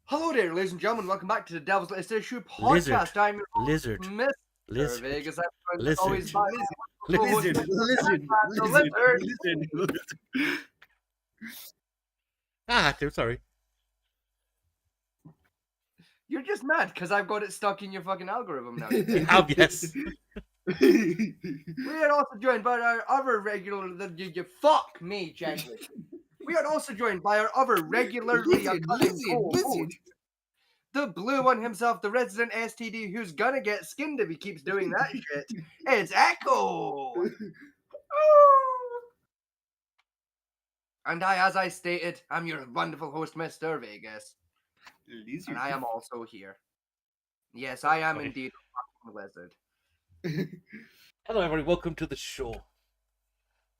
Hello there, ladies and gentlemen. Welcome back to the Devil's Latest Issue Lizard. podcast. I'm your host, Lizard. Mr. Lizard. Vegas. I'm joined as Lizard. always by my co-host, Lizard. Mr. Lizard. Ah, I'm sorry. You're just mad because I've got it stuck in your fucking algorithm now. Yes. We are also joined by our other regular. You fuck me, gently. We are also joined by our other regularly occurring co-host, the blue one himself, the resident STD who's gonna get skinned if he keeps doing that shit. It's Echo! And as I stated, I'm your wonderful host, Mr. Vegas. And I am also here. Yes, I am indeed a lizard. Hello, everybody. Welcome to the show.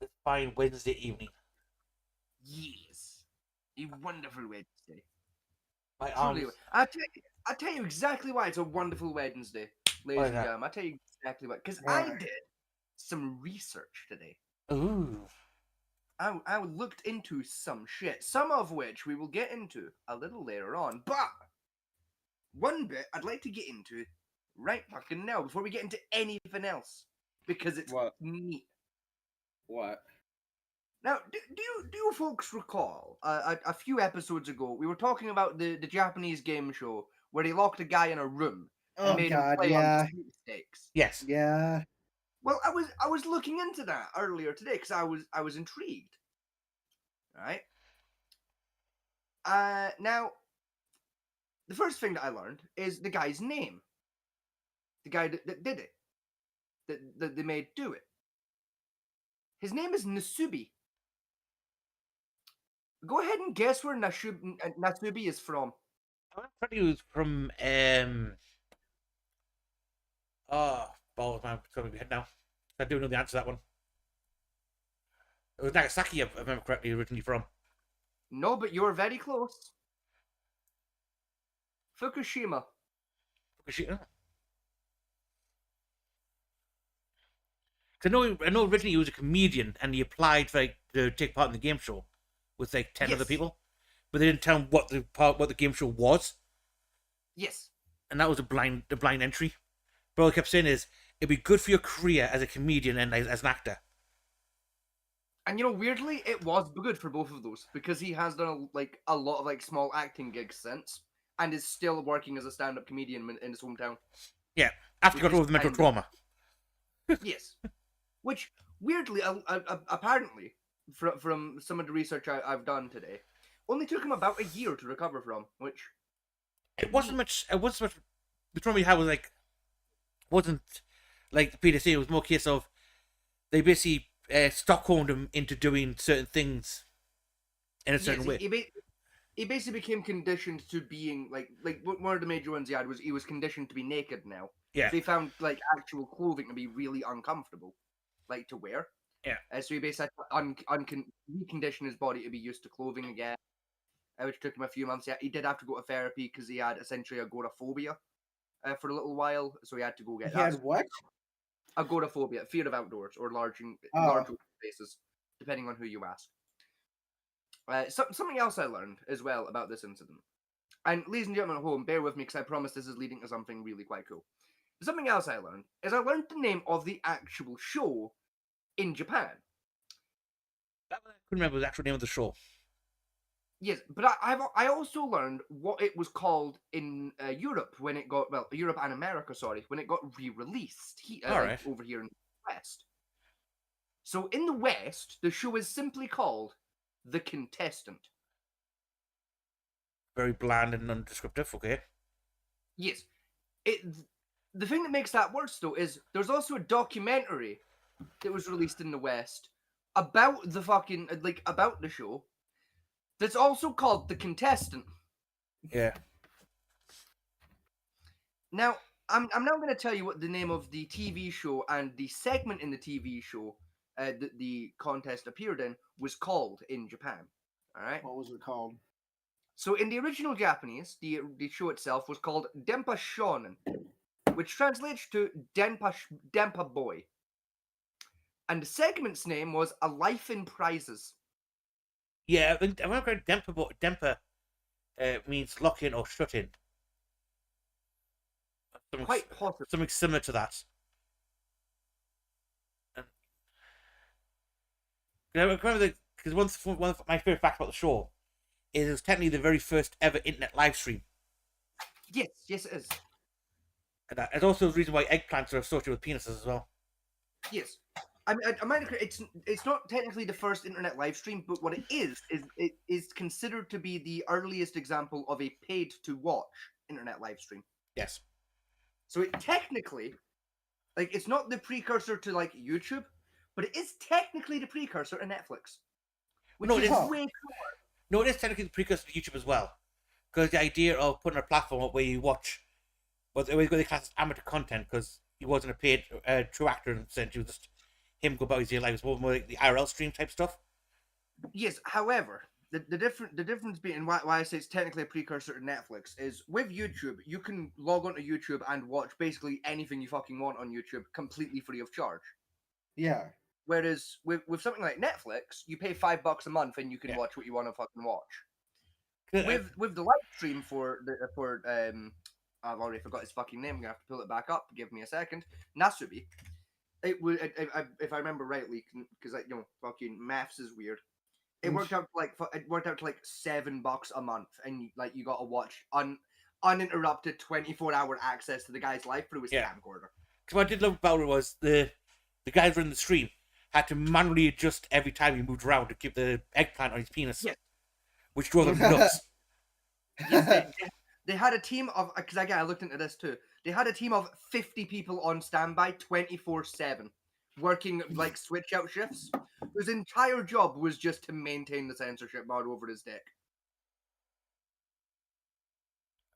This fine Wednesday evening. Yes. A wonderful Wednesday. My arms. I'll tell you exactly why it's a wonderful Wednesday, ladies and gentlemen. I'll tell you exactly why. Because I did some research today. Ooh. I looked into some shit, some of which we will get into a little later on. But one bit I'd like to get into right fucking now before we get into anything else, because it's neat. What? Now, do you folks recall a few episodes ago we were talking about the Japanese game show where they locked a guy in a room and made him play on stakes? Yes. Yeah. Well, I was looking into that earlier today because I was intrigued. All right. Now, the first thing that I learned is the guy's name. The guy that did it, that they made do it. His name is Nasubi. Go ahead and guess where Nasubi is from. I'm pretty sure it's from balls, man, it's going to be head now. I do know the answer to that one. It was Nagasaki, if I remember correctly, originally from. No, but you're very close. Fukushima. Fukushima. I know originally he was a comedian and he applied for to take part in the game show with 10 other people, but they didn't tell him what the game show was. Yes. And that was a blind entry. But all I kept saying is it'd be good for your career as a comedian and as an actor. And weirdly, it was good for both of those because he has done a lot of small acting gigs since, and is still working as a stand-up comedian in his hometown. Yeah, after he got over the mental trauma. Yes, which weirdly, apparently, from some of the research I've done today, only took him about a year to recover from. Which it wasn't much. The trauma he had was wasn't like the PTSD. It was more a case of they basically Stockholmed him into doing certain things in a certain way. He basically became conditioned to being like one of the major ones he had was he was conditioned to be naked now. Yeah. So he found actual clothing to be really uncomfortable, to wear. Yeah. So he basically had to recondition his body to be used to clothing again, which took him a few months. Yeah, he did have to go to therapy because he had essentially agoraphobia for a little while. So he had to go get that. He had what? Agoraphobia, fear of outdoors or large spaces, depending on who you ask. Something else I learned as well about this incident, and ladies and gentlemen at home, bear with me because I promise this is leading to something really quite cool. Something else I learned is I learned the name of the actual show in Japan. I couldn't remember the actual name of the show. Yes, but I also learned what it was called in Europe when it got Europe and America, when it got re-released over here in the West. So in the West, the show is simply called The Contestant. Very bland and non-descriptive. Okay. Yes, the thing that makes that worse though is there's also a documentary that was released in the West about the fucking about the show. That's also called The Contestant. Yeah. Now, I'm now going to tell you what the name of the TV show and the segment in the TV show that the contest appeared in was called in Japan. All right. What was it called? So in the original Japanese, the show itself was called Denpa Shonen, which translates to Denpa Boy. And the segment's name was A Life in Prizes. Yeah, I remember Dempa means lock in or shut in. Quite possible. Something similar to that. Because one of my favorite facts about the show is it was technically the very first ever internet live stream. Yes, it is. And that is also the reason why eggplants are associated with penises as well. Yes. I might agree. It's not technically the first internet live stream, but what it is considered to be the earliest example of a paid to watch internet live stream. Yes. So it technically, like, it's not the precursor to like YouTube, but it is technically the precursor to Netflix. Which is way cooler. No, it is technically the precursor to YouTube as well, because the idea of putting a platform up where you watch, but they class as amateur content because he wasn't a paid true actor in a sense. He was just him go about his real life. It was more like the IRL stream type stuff. Yes, however, the difference being why I say it's technically a precursor to Netflix is with YouTube, you can log onto YouTube and watch basically anything you fucking want on YouTube completely free of charge. Yeah. Whereas with something like Netflix, you pay $5 a month and you can watch what you want to fucking watch. With the live stream for I've already forgot his fucking name. I'm gonna have to pull it back up. Give me a second. Nasubi. It was if I remember rightly, because fucking maths is weird. It worked out to like $7 a month, and like you got to watch uninterrupted 24-hour access to the guy's life through his camcorder. Because what I did love about it was the guys running the stream had to manually adjust every time he moved around to keep the eggplant on his penis, which drove them nuts. Yes, they had a team of, because again I looked into this too. They had a team of 50 people on standby 24/7, working like switch out shifts. Whose entire job was just to maintain the censorship bar over his dick.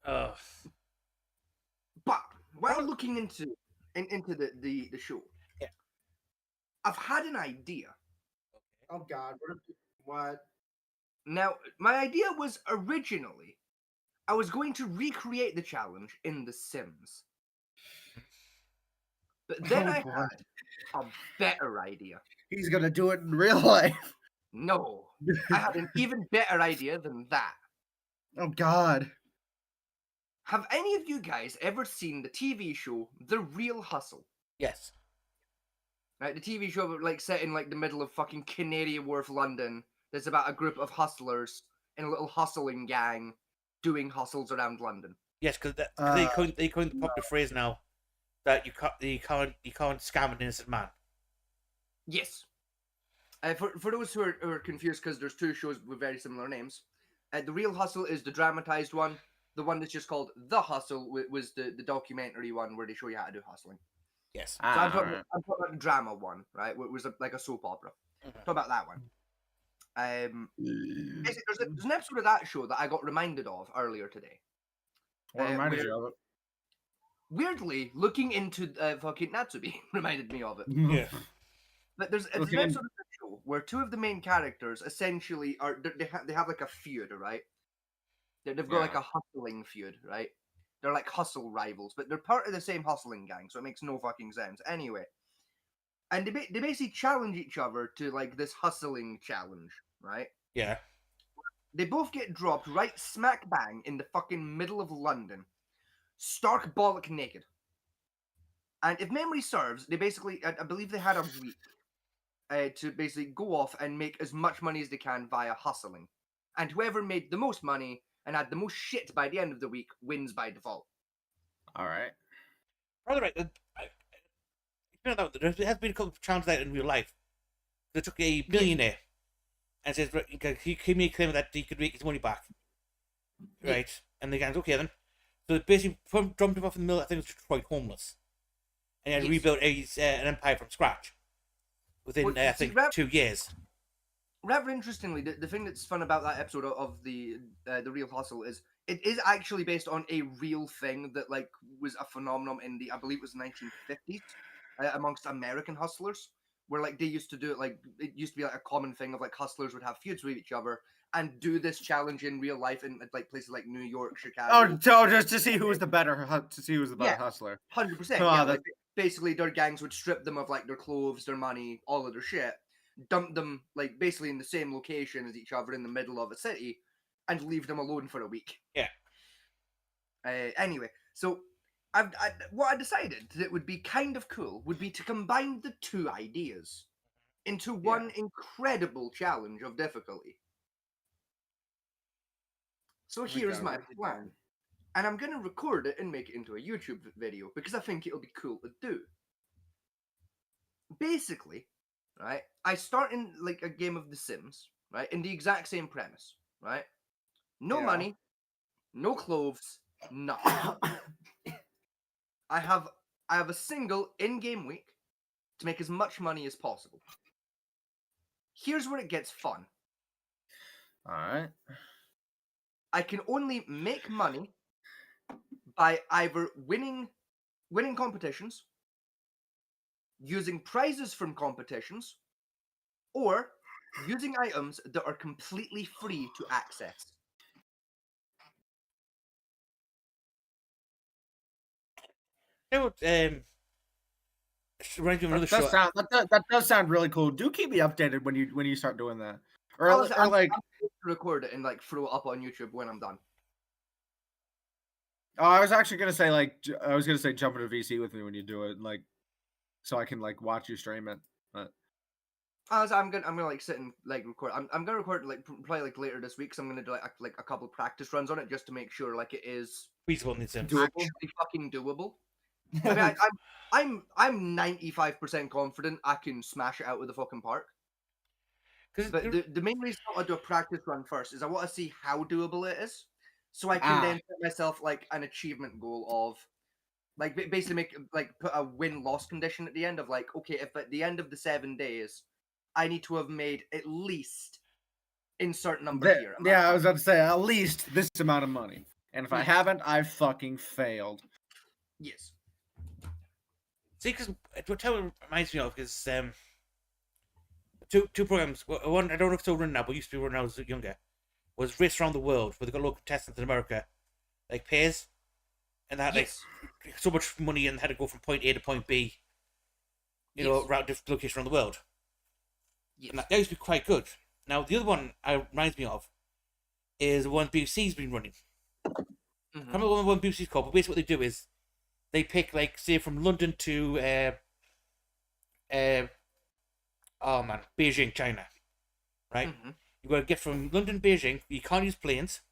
But while looking into the show, I've had an idea. Oh God, what? Now, my idea was originally, I was going to recreate the challenge in The Sims. But then I had a better idea. He's gonna do it in real life. No, I had an even better idea than that. Oh God. Have any of you guys ever seen the TV show The Real Hustle? Yes. Right, the TV show like set in like the middle of fucking Canary Wharf, London. There's about a group of hustlers in a little hustling gang doing hustles around London. Yes, because they coined the popular phrase now that you can't scam an innocent man. Yes. For those who are confused, because there's two shows with very similar names, The Real Hustle is the dramatized one. The one that's just called The Hustle was the documentary one where they show you how to do hustling. Yes. So I'm talking about the drama one, right? It was like a soap opera. Talk about that one. There's an episode of that show that I got reminded of earlier today. What reminded you of it? Weirdly, looking into fucking Natsubi reminded me of it. Yeah. But there's an episode of the show where two of the main characters essentially they have like a feud, right? They've got like a hustling feud, right? They're like hustle rivals, but they're part of the same hustling gang, so it makes no fucking sense. Anyway, and they basically challenge each other to like this hustling challenge, right? Yeah. They both get dropped right smack bang in the fucking middle of London, stark bollock naked. And if memory serves, they basically, I believe they had a week to basically go off and make as much money as they can via hustling. And whoever made the most money and had the most shit by the end of the week wins by default. All right. By the way, there has been a couple of challenges out in real life. They took a billionaire and says he made a claim that he could make his money back, right? And the guy's okay then. So they basically dumped him off in the middle. I think it was Detroit, homeless, and he had to rebuild an empire from scratch within I think 2 years. Rather interestingly, the thing that's fun about that episode of the Real Hustle is it is actually based on a real thing that like was a phenomenon in I believe it was 1950s amongst American hustlers, where like they used to do it like it used to be like a common thing of like hustlers would have feuds with each other and do this challenge in real life in like places like New York, Chicago. Oh, just to see who was the better hustler. 100%. Yeah, like, basically their gangs would strip them of like their clothes, their money, all of their shit, dump them like basically in the same location as each other in the middle of a city, and leave them alone for a week. Yeah. Anyway, so what I decided that would be kind of cool would be to combine the two ideas into one incredible challenge of difficulty. So here's my plan. And I'm going to record it and make it into a YouTube video because I think it'll be cool to do. Basically, right, I start in like a game of The Sims, right, in the exact same premise, right? No money, no clothes, nothing. I have a single in-game week to make as much money as possible. Here's where it gets fun. All right. I can only make money by either winning competitions, using prizes from competitions, or using items that are completely free to access. Running another That does show. sound that does sound really cool. Do keep me updated when you start doing that, or I'm like going to record it and like throw it up on YouTube when I'm done. oh, I was actually gonna say jump into VC with me when you do it, like so I can like watch you stream it. But I'm gonna like sit and like record. I'm gonna record like probably like later this week. Because I'm gonna do like a couple practice runs on it just to make sure like it is feasible in the Sims. actually fucking doable. I mean, I'm 95% confident I can smash it out with the fucking park. But the main reason I want to do a practice run first is I want to see how doable it is, so I can then set myself like an achievement goal of, like basically make like put a win-loss condition at the end of like, okay, if at the end of the 7 days, I need to have made at least insert number here. Yeah, I was about to say at least this amount of money, and if I haven't, I've fucking failed. Yes. See, because what it reminds me of is two programs. One I don't know if it's still running now, but used to be running when I was younger. Was Race Around the World, where they got local contestants in America, like pairs, and they had like so much money and had to go from point A to point B. You know, around different locations around the world. Yes. And that used to be quite good. Now the other one it reminds me of is the one BBC's been running. I can't remember what BBC's called, but basically what they do is they pick, like, say, from London to Beijing, China, right? You got to get from London to Beijing. You can't use planes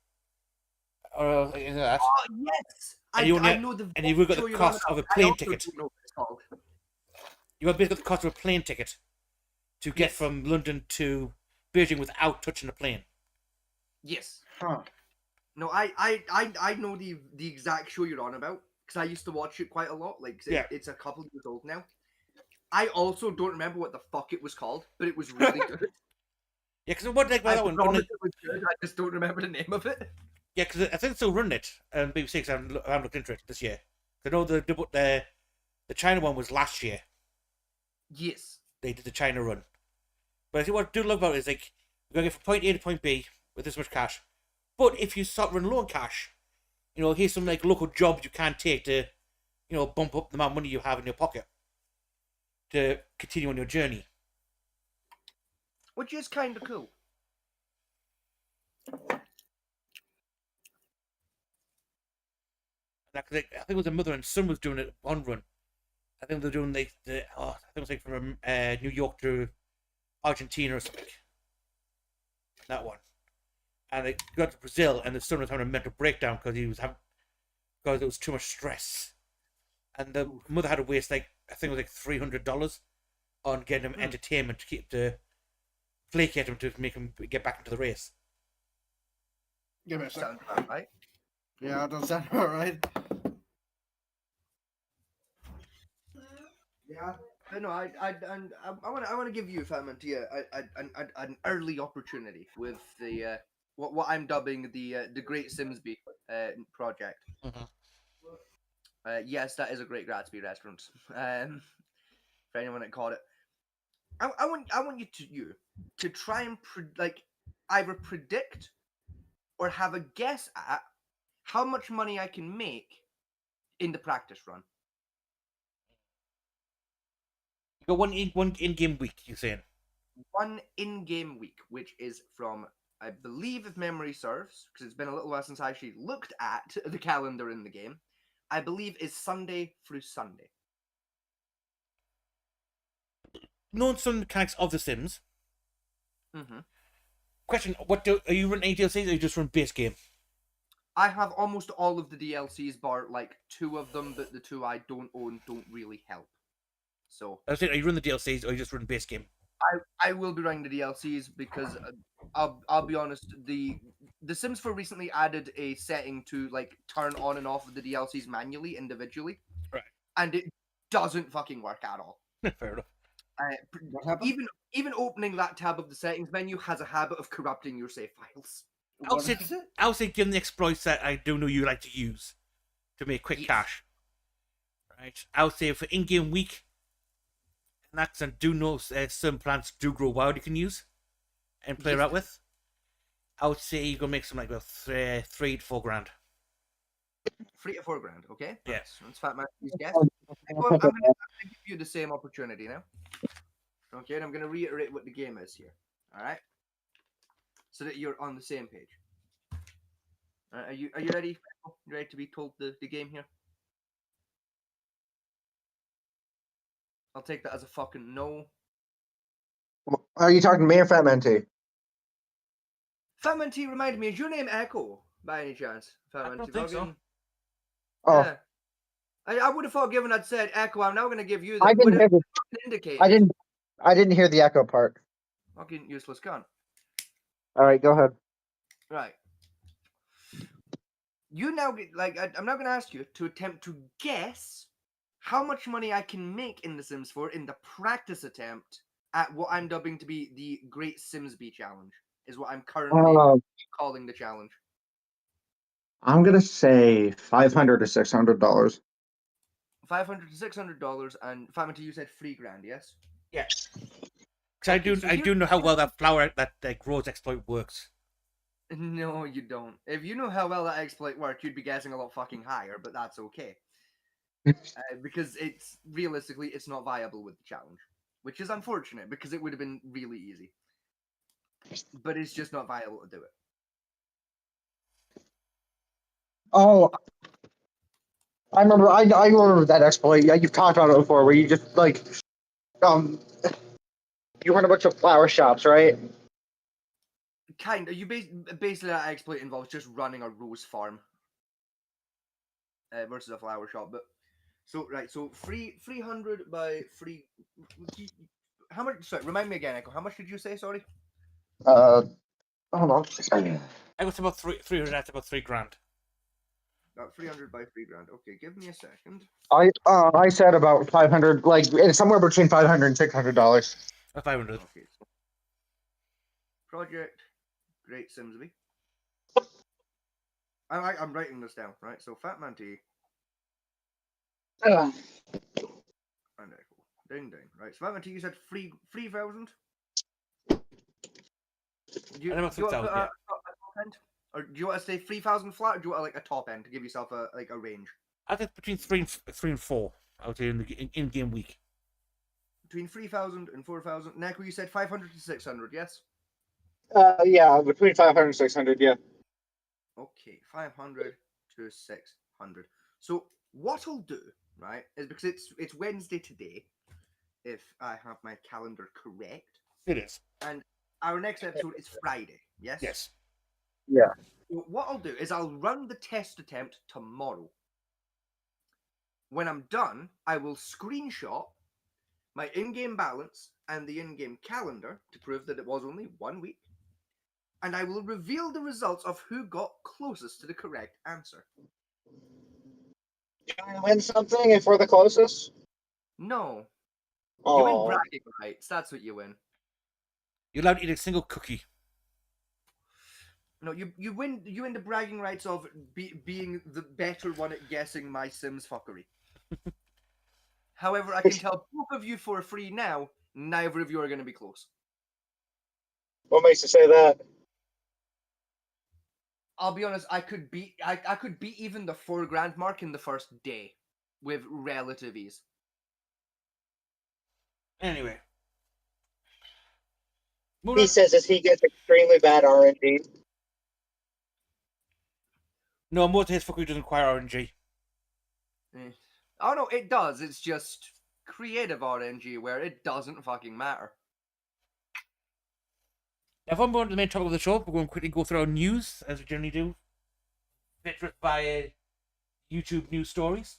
or anything like that. Oh yes, I know the. And you've got the cost of a plane ticket. You got basically the cost of a plane ticket to get from London to Beijing without touching the plane. Yes. Huh. No, I know the exact show you're on about. Because I used to watch it quite a lot. Like, it's a couple years old now. I also don't remember what the fuck it was called, but it was really good. Yeah, because what like that one? It was good. I just don't remember the name of it. Yeah, because I think they're still running it. BBC, because I haven't looked into it this year. I know the China one was last year. Yes. They did the China run. But I think what I do love about it is, like, you're going to get from point A to point B with this much cash. But if you start running low on cash, you know, here's some like local jobs you can take to, you know, bump up the amount of money you have in your pocket to continue on your journey. Which is kind of cool. I think it was a mother and son was doing it on run. I think they're doing I think it was like from New York to Argentina or something. That one. And they got to Brazil, and the son was having a mental breakdown because there was too much stress, and the mother had to waste I think it was like $300 on getting him entertainment to placate him to make him get back into the race. Give me a second. Sounds about right. Yeah, that does sound about right. Yeah. No, I want to give you, Fermentia, an early opportunity with the what I'm dubbing the Great Simsby project. Yes, that is a great Gatsby restaurant. For anyone that caught it, I want you to try and either predict or have a guess at how much money I can make in the practice run. You got one in-game week, you're saying? One in-game week, which is from I believe, if memory serves, because it's been a little while since I actually looked at the calendar in the game, I believe is Sunday through Sunday. Knowing some mechanics of The Sims. Mm-hmm. Question: are you running any DLCs, or you just run base game? I have almost all of the DLCs, bar like 2 of them, but the 2 I don't own don't really help. So I was saying, are you running the DLCs, or you just run base game? I will be running the DLCs because I'll be honest, the Sims 4 recently added a setting to like turn on and off the DLCs manually, individually, Right. and it doesn't fucking work at all. Fair enough. What happened? Even opening that tab of the settings menu has a habit of corrupting your save files. What is it? I would say given the exploits that I do know you like to use to make quick Yes. cash. Right. I would say for in-game week, and that's and do know some plants do grow wild you can use and play Yes. around with. I would say you're gonna make some like about 3 to 4 grand. 3 to 4 grand, okay? Yeah. That's Fat Matthew's guess. I'm gonna give you the same opportunity now. Okay, and I'm gonna reiterate what the game is here. Alright? So that you're on the same page. Are you ready? You ready to be told the game here? I'll take that as a fucking no. Are you talking to me or Fat Man T? Fat Man T reminded me, is your name Echo by any chance? Fat I Man don't T. think so. Oh, Yeah. I would have thought, given I'd said Echo, I'm now going to give you I the didn't hear the, indicate. I didn't hear the echo part. Fucking useless gun. All right, go ahead. Right. You now get, like, I'm now going to ask you to attempt to guess how much money I can make in The Sims 4 in the practice attempt at what I'm dubbing to be the Great Simsby Challenge, is what I'm currently calling the challenge. I'm gonna say $500 to $600. $500 to $600, and Fat Man T, you said $3,000, yes? Yeah. Because Okay, so I do know how well that flower that grows exploit works. No, you don't. If you know how well that exploit worked, you'd be guessing a lot fucking higher, but that's okay. Because it's realistically, it's not viable with the challenge, which is unfortunate because it would have been really easy. But it's just not viable to do it. Oh, I remember. I remember that exploit. Yeah, you've talked about it before, where you just like, you run a bunch of flower shops, right? Kind of. Basically that exploit involves just running a rose farm versus a flower shop. But so 300 by 3. How much? Sorry, remind me again, Echo. How much did you say? Sorry. Hold on. I got about 300. That's about 3 grand. About 300 by 3,000. Okay, give me a second. I said about 500, like it's somewhere between $500 and $600. 500. Okay. So Project Great Simsby. I'm writing this down, right? So Fat Man T and Echo. Ding ding. Right. So Fat Man T, you said 3,000? Do you I know want to put 6,000, a yeah. top end? Or do you want to say 3,000 flat, or do you want like a top end to give yourself a range? I think between 3 and 4. I would say in the in-game week. Between 3,000 and 4,000. Neko, you said 500 to 600, yes? Yeah, between 500 and 600. Yeah. Okay, 500 to 600. So what I'll do, right, is because it's Wednesday today, if I have my calendar correct, It is. and our next episode is Friday, yes? Yes. Yeah. So what I'll do is I'll run the test attempt tomorrow. When I'm done, I will screenshot my in-game balance and the in-game calendar to prove that it was only 1 week, and I will reveal the results of who got closest to the correct answer. Can I win something if we're the closest? No. You Oh, win bragging rights, that's what you win. You're allowed to eat a single cookie. No, you win the bragging rights of being the better one at guessing my Sims fuckery. However, I can tell both of you for free now, neither of you are going to be close. what makes you say that? I'll be honest, I could beat even the $4,000 mark in the first day with relative ease. Anyway. Moving He on. says as he gets extremely bad RNG. No, most of his fuckery doesn't require RNG. Eh. Oh no, it does. It's just creative RNG where it doesn't fucking matter. Now, if I'm going to the main topic of the show, we're going to quickly go through our news, as we generally do. Featured by YouTube news stories.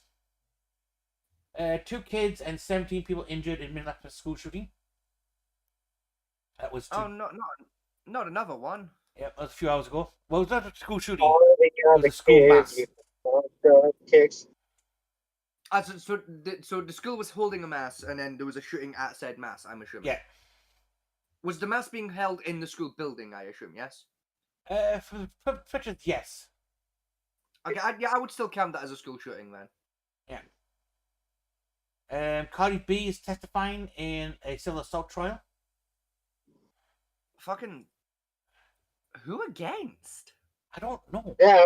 2 kids and 17 people injured in Minneapolis school shooting. That was Oh no, not another one. yeah, that was a few hours ago. Well, it was not a school shooting. Oh, they It got was the a school kids, mass. you kicks. So the school was holding a mass, and then there was a shooting at said mass. I'm assuming. Yeah. Was the mass being held in the school building? I assume yes. For pictures, yes. Okay, I would still count that as a school shooting then. Cardi B is testifying in a civil assault trial. Fucking who against? I don't know. Yeah,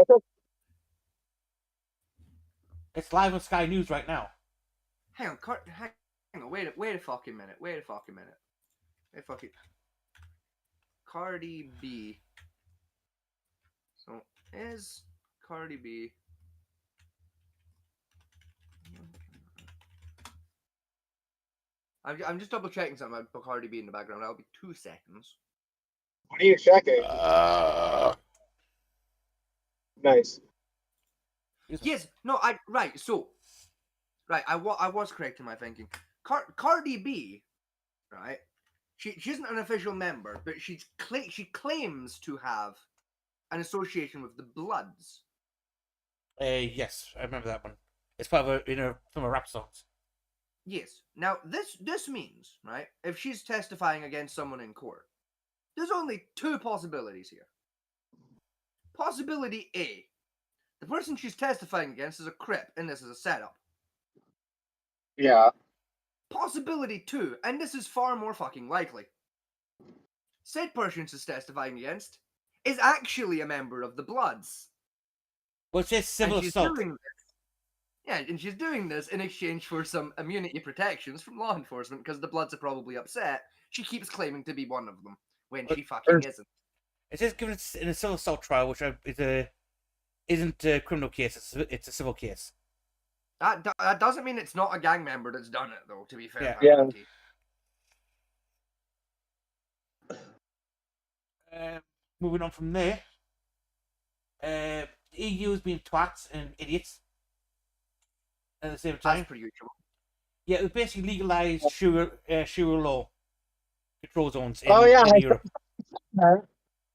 It's live on Sky News right now. Hang on, hang on. Wait a fucking minute. Wait a fucking. Cardi B. So is Cardi B? I'm just double checking something about Cardi B in the background. That'll be 2 seconds. what are you checking? Nice. Yes, no, right. So, right, I was correct in my thinking. Cardi B, right? She isn't an official member, but she claims to have an association with the Bloods. Yes, I remember that one. It's part of some of her rap songs. Yes. Now this means, right? If she's testifying against someone in court, there's only 2 possibilities here. Possibility A: the person she's testifying against is a Crip, and this is a setup. Yeah. Possibility 2, and this is far more fucking likely. Said person she's testifying against is actually a member of the Bloods. Well, it says civil And she's assault. doing this. Yeah, and she's doing this in exchange for some immunity protections from law enforcement because the Bloods are probably upset. She keeps claiming to be one of them when she fucking isn't. It says given it's in a civil assault trial, which isn't a criminal case. It's a civil case. That doesn't mean it's not a gang member that's done it, though, to be fair. Yeah. Moving on from there. The EU has been twats and idiots at the same time. As per usual. Yeah, it basically legalized Shura law control zones in, Oh, yeah, in Europe.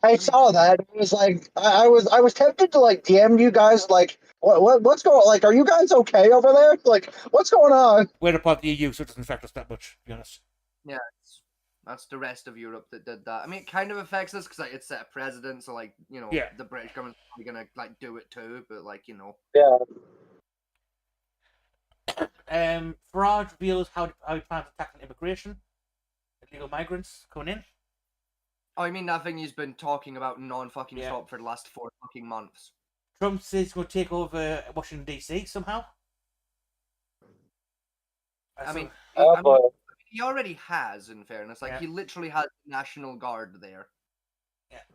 I saw that. It was like I was tempted to like DM you guys like what's going like are you guys okay over there? Like what's going on? We're a part of the EU, so it doesn't affect us that much, to be honest. Yeah, that's the rest of Europe that did that. I mean, it kind of affects us because like, it's set a president, so like Yeah. the British government's probably gonna like do it too. But like Yeah. Farage reveals how he plans to tackle immigration, illegal migrants coming in. Oh, I mean that thing he's been talking about non-fucking Yeah. stop for the last 4 fucking months. Trump says he's going to take over Washington DC somehow. I mean, Oh, boy. he already has. In fairness, like Yeah. he literally has the National Guard there,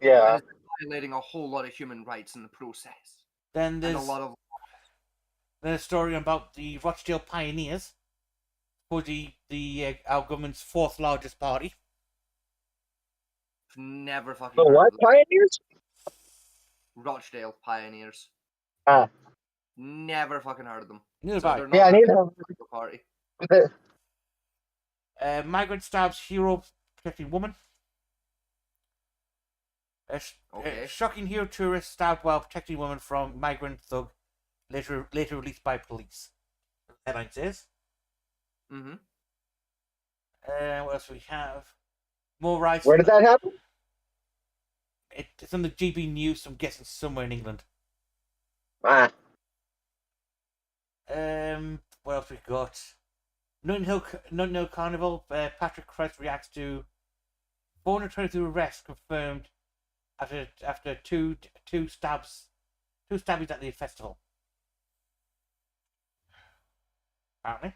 Yeah. and is violating a whole lot of human rights in the process, then and there's a lot of a story about the Rochdale Pioneers, for our government's 4th largest party. never fucking. The heard what of them. pioneers? Rochdale Pioneers. Ah. Never fucking heard of them. Neither So have I. they're not Yeah, a neither. political party. Migrant stabs hero protecting woman. Okay. Shocking hero tourist stabbed while protecting woman from migrant thug. Later released by police. The headline says. Mm-hmm. What else do we have? More rights. Where did that happen? It's on the GB News. I'm guessing somewhere in England. Ah. What else we got? Notting Hill Carnival. Patrick Christ reacts to 422 arrests confirmed after two stabbings at the festival. Apparently,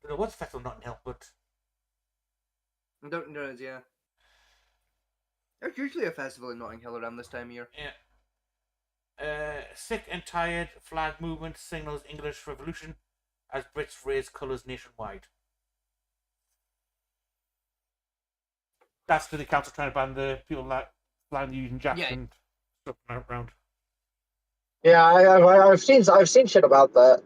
there was a festival in Notting Hill, but Don't know, yeah. There's usually a festival in Notting Hill around this time of year. Yeah. Sick and tired flag movement signals English revolution as Brits raise colours nationwide. That's the council trying to ban the people that flying the Union Jack and stuff around. Yeah, I've seen shit about that.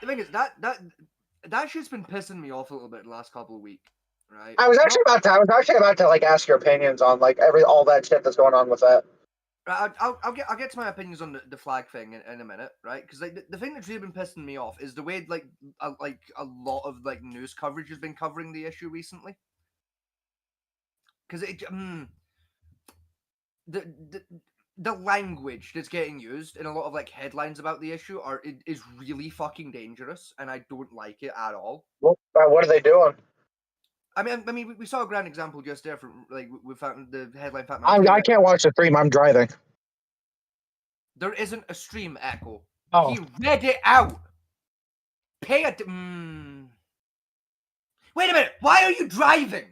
The thing is that shit's been pissing me off a little bit the last couple of weeks, right? I was actually about to like ask your opinions on like all that shit that's going on with that. I'll get to my opinions on the flag thing in a minute, right? Because like the thing that's really been pissing me off is the way like a lot of like news coverage has been covering the issue recently. Because the language that's getting used in a lot of like headlines about the issue is really fucking dangerous, and I don't like it at all. What are they doing? I mean, we saw a grand example just there from like we found the headline. I can't watch the stream. I'm driving. There isn't a stream, Echo. Oh. He read it out. Wait a minute. Why are you driving?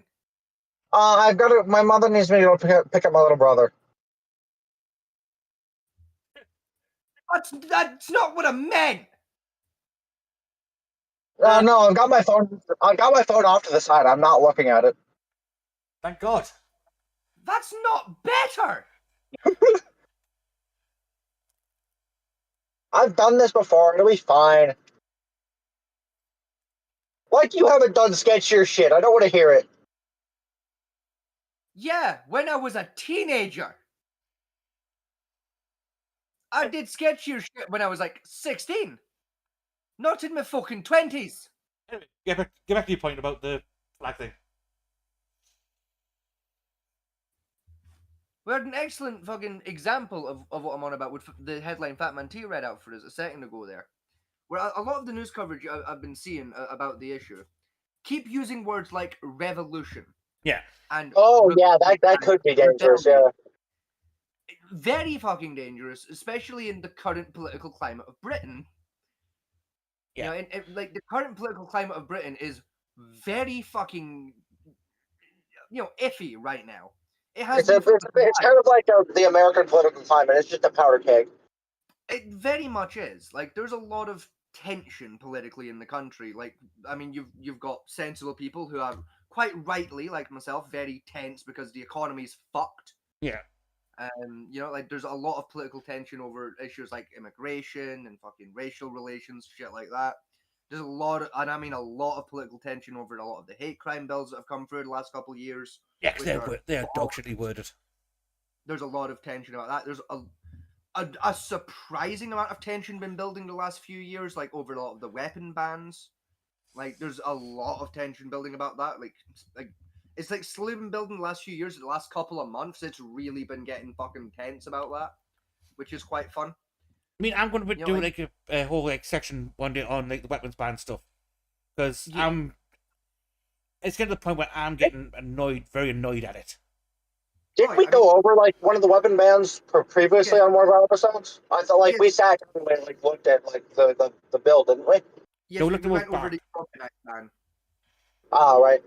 I've got to. My mother needs me to go pick up my little brother. That's not what I meant. No, I've got my phone. Off to the side. I'm not looking at it. Thank God. That's not better. I've done this before. It'll be fine. Like you haven't done sketchier shit. I don't want to hear it. Yeah, when I was a teenager. I did sketchier shit when I was like 16. Not in my fucking 20s. Anyway, get back to your point about the flag thing. We had an excellent fucking example of what I'm on about with the headline Fat Man T read out for us a second ago there. Where a lot of the news coverage I've been seeing about the issue keep using words like revolution. Yeah. And that could be dangerous, yeah. Very fucking dangerous, especially in the current political climate of Britain. Yeah. You know, like the current political climate of Britain is very fucking, iffy right now. It's kind of like the American political climate. It's just a powder keg. It very much is. Like, there's a lot of tension politically in the country. Like, I mean, you've got sensible people who are quite rightly, like myself, very tense because the economy's fucked. Yeah. Like there's a lot of political tension over issues like immigration and fucking racial relations, shit like that. There's a lot of political tension over a lot of the hate crime bills that have come through the last couple of years. Yeah, because they're dog shitly worded. There's a lot of tension about that. There's a surprising amount of tension been building the last few years, like over a lot of the weapon bans. Like there's a lot of tension building about that. Like it's like slowly been building the last few years. The last couple of months, it's really been getting fucking tense about that, which is quite fun. I mean, I'm going to do like a whole like section one day on like the weapons ban stuff because it's getting to the point where I'm getting very annoyed at it. Didn't we go over like one of the weapon bans previously on one of our episodes? I thought we sat and we looked at like the bill, didn't we? Yes, we went over the zombie knife ban. Ah, right.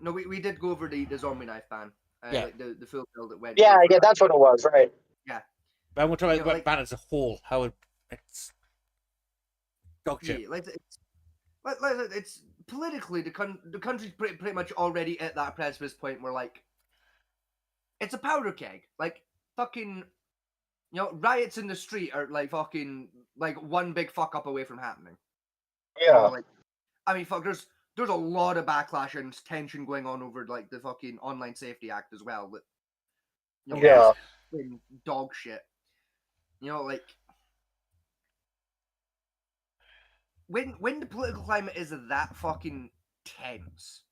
No, we did go over the zombie knife ban. Like the full bill that went. Yeah, that's what it was, right? Yeah. But I want to talk about the ban as a whole, how it's dog shit. Yeah, it's politically the country's pretty much already at that precipice point where like it's a powder keg. Like fucking, riots in the street are like fucking like one big fuck up away from happening. Yeah. Fuck. There's a lot of backlash and tension going on over like the fucking Online Safety Act as well. That dog shit. Like when the political climate is that fucking tense,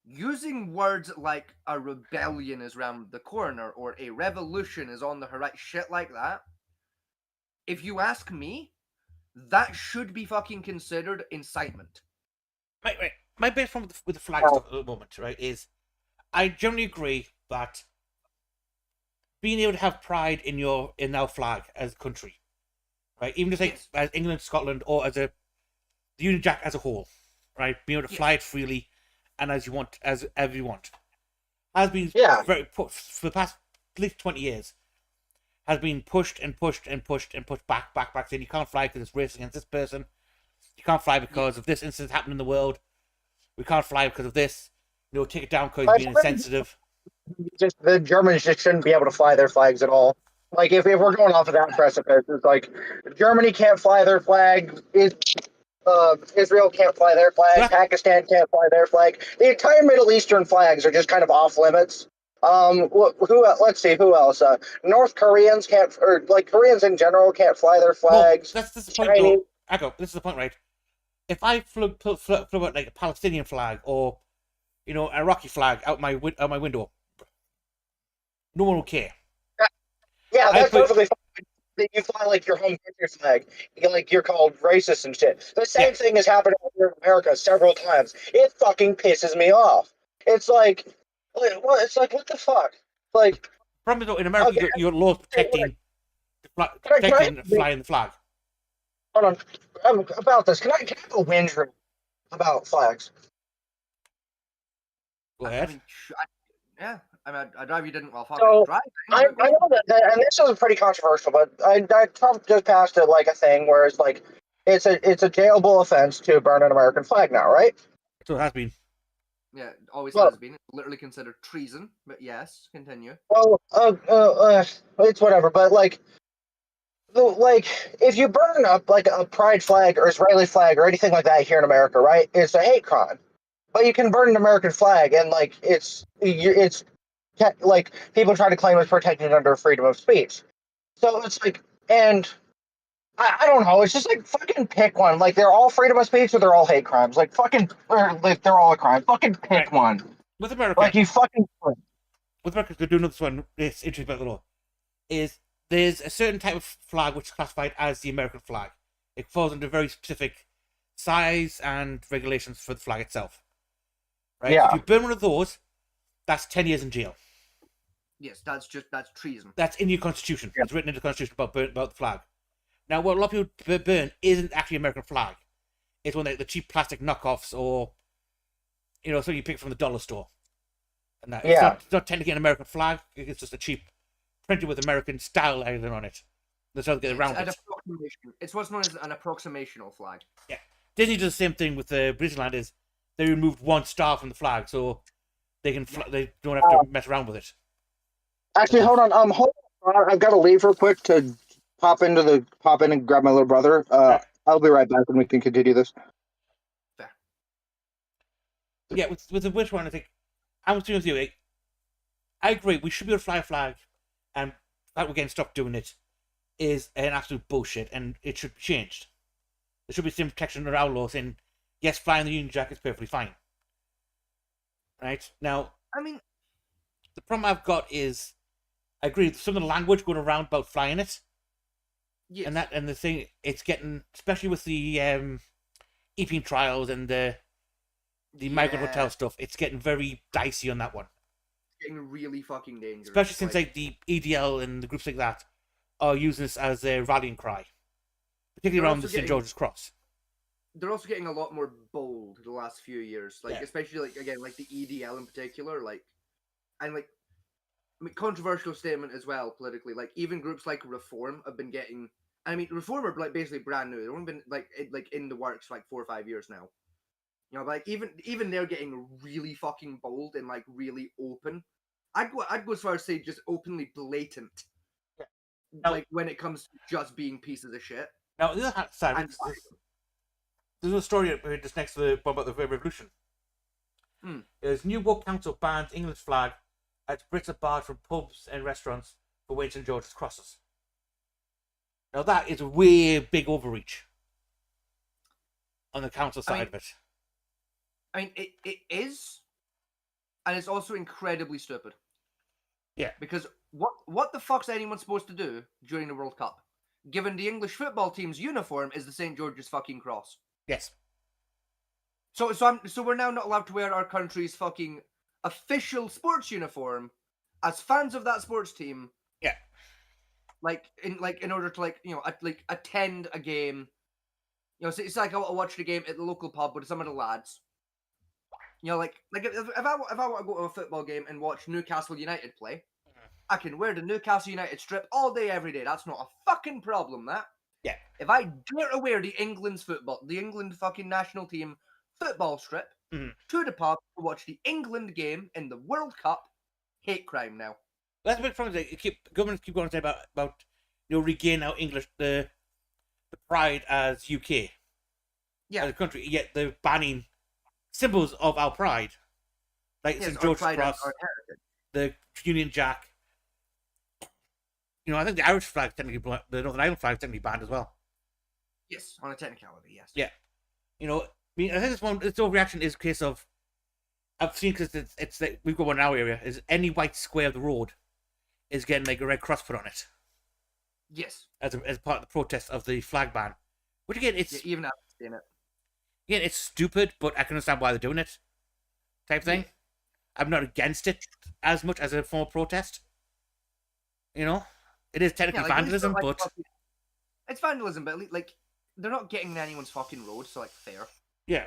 using words like a rebellion is around the corner or a revolution is on the horizon, shit like that. If you ask me, that should be fucking considered incitement. My best problem with the flag stuff at the moment, right, is I generally agree that being able to have pride in our flag as a country, right, even just as England, Scotland, or as the Union Jack as a whole, right, being able to fly it freely and as ever you want. Has been Yeah. for the past at least 20 years. Has been pushed and pushed and pushed and pushed back, saying you can't fly because it's racist against this person. You can't fly because of this incident happened in the world. We can't fly because of this. Take it down because you're being insensitive. Just the Germans just shouldn't be able to fly their flags at all. Like if we're going off of that precipice, it's like Germany can't fly their flag. Israel can't fly their flag. Pakistan can't fly their flag. The entire Middle Eastern flags are just kind of off limits. Let's see who else. North Koreans can't, or like Koreans in general can't fly their flags. No, that's the point. Though. Echo, this is the point, right? If I flew out like a Palestinian flag or an Iraqi flag out my window, no one will care. Yeah, that's perfectly fine. You fly like your home country flag. You're called racist and shit. The same thing has happened here in America several times. It fucking pisses me off. It's like, what the fuck? Like, problem is, in America, your laws protecting flying the flag. Hold on, about this. Can I have a whinge about flags? Go ahead. I drive you didn't while fucking driving. I know that, and this is pretty controversial, but Trump just passed it like a thing where it's like it's a jailable offense to burn an American flag now, right? So it has been. Yeah, always has been. It's literally considered treason, but yes, continue. Well, it's whatever, but like if you burn up like a pride flag or Israeli flag or anything like that here in America, right? It's a hate crime. But you can burn an American flag, and like it's like people try to claim it's protected under freedom of speech. So it's like, and I don't know. It's just like fucking pick one. Like they're all freedom of speech or they're all hate crimes. Like fucking, or like they're all a crime. Fucking pick one. With America, like you fucking. With America, they're doing this one. It's interesting about the law. Is there's a certain type of flag which is classified as the American flag. It falls under very specific size and regulations for the flag itself. Right? Yeah. If you burn one of those, that's 10 years in jail. Yes, that's treason. That's in your constitution. Yeah. It's written in the constitution about the flag. Now, what a lot of people burn isn't actually American flag. It's one of the cheap plastic knockoffs or, something you pick from the dollar store. And that. Yeah. It's not technically an American flag. It's just a cheap printed with American style editing on it. That's how they get around it. It's what's known as an approximational flag. Yeah. Disney does the same thing with the British land. Is they removed one star from the flag so they can they don't have to mess around with it. Actually, hold on. I've got to leave real quick to pop in and grab my little brother. I'll be right back and we can continue this. Fair. Yeah, with the British one, I think I was doing with you. I agree. We should be able to fly a flag, and that we're getting stopped doing it is an absolute bullshit, and it should be changed. There should be some protection under our law saying, yes, flying the Union Jack is perfectly fine. Right? Now, I mean, the problem I've got is, I agree with some of the language going around about flying it. Yes. And the thing, it's getting, especially with the EPing trials and the migrant hotel stuff, it's getting very dicey on that one. Getting really fucking dangerous. Especially since like the EDL and the groups like that are using this as a rallying cry, particularly around the St. George's Cross. They're also getting a lot more bold the last few years, especially like the EDL in particular, controversial statement as well politically. Like even groups like Reform have been getting. I mean, Reform are like basically brand new. They've only been like in the works for like 4 or 5 years now. Like even they're getting really fucking bold and like really open. I'd go as far as say just openly blatant. Now, like when it comes to just being pieces of shit. Now on the other side, there's a story just next to the one about the revolution. There's New Woke Council bans England's flag as Brits are barred from pubs and restaurants for wearing St. George's crosses. Now that is a way big overreach on the council side of it. I mean, it is, and it's also incredibly stupid. Yeah. Because what the fuck's anyone supposed to do during the World Cup, given the English football team's uniform is the St. George's fucking cross? Yes. So we're now not allowed to wear our country's fucking official sports uniform as fans of that sports team. Yeah. In order to attend a game. So it's like I watched a game at the local pub with some of the lads. You know, like if I want to go to a football game and watch Newcastle United play, I can wear the Newcastle United strip all day, every day. That's not a fucking problem, that. Yeah. If I dare to wear the England fucking national team football strip to the pub to watch the England game in the World Cup, hate crime now. That's a big problem. Governments keep going to say about regain our English the pride as UK, as a country. Yet they're banning symbols of our pride, like St. George's Cross, the Union Jack. I think the Irish flag technically, the Northern Ireland flag technically banned as well. Yes, on a technicality, yes. Yeah, I think this overreaction is a case of I've seen because it's like we've got one in our area is any white square of the road is getting like a red cross put on it. Yes. As part of the protest of the flag ban, which again even I've seen it. Again, it's stupid, but I can understand why they're doing it. Type thing. Yeah. I'm not against it as much as a form of protest. It is technically vandalism, but it's vandalism. But like, they're not getting in anyone's fucking road, so like, fair. Yeah.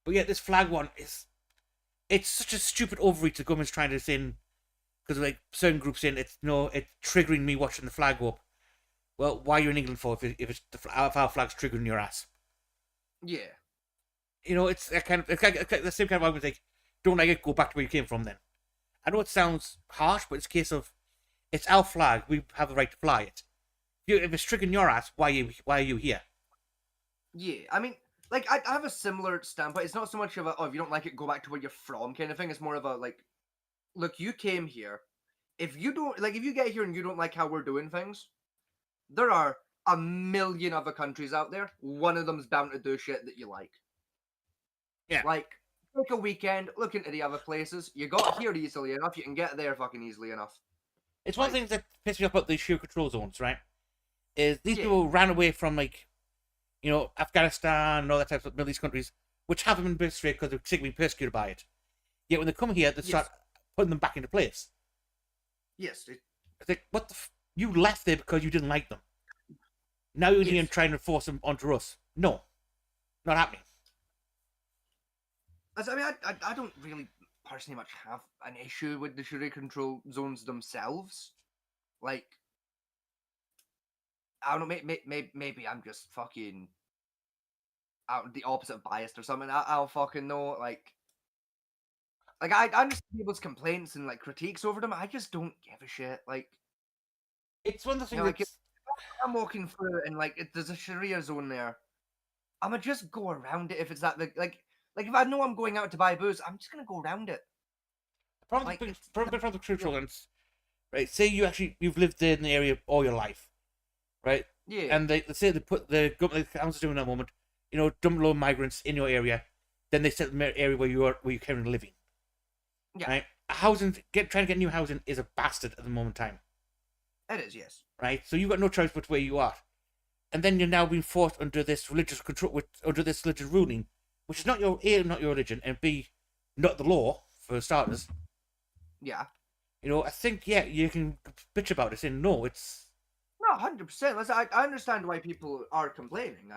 But yeah, this flag one it's such a stupid overreach the government's trying to say, because like certain groups saying it's triggering me watching the flag go up. Well, why are you in England for if our flag's triggering your ass? Yeah. It's the same kind of argument like, don't like it, go back to where you came from then. I know it sounds harsh, but it's a case of, it's our flag, we have the right to fly it. If it's triggering your ass, why are you here? Yeah, I mean, like, I have a similar standpoint. It's not so much of a, if you don't like it, go back to where you're from kind of thing. It's more of a, like, look, you came here. If you get here and you don't like how we're doing things, there are a million other countries out there. One of them's bound to do shit that you like. Yeah. Like, take a weekend, look into the other places. You got here easily enough, you can get there fucking easily enough. It's one of the things that pisses me off about the sheer control zones, right? Is these people ran away from, like, Afghanistan and all that type of Middle East countries, which haven't been persecuted because they're sick of being persecuted by it. Yet when they come here, they start putting them back into place. Yes. It's like, what the you left there because you didn't like them. Now you're here trying to force them onto us. No. Not happening. I mean, I don't really personally much have an issue with the Sharia control zones themselves. Like, I don't know, maybe I'm just fucking out the opposite biased or something. I'll fucking know. Like I understand people's complaints and like critiques over them. I just don't give a shit. Like, it's one of the things. Like, if I'm walking through and like there's a Sharia zone there, I'ma just go around it if it's that like if I know I'm going out to buy booze, I'm just gonna go around it. From the control zones, right? Say you've lived there in the area all your life, right? Yeah. And let's say they put the government, like council's doing at the moment, dump low migrants in your area, then they set the area where you're currently living. Yeah. Right. Trying to get new housing is a bastard at the moment in time. It is, yes. Right. So you've got no choice but where you are, and then you're now being forced under this religious control, under this religious ruling, which is not your religion, and B, not the law for starters. Yeah. I think you can bitch about it, saying no, it's. No, 100%. I understand why people are complaining.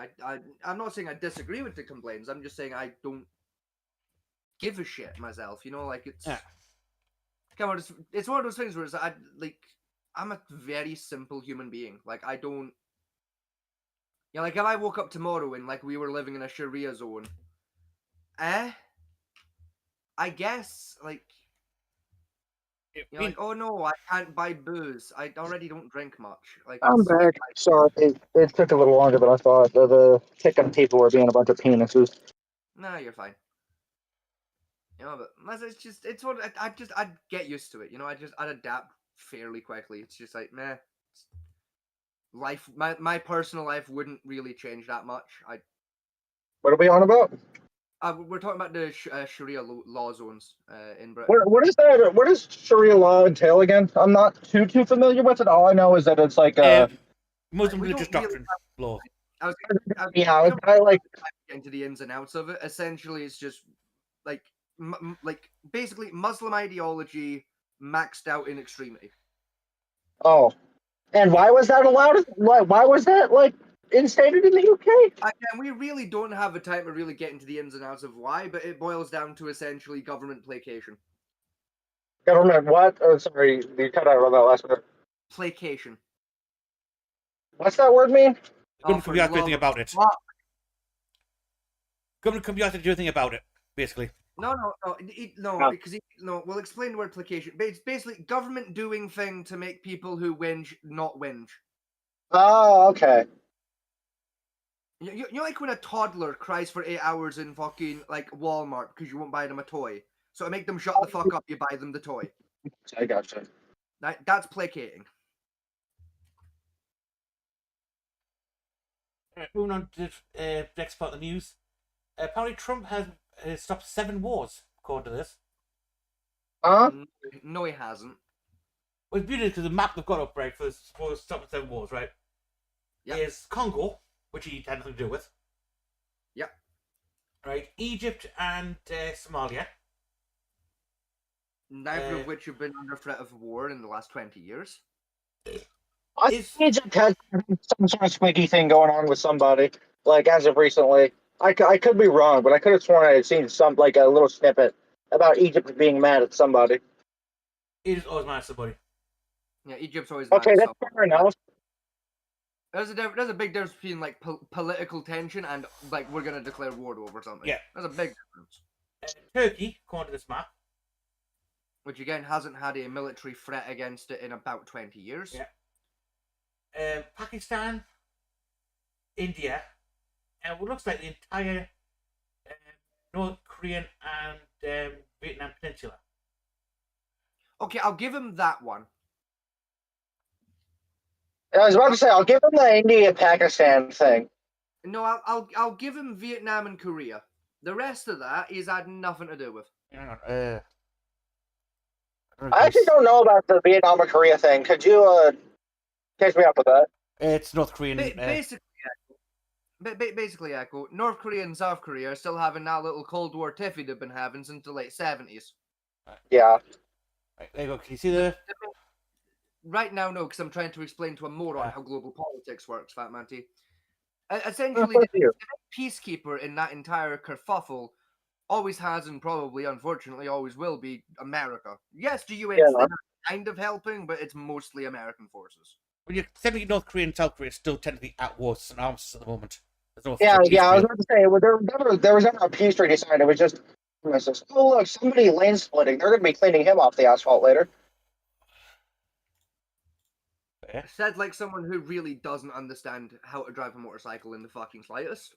I'm not saying I disagree with the complaints. I'm just saying I don't give a shit myself. Like it's. Yeah. Come on, it's one of those things where I'm a very simple human being. Like I don't. Like if I woke up tomorrow and like we were living in a Sharia zone, I guess like. Like, oh no, I can't buy booze. I already don't drink much. Like I'm back. Sorry, it took a little longer than I thought. The chicken people were being a bunch of penises. No, you're fine. But it's what I'd get used to it. I'd adapt fairly quickly. It's just like meh. Life, my personal life wouldn't really change that much. What are we on about? We're talking about the Sharia law zones in Britain. What is that? What does Sharia law entail again? I'm not too familiar with it. All I know is that it's like a Muslim religious doctrine law. I like into the ins and outs of it. Essentially, it's just like basically Muslim ideology maxed out in extremity. Oh, and why was that allowed? Why was that like instated in the UK? Again, we really don't have the time to really get into the ins and outs of why, but it boils down to essentially government placation. Government what? Oh, sorry, you cut out on that last bit. Placation. What's that word mean? Government for can be out to do love anything of about it. fuck. Government can be out to do anything about it, basically. No, No. because we'll explain the word placation. It's basically government doing thing to make people who whinge not whinge. Oh, okay. You know, like when a toddler cries for 8 hours in fucking like Walmart because you won't buy them a toy. So to make them shut the fuck up, you buy them the toy. I gotcha. That's placating. Alright, moving on to the next part of the news. Apparently, Trump has stopped 7 wars, according to this. Huh? No, he hasn't. Well, it's beautiful because the map they've got up, right, for stopping 7 wars, right, Yep. is Congo, which he had nothing to do with. Yep. Right, Egypt and Somalia. Neither of which have been under threat of war in the last 20 years. I think Egypt has some sort of squeaky thing going on with somebody, like as of recently. I could be wrong, but I could have sworn I had seen some like a little snippet about Egypt being mad at somebody. Egypt always mad at somebody. Yeah, Egypt's always Okay, mad at that's someone. fair enough. There's a big difference between like political tension and like we're gonna declare war over something. Yeah. There's a big difference. Turkey, according to this map, Which again hasn't had a military threat against it in about 20 years. Yeah. Pakistan, India, and what looks like the entire North Korean and Vietnam Peninsula. Okay, I'll give him that one. I was about to say, I'll give them the India-Pakistan thing. No, I'll give him Vietnam and Korea. The rest of that he's had nothing to do with. Hang on. I actually don't know about the Vietnam and Korea thing. Could you catch me up with that? It's North Korean. Basically, Echo, North Korea and South Korea are still having that little Cold War tiffy they've been having since the late 70s. Yeah. Right, there you go. Can you see the? Right now, no, because I'm trying to explain to a moron how global politics works, Fat Manty. Essentially, the peacekeeper in that entire kerfuffle always has and probably, unfortunately, always will be America. Yes, the US are kind of helping, but it's mostly American forces. Well, technically, North Korea and South Korea are still technically at war and arms at the moment. No Yeah, peace I was deal. about to say, well, there was never a peace treaty signed. It was just, oh, look, somebody lane splitting. They're going to be cleaning him off the asphalt later. Yeah. Said like someone who really doesn't understand how to drive a motorcycle in the fucking slightest.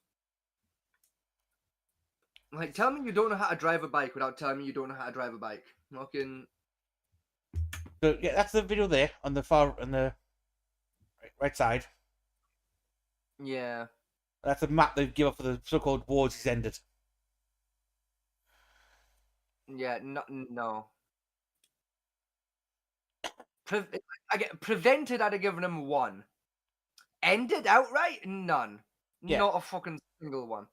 Like, tell me you don't know how to drive a bike without telling me you don't know how to drive a bike. Fucking. So yeah, that's the video there on the right side. Yeah. That's a map they give up for the so-called wars he's ended. Yeah, no. Prevented, I'd have given him 1. Ended outright? None. Yeah. Not a fucking single one.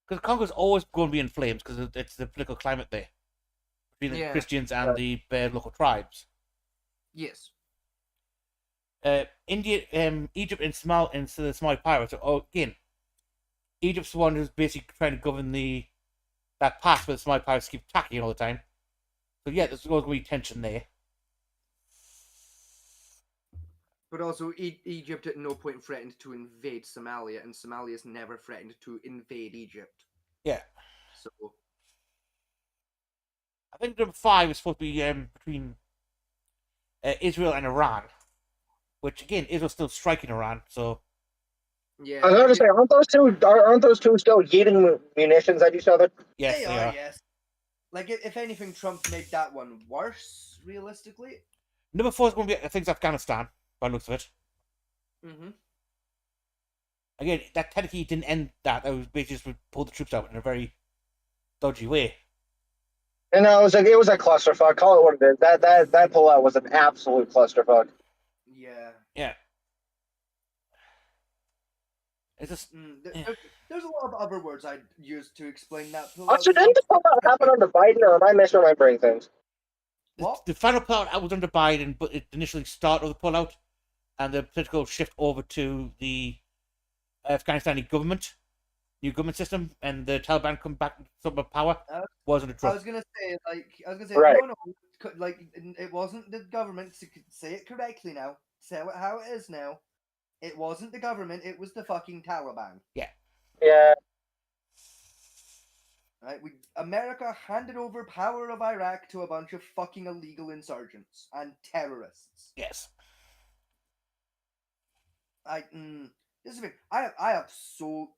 Because Congo's always going to be in flames because it's the political climate there between the Christians and the local tribes. Yes. Egypt and the Somali pirates are again. Egypt's the one who's basically trying to govern that pass where the Somali pirates keep attacking all the time. So yeah, there's always going to be tension there. But also, Egypt at no point threatened to invade Somalia, and Somalia's never threatened to invade Egypt. Yeah. So. I think number 5 is supposed to be between Israel and Iran, which again, Israel's still striking Iran, so. Yeah. I was going to say, aren't those two still yeeting munitions at each other? Yes, they are. Yes. Like, if anything, Trump made that one worse, realistically. Number 4 is going to be, I think, Afghanistan, by the looks of it. Mm-hmm. Again, that technically didn't end that. That was basically just pull the troops out in a very dodgy way. And it was a clusterfuck. Call it what it is. That pullout was an absolute clusterfuck. Yeah. Yeah. It's just. There's a lot of other words I'd use to explain that. Also, didn't the pullout happen under Biden, or am I misremembering things? What? The final pullout was under Biden, but it initially started with the pullout. and the political shift over to the Afghanistani government, new government system, and the Taliban come back to some power, wasn't a I drop. was gonna say, Right. no, like it wasn't the government. Say it correctly now. Say it how it is now. It wasn't the government. It was the fucking Taliban. Yeah. Yeah. Right? America handed over power of Iraq to a bunch of fucking illegal insurgents and terrorists. Yes. This is the thing. I have so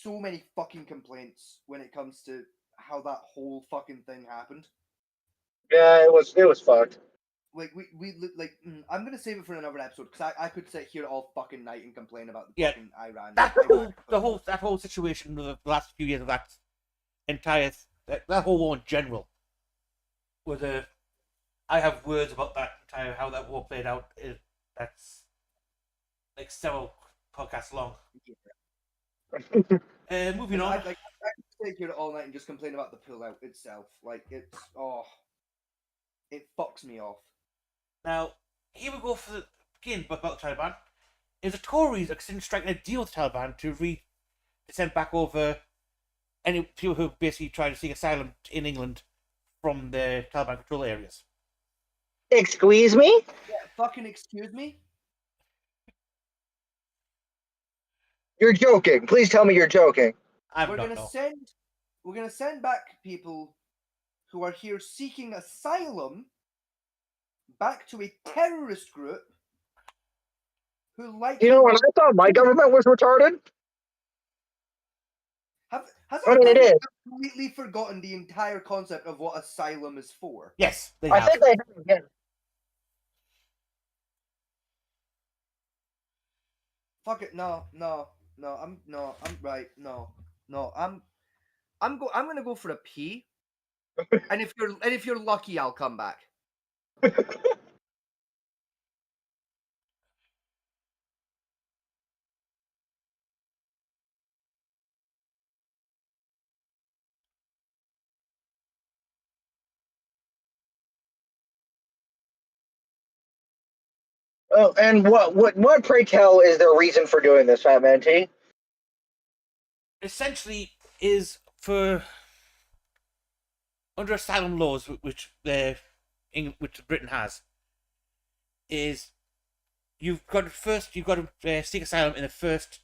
many fucking complaints when it comes to how that whole fucking thing happened. Yeah, it was fucked. Like I'm gonna save it for another episode because I could sit here all fucking night and complain about the Yeah. fucking Iran. That whole situation of the last few years of that entire that whole war in general was a. I have words about that entire how that war played out. That's like several podcasts long. Moving on. I could sit here all night and just complain about the pullout itself. Like it fucks me off. Now, here we go for the again about the Taliban. Is the Tories are considering striking a deal with the Taliban to send back over any people who basically try to seek asylum in England from the Taliban control areas. Excuse me? Yeah, fucking excuse me? You're joking. Please tell me you're joking. We're gonna send back people who are here seeking asylum back to a terrorist group who like. You know what? I thought my government was retarded. Has it is. completely forgotten the entire concept of what asylum is for? Yes, they I have. think they have. Yeah. Fuck it, no, I'm right, no, I'm gonna go for a pee, and if you're lucky, I'll come back. Oh, and what pray tell is their reason for doing this, Fat Man T? Essentially, is for under asylum laws, which Britain has, is you've got to seek asylum in the first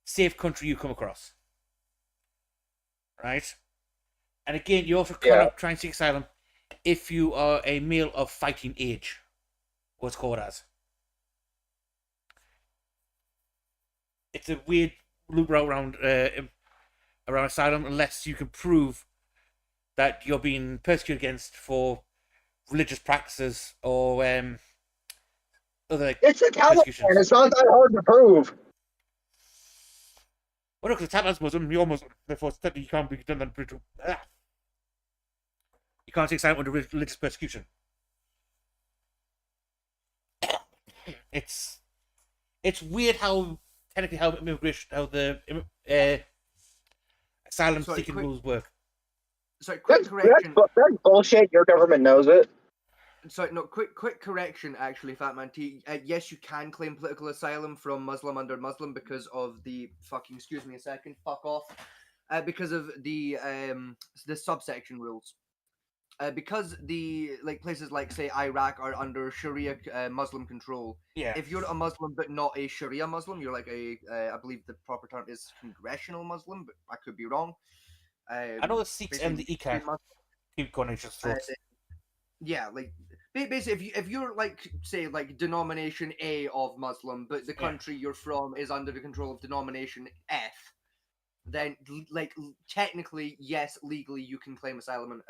safe country you come across, right? And again, you also cannot try and seek asylum if you are a male of fighting age, what's called as. It's a weird loop around asylum unless you can prove that you're being persecuted against for religious practices or other. It's the Taliban. It's not that hard to prove. Well, look, the Taliban's Muslim. You're Muslim. Therefore, technically, you can't be done on brutal. You can't take asylum under religious persecution. It's weird how technically how the asylum seeking rules work. Sorry, quick correction. That's bullshit. Your government knows it. Sorry, no, quick correction. Actually, Fat Man T. Yes, you can claim political asylum from Muslim under Muslim because of the fucking. Excuse me a second. Fuck off. Because of the subsection rules. Because the places like say Iraq are under Sharia Muslim control. Yeah. If you're a Muslim but not a Sharia Muslim, you're like I believe the proper term is congressional Muslim, but I could be wrong. I know the Sikhs and the ICAR keep going each other's throats. Yeah, basically, if you're say denomination A of Muslim, but the country you're from is under the control of denomination F, then technically yes, legally you can claim asylum in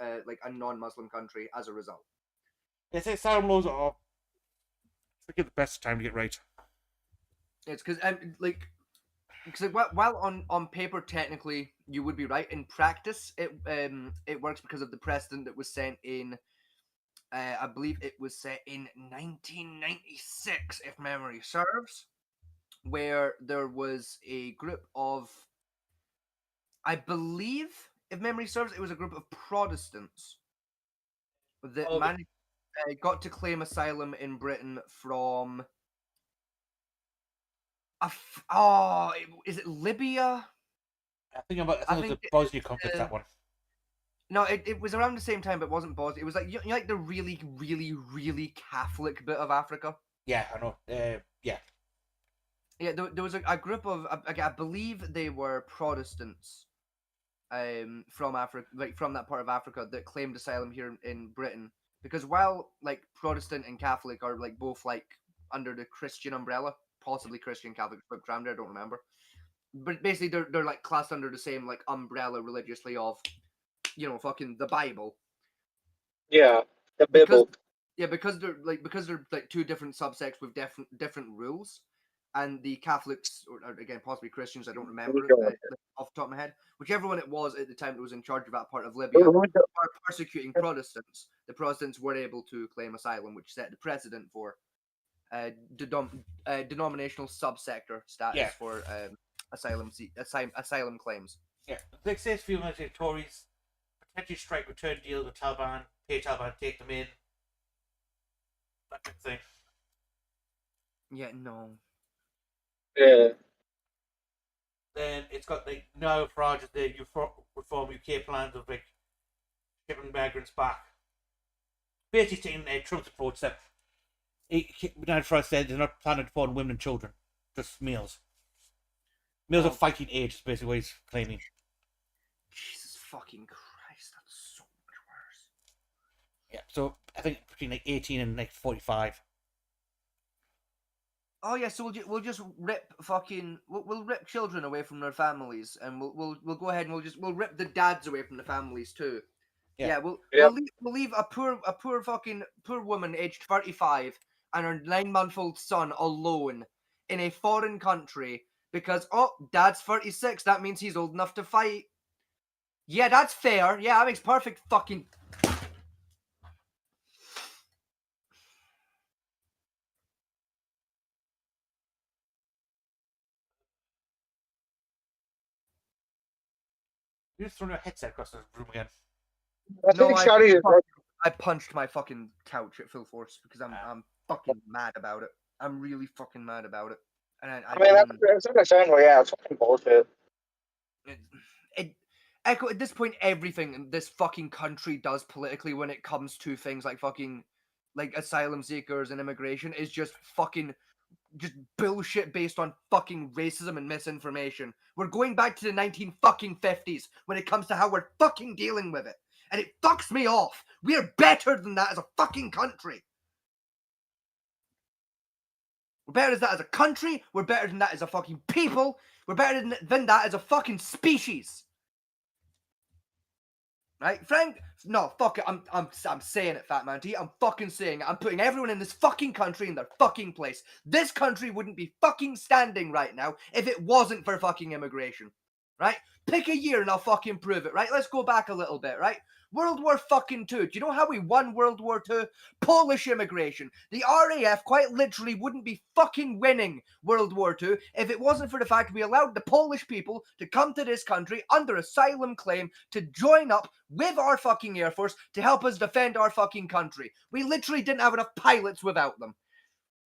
a non-Muslim country as a result. They say asylum laws are the best time to get right. It's because while on paper technically you would be right, in practice it works because of the precedent that was sent in I believe it was set in 1996 if memory serves, where there was a group of, I believe if memory serves, it was a group of Protestants that got to claim asylum in Britain from Is it Libya? I think it was think the Bosnia conflict, that one. No, it was around the same time, but it wasn't Bosnia. It was like, you know, like the really, really, really Catholic bit of Africa. Yeah, I know. Yeah. Yeah, there was a group of, I believe they were Protestants, from Africa, like from that part of Africa, that claimed asylum here in Britain. Because while like Protestant and Catholic are like both like under the Christian umbrella, possibly Christian Catholic, but grounded, I don't remember. But basically, they're like classed under the same like umbrella religiously of, you know, fucking the Bible. Yeah, the Because Bible. because they're like two different subsects with different rules, and the Catholics, or again possibly Christians, I don't remember off the top of my head, whichever one it was at the time that was in charge of that part of Libya, were persecuting Protestants. The Protestants were able to claim asylum, which set the precedent for denominational subsector status for asylum claims. Yeah, like says few military Tories potentially strike return deal with Taliban, pay Taliban, take them in. That kind of thing. Yeah, no. Yeah. Then it's got like Nigel Farage, the Reform UK plans of like shipping migrants back. Basically taking Trump's approach that Nigel Farage said they're not planning to deport women and children, just males. Males of fighting age is basically what he's claiming. Jesus fucking Christ, that's so much worse. Yeah, so I think between like 18 and like 45. Oh yeah, so we'll just rip we'll rip children away from their families, and we'll go ahead and we'll rip the dads away from the families too. Yeah, we'll leave a poor woman aged 35 and her 9-month-old son alone in a foreign country because dad's 36, that means he's old enough to fight. Yeah, that's fair. Yeah, that makes perfect fucking. You're just throwing your headset across the room again. I punched my fucking couch at full force because I'm fucking mad about it. I'm really fucking mad about it. And I mean, that's understandable. Yeah, it's fucking bullshit. Echo, at this point, everything this fucking country does politically when it comes to things like fucking, like asylum seekers and immigration is just bullshit based on fucking racism and misinformation. We're going back to the 1950s when it comes to how we're fucking dealing with it. And it fucks me off. We're better than that as a fucking country. We're better than that as a country. We're better than that as a fucking people. We're better than that as a fucking species. Right, Frank? No, fuck it. I'm saying it, Fat Man T. I'm fucking saying it. I'm putting everyone in this fucking country in their fucking place. This country wouldn't be fucking standing right now if it wasn't for fucking immigration. Right? Pick a year and I'll fucking prove it, right? Let's go back a little bit, right? World War fucking II. Do you know how we won World War II? Polish immigration. The RAF quite literally wouldn't be fucking winning World War II if it wasn't for the fact we allowed the Polish people to come to this country under asylum claim to join up with our fucking Air Force to help us defend our fucking country. We literally didn't have enough pilots without them.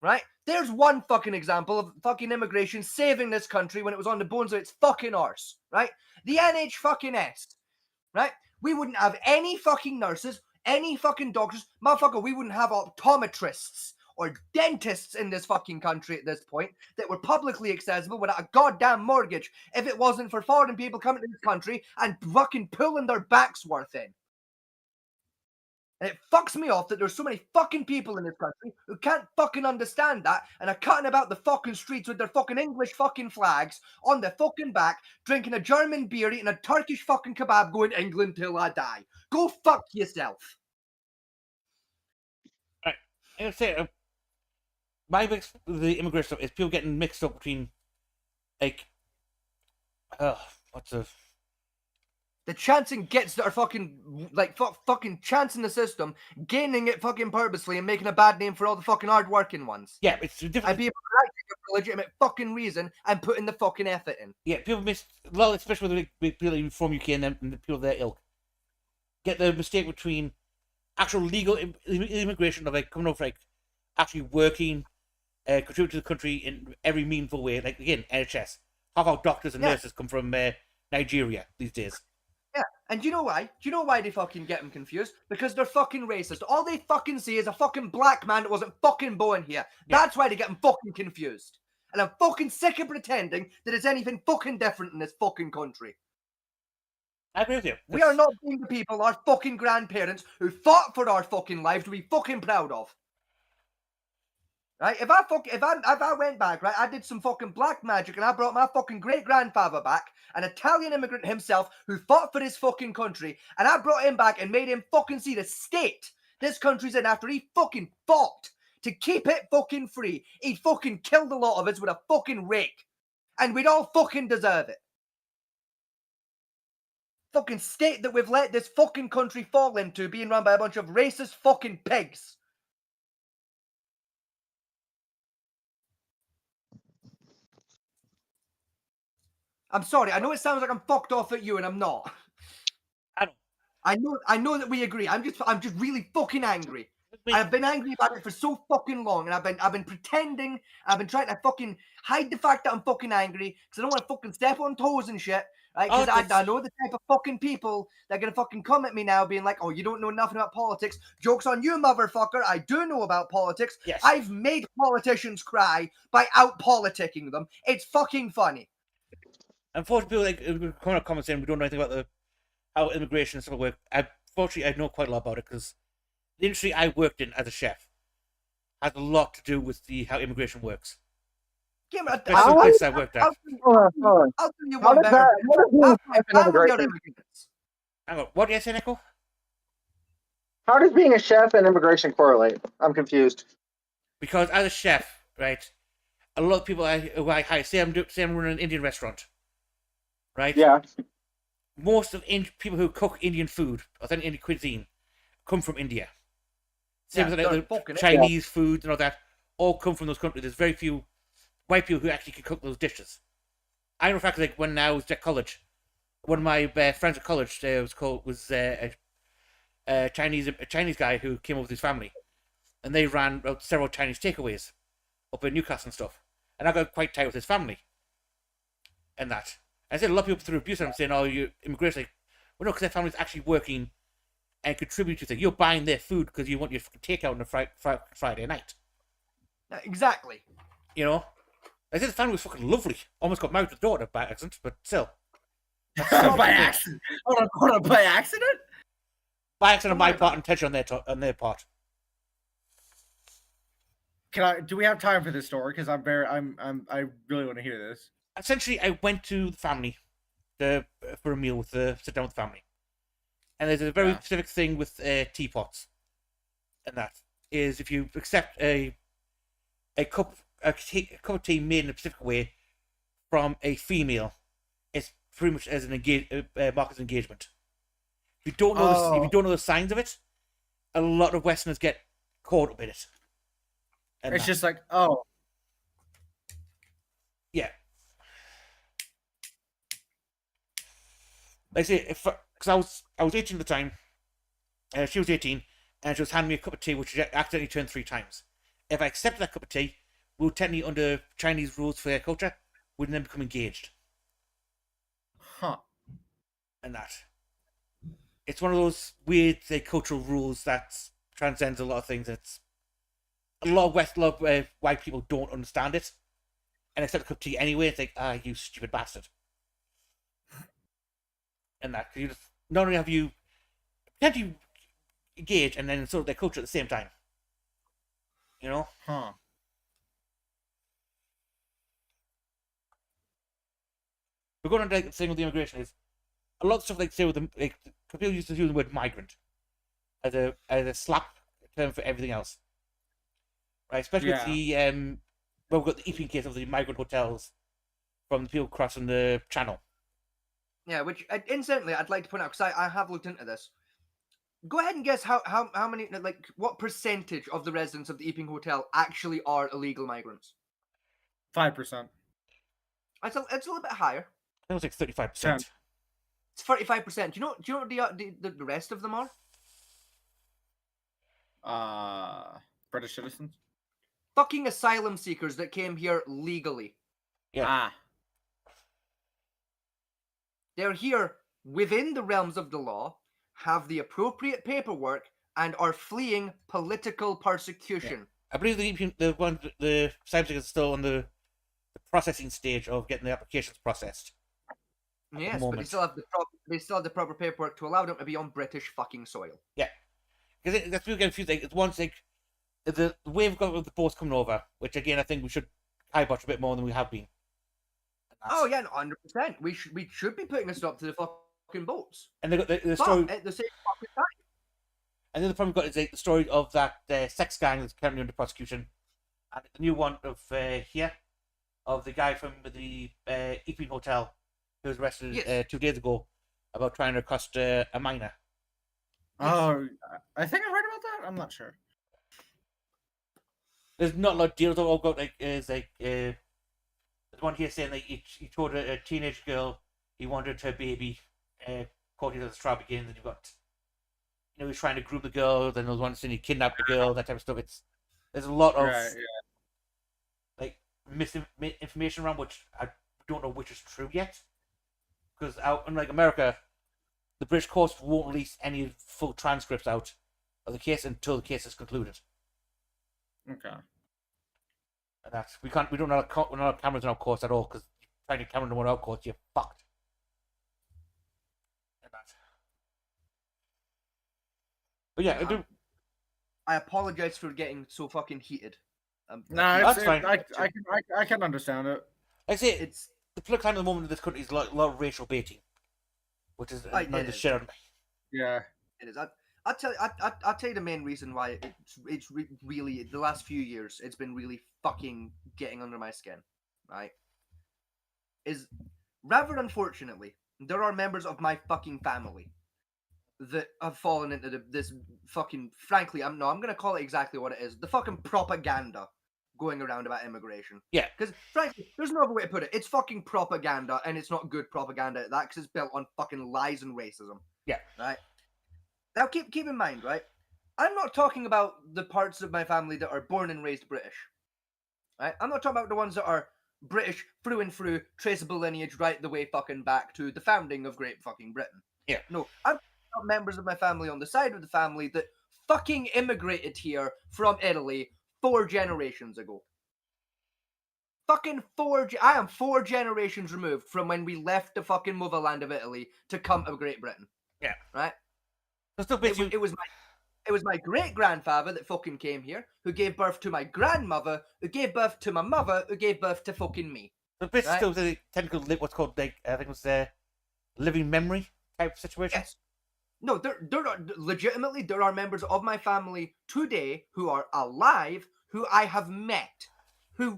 Right? There's one fucking example of fucking immigration saving this country when it was on the bones of its fucking arse. Right? The NH-fucking-S. Right? We wouldn't have any fucking nurses, any fucking doctors. Motherfucker, we wouldn't have optometrists or dentists in this fucking country at this point that were publicly accessible without a goddamn mortgage if it wasn't for foreign people coming to this country and fucking pulling their backs worth in. And it fucks me off that there's so many fucking people in this country who can't fucking understand that and are cutting about the fucking streets with their fucking English fucking flags on their fucking back, drinking a German beer, eating a Turkish fucking kebab, going England till I die. Go fuck yourself. Right. I gotta say, my mix with the immigration stuff is people getting mixed up between, like, what's the chancing gets that are fucking, like, fucking chancing the system, gaining it fucking purposely and making a bad name for all the fucking hard-working ones. Yeah, it's different. And people acting for a legitimate fucking reason and putting the fucking effort in. Yeah, people miss, well, especially with people from UK and the people of their ilk, get the mistake between actual legal immigration of, like, coming over, like, actually working contribute to the country in every meaningful way. Like again, NHS. Half our doctors and Yeah. nurses come from Nigeria these days. Yeah, and do you know why? Do you know why they fucking get them confused? Because they're fucking racist. All they fucking see is a fucking black man that wasn't fucking born here. Yeah. That's why they get them fucking confused. And I'm fucking sick of pretending that it's anything fucking different in this fucking country. I agree with you. We are not being the people, our fucking grandparents, who fought for our fucking lives to be fucking proud of. Right? If I went back, right, I did some fucking black magic and I brought my fucking great grandfather back, an Italian immigrant himself who fought for his fucking country, and I brought him back and made him fucking see the state this country's in after he fucking fought to keep it fucking free. He'd fucking killed a lot of us with a fucking rake. And we'd all fucking deserve it. Fucking state that we've let this fucking country fall into, being run by a bunch of racist fucking pigs. I'm sorry, I know it sounds like I'm fucked off at you, and I'm not. I know that we agree. I'm just really fucking angry. I've been angry about it for so fucking long, and I've been pretending. I've been trying to fucking hide the fact that I'm fucking angry because I don't want to fucking step on toes and shit. Right? Because I know the type of fucking people that are gonna fucking come at me now, being like, "Oh, you don't know nothing about politics." Joke's on you, motherfucker. I do know about politics. Yes. I've made politicians cry by out politicking them. It's fucking funny. Unfortunately, people like coming up comments saying we don't know anything about how immigration and stuff work. Unfortunately, I know quite a lot about it because the industry I worked in as a chef has a lot to do with how immigration works. Give me That's the place I worked at. I'll tell you How one does better. Hang on, what did I say, Nico? How does being a chef and immigration correlate? I'm confused. Because as a chef, right, a lot of people who I hire, say I'm running an Indian restaurant, right? Yeah. Most of people who cook Indian food, authentic Indian cuisine, come from India. Same Yeah, as the Chinese food and all that, all come from those countries. There's very few white people who actually can cook those dishes. I know, in fact, like when I was at college, one of my friends at college was a Chinese guy who came over with his family, and they ran several Chinese takeaways up in Newcastle and stuff. And I got quite tight with his family, and that. I said a lot of people threw abuse at him, saying, "Oh, you immigrants!" Like, well, no, because their family's actually working and contribute to things. You're buying their food because you want your takeout on a Friday night. Exactly. You know, I said the family was fucking lovely. Almost got married to the daughter by accident, but still. By accident. Hold on, by accident? By accident on my part, intention on their part. Do we have time for this story? Because I really want to hear this. Essentially, I went to the family for a meal sit down with the family, and there's a very specific thing with teapots, and that is if you accept a cup of tea made in a specific way from a female, it's pretty much as an mark as engagement. If you don't know the signs of it, a lot of Westerners get caught up in it. And it's just like, oh, yeah. Like I say, because I was 18 at the time, she was 18, and she was handing me a cup of tea, which she accidentally turned 3 times. If I accepted that cup of tea, we would technically, under Chinese rules for their culture, would then become engaged. Huh. And that. It's one of those weird cultural rules that transcends a lot of things. It's a lot of white people don't understand it, and accept a cup of tea anyway. It's like, you stupid bastard. And that, because not only have you potentially engage and then insult their culture at the same time. You know? Huh. We're going on to the thing with the immigration is a lot of stuff say with them, people used to use the word migrant as a slap term for everything else. Right? Especially with the we've got the Epping case of the migrant hotels from the people crossing the channel. Yeah, which incidentally I'd like to point out because I have looked into this. Go ahead and guess how many, like, what percentage of the residents of the Epping Hotel actually are illegal migrants? 5%. It's a little bit higher. That was like 35%. It's 35%. Do you know what the rest of them are? British citizens. fucking asylum seekers that came here legally. Yeah. Ah. They're here within the realms of the law, have the appropriate paperwork, and are fleeing political persecution. I believe the asylum seekers are still on the processing stage of getting the applications processed. Yes, but they moment. still have the proper paperwork to allow them to be on British fucking soil. Because that's we get a few things. It's one like the way we've got with the boats coming over, which again I think we should kibosh a bit more than we have been. Oh yeah, 100%. We should be putting a stop to the fucking boats. And they got the But story. at the same fucking time, And then the problem we've got is like, the story of that sex gang that's currently under prosecution, and the new one of here, of the guy from the Epping Hotel who was arrested Yes. 2 days ago about trying to accost a minor. Oh, I think I read about that. I'm not sure. There's not a lot of deals all got like is like there's one here saying like he told a teenage girl he wanted her baby, caught it as the straw begins, and you've got he's trying to groom the girl, then there's one saying he kidnapped the girl, that type of stuff. There's a lot of Right, like misinformation around which I don't know which is true yet. Because unlike America, the British courts won't release any full transcripts out of the case until the case is concluded. Okay. And that's we don't have cameras in our courts at all, because trying to camera one in our courts, you're fucked. And that. But yeah, I apologize for getting so fucking heated. No, That's fine. I can understand it. like I say, It's the political climate at the moment in this country is a lot of racial baiting, which is It another is. shit on me. Yeah. It is. I'll tell you the main reason why it's really the last few years it's been really fucking getting under my skin, right? Is rather unfortunately there are members of my fucking family that have fallen into this fucking frankly I'm gonna call it exactly what it is, the fucking propaganda going around about immigration. Yeah. Because frankly there's no other way to put it. It's fucking propaganda, and it's not good propaganda at that, because it's built on fucking lies and racism. Yeah. Right. Now, keep in mind, right? I'm not talking about the parts of my family that are born and raised British. Right? I'm not talking about the ones that are British through and through, traceable lineage right the way fucking back to the founding of Great fucking Britain. Yeah. No, I'm talking about members of my family on the side of the family that fucking immigrated here from Italy 4 generations ago. Fucking I am 4 generations removed from when we left the fucking motherland of Italy to come to Great Britain. Yeah. Right? So still basically, It was my great grandfather that fucking came here, who gave birth to my grandmother, who gave birth to my mother, who gave birth to fucking me. so basically right. still the technical what's called like I think it was living memory type situation. Yes. No, there are legitimately there are members of my family today who are alive, who I have met, who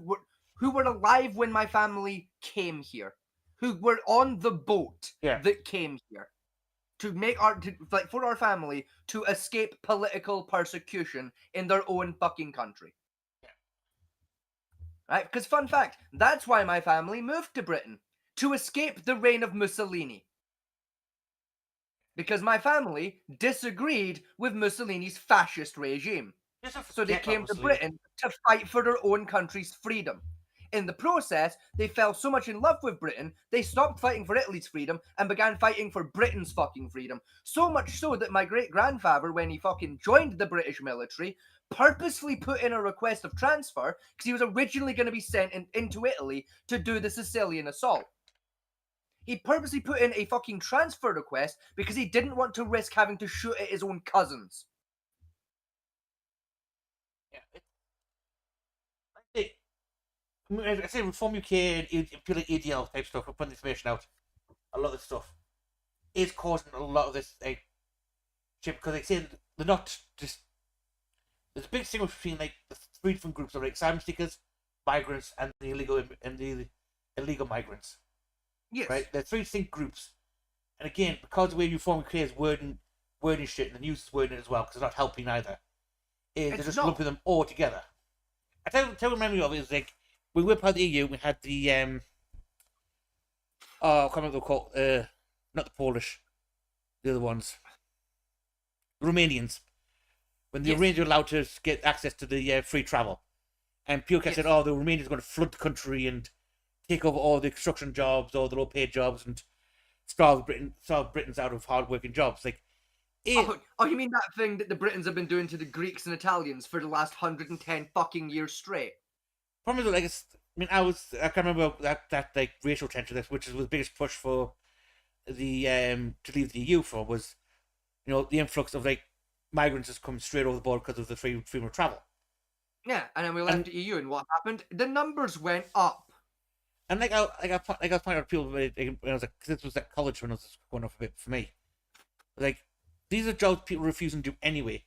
were alive when my family came here, who were on the boat that came here. To make for our family to escape political persecution in their own fucking country. Yeah. Right? Because fun fact, that's why my family moved to Britain, to escape the reign of Mussolini. Because my family disagreed with Mussolini's fascist regime. So they came to Britain to fight for their own country's freedom. In the process, they fell so much in love with Britain, they stopped fighting for Italy's freedom and began fighting for Britain's fucking freedom. So much so that my great-grandfather, when he fucking joined the British military, purposely put in a request of transfer because he was originally going to be sent into Italy to do the Sicilian assault. He purposely put in a fucking transfer request because he didn't want to risk having to shoot at his own cousins. Yeah. I say Reform UK and people like ADL type stuff, we're putting information out. A lot of this stuff is causing a lot of this shit, because they say they're not just. There's a big distinction between like the 3 different groups of like asylum seekers, migrants, and the illegal migrants. Yes. Right? They're 3 distinct groups, and again, because the way Reform UK is wording shit, and the news is wording it as well, because it's not helping either. They're just lumping them all together. I tell you, memory of it is like. When we were part of the EU, we had the I can't remember what they're called. Not the Polish, the other ones. The Romanians. When the Romanians were allowed to get access to the free travel, And people kept saying, "Oh, the Remainers are going to flood the country and take over all the construction jobs, all the low-paid jobs, and starve Britons out of hard-working jobs." Like, Oh, you mean that thing that the Britons have been doing to the Greeks and Italians for the last 110 fucking years straight? problem is, like, I can remember that like racial tension, which was the biggest push for the to leave the EU for, was, the influx of like migrants just come straight over the border because of the freedom of travel. Yeah, and then we left the EU, and what happened? The numbers went up. And I was pointing out to people when I was like, cause this was at college when I was going off a bit for me. Like, these are jobs people refusing to do anyway.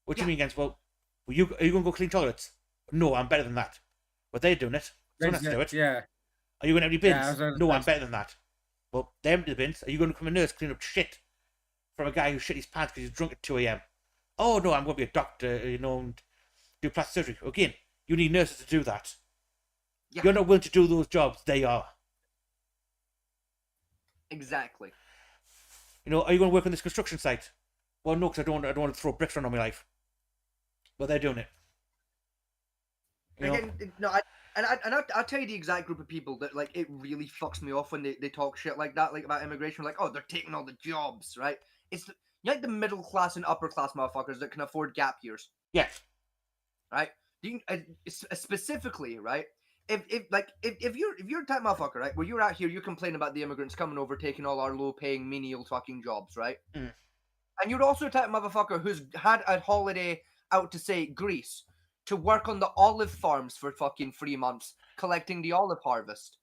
What do you mean against? Well, are you going to go clean toilets? No, I'm better than that. But they're doing it. Someone has to do it. Yeah. Are you going to empty bins? Yeah, No, I'm better than that. Well, they empty the bins. Are you going to become a nurse, clean up shit from a guy who shit his pants because he's drunk at 2 a.m.? Oh, no, I'm going to be a doctor, and do plastic surgery. Again, you need nurses to do that. Yeah. You're not willing to do those jobs. They are. Exactly. Are you going to work on this construction site? Well, no, because I don't want to throw bricks around on my life. But they're doing it. Again, I'll tell you the exact group of people that, like, it really fucks me off when they talk shit like that, like about immigration, like, oh, they're taking all the jobs, right? It's like the middle class and upper class motherfuckers that can afford gap years. Yeah. Right? Specifically, right? If you're a type motherfucker, right, where you're out here, you're complaining about the immigrants coming over, taking all our low-paying menial fucking jobs, right? Mm. And you're also a type of motherfucker who's had a holiday out to, say, Greece, to work on the olive farms for fucking 3 months, collecting the olive harvest.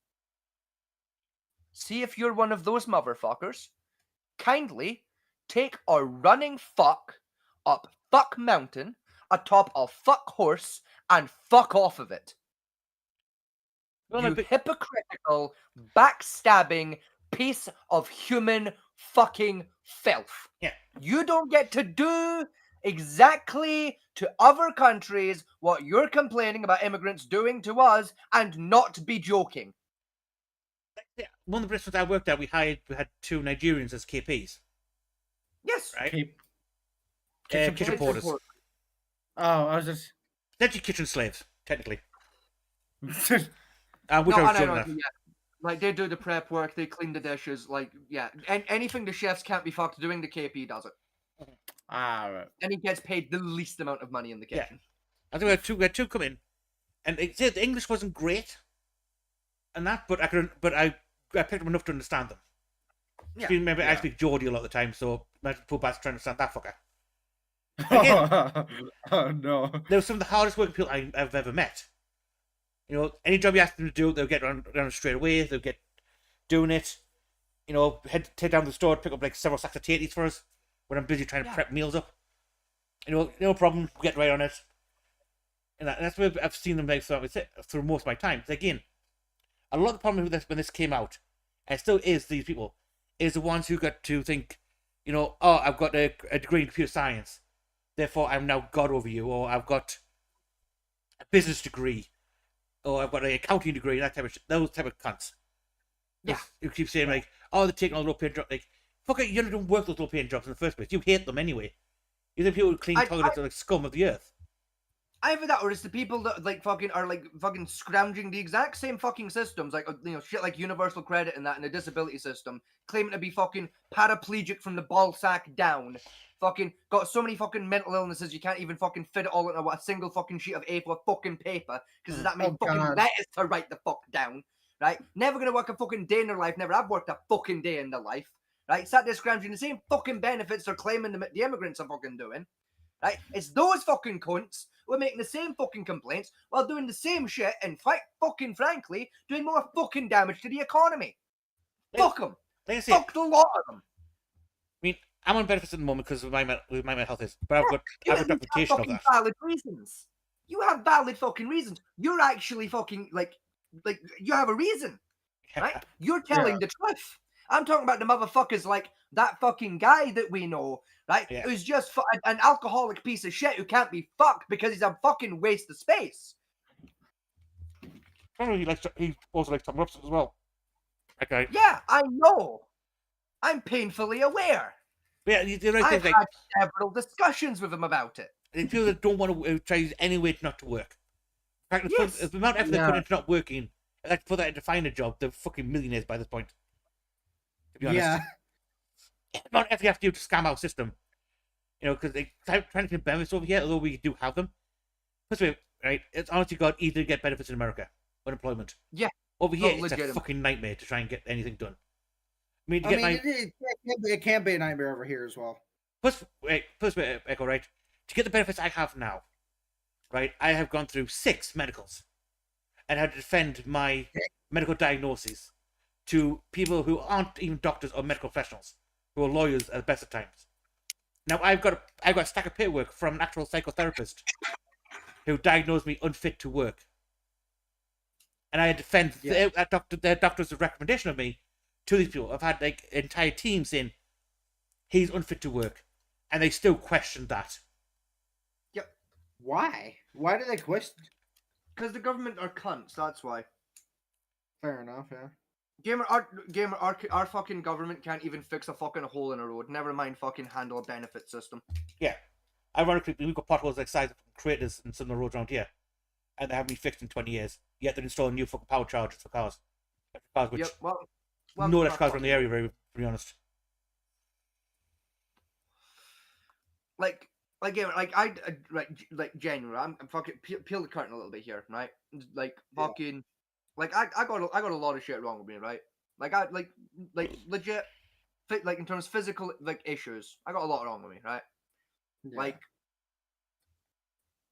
See if you're one of those motherfuckers. Kindly take a running fuck up fuck mountain, atop a fuck horse, and fuck off of it. You hypocritical, backstabbing piece of human fucking filth. Yeah. You don't get to do exactly to other countries what you're complaining about immigrants doing to us and not be joking. One of the restaurants I worked at, we had 2 Nigerians as KPs. Yes. Right? Kitchen porters. Oh, I was just... Essentially kitchen slaves, technically. Like, they do the prep work, they clean the dishes, like, yeah. And anything the chefs can't be fucked doing, the KP does it. Right. And he gets paid the least amount of money in the kitchen. I think we had two come in, and they said the English wasn't great, and that, but I picked up enough to understand them. Yeah. Remember, I speak Geordie a lot of the time, so imagine poor bastard trying to understand that fucker. Again, oh no! They were some of the hardest working people I've ever met. Any job you ask them to do, they'll get around straight away. They'll get doing it. Head down to the store, pick up like several sacks of tatties for us when I'm busy trying to prep meals up. No problem. Get right on it. And that's where I've seen them like through most of my time. So again, a lot of the problem with this when this came out, and it still is these people, is the ones who got to think, oh, I've got a degree in computer science, therefore I'm now God over you, or I've got a business degree, or I've got an accounting degree, those type of cunts. Yeah. You keep saying like, oh, they're taking all the low-paying jobs. Like, fuck it, you don't work those low-paying jobs in the first place. You hate them anyway. You think people who clean toilets are like scum of the earth. Either that, or it's the people that like fucking are like fucking scrounging the exact same fucking systems, like shit like universal credit and that, and a disability system, claiming to be fucking paraplegic from the ball sack down. Fucking got so many fucking mental illnesses you can't even fucking fit it all into a single fucking sheet of A4 fucking paper because there's that many fucking letters to write the fuck down. Right? Never gonna work a fucking day in their life. Never have worked a fucking day in their life. Right? Sat there scrounging the same fucking benefits they're claiming the immigrants are fucking doing. Right? It's those fucking cunts who are making the same fucking complaints while doing the same shit and fucking frankly doing more fucking damage to the economy. Fuck them. Fuck the lot of them. I mean, I'm on benefits at the moment because of my mental health is, but I've got a documentation of that. Valid reasons. You have valid fucking reasons. You're actually fucking like you have a reason, right? You're telling the truth. I'm talking about the motherfuckers like that fucking guy that we know, right? Yeah. Who's just an alcoholic piece of shit who can't be fucked because he's a fucking waste of space. He also likes Tom Robson as well. Okay. Yeah, I know. I'm painfully aware. Yeah, I've had several discussions with him about it. They feel that don't want to try any way not to work. fact, Yes. the amount of effort they put Yeah. into not working, like for that to find a job, they're fucking millionaires by this point. To be honest, Yeah. the amount of effort you have to do to scam our system, because they trying to get benefits over here, although we do have them. First of all, right, it's honestly got easy to get benefits in America, unemployment. Yeah. Over here, it's a legitimate. fucking nightmare to try and get anything done. I mean, It can be a nightmare over here as well. first, Echo, right? To get the benefits I have now, right? I have gone through 6 medicals, and had to defend my medical diagnoses to people who aren't even doctors or medical professionals, who are lawyers at the best of times. Now I've got a stack of paperwork from an actual psychotherapist who diagnosed me unfit to work, and I had to defend their doctor's recommendation of me to these people. I've had like entire teams saying he's unfit to work, and they still question that. Why? Why do they question? Because the government are cunts, that's why. Fair enough, yeah. Our fucking government can't even fix a fucking hole in a road. Never mind fucking handle a benefit system. Yeah. Ironically, we've got potholes like size of craters in some of the roads around here, and they haven't been fixed in 20 years. Yet they're installing new fucking power chargers for cars. Which Yep, well, no not electric cars around the fucking- area, to be honest. Genuine. I'm fucking peel the curtain a little bit here, right? Like fucking, I got a lot of shit wrong with me, right? Like I legit, like in terms of physical issues, I got a lot wrong with me, right? Yeah. Like,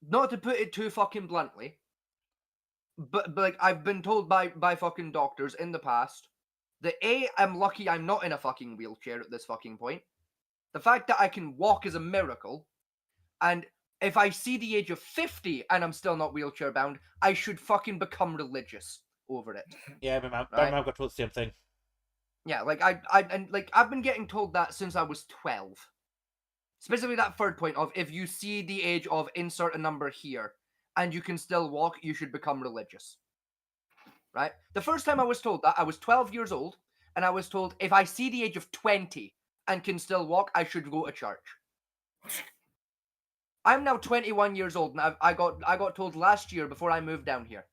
not to put it too fucking bluntly, but like I've been told by fucking doctors in the past that I'm lucky I'm not in a fucking wheelchair at this fucking point. The fact that I can walk is a miracle. And if I see the age of 50 and I'm still not wheelchair bound, I should fucking become religious over it. Yeah, my mom got told the same thing. Yeah, like I've been getting told that since I was 12. Specifically that third point of if you see the age of insert a number here and you can still walk, you should become religious. Right? The first time I was told that, I was 12 years old, and I was told if I see the age of 20 and can still walk, I should go to church. I'm now 21 years old, and I got told last year before I moved down here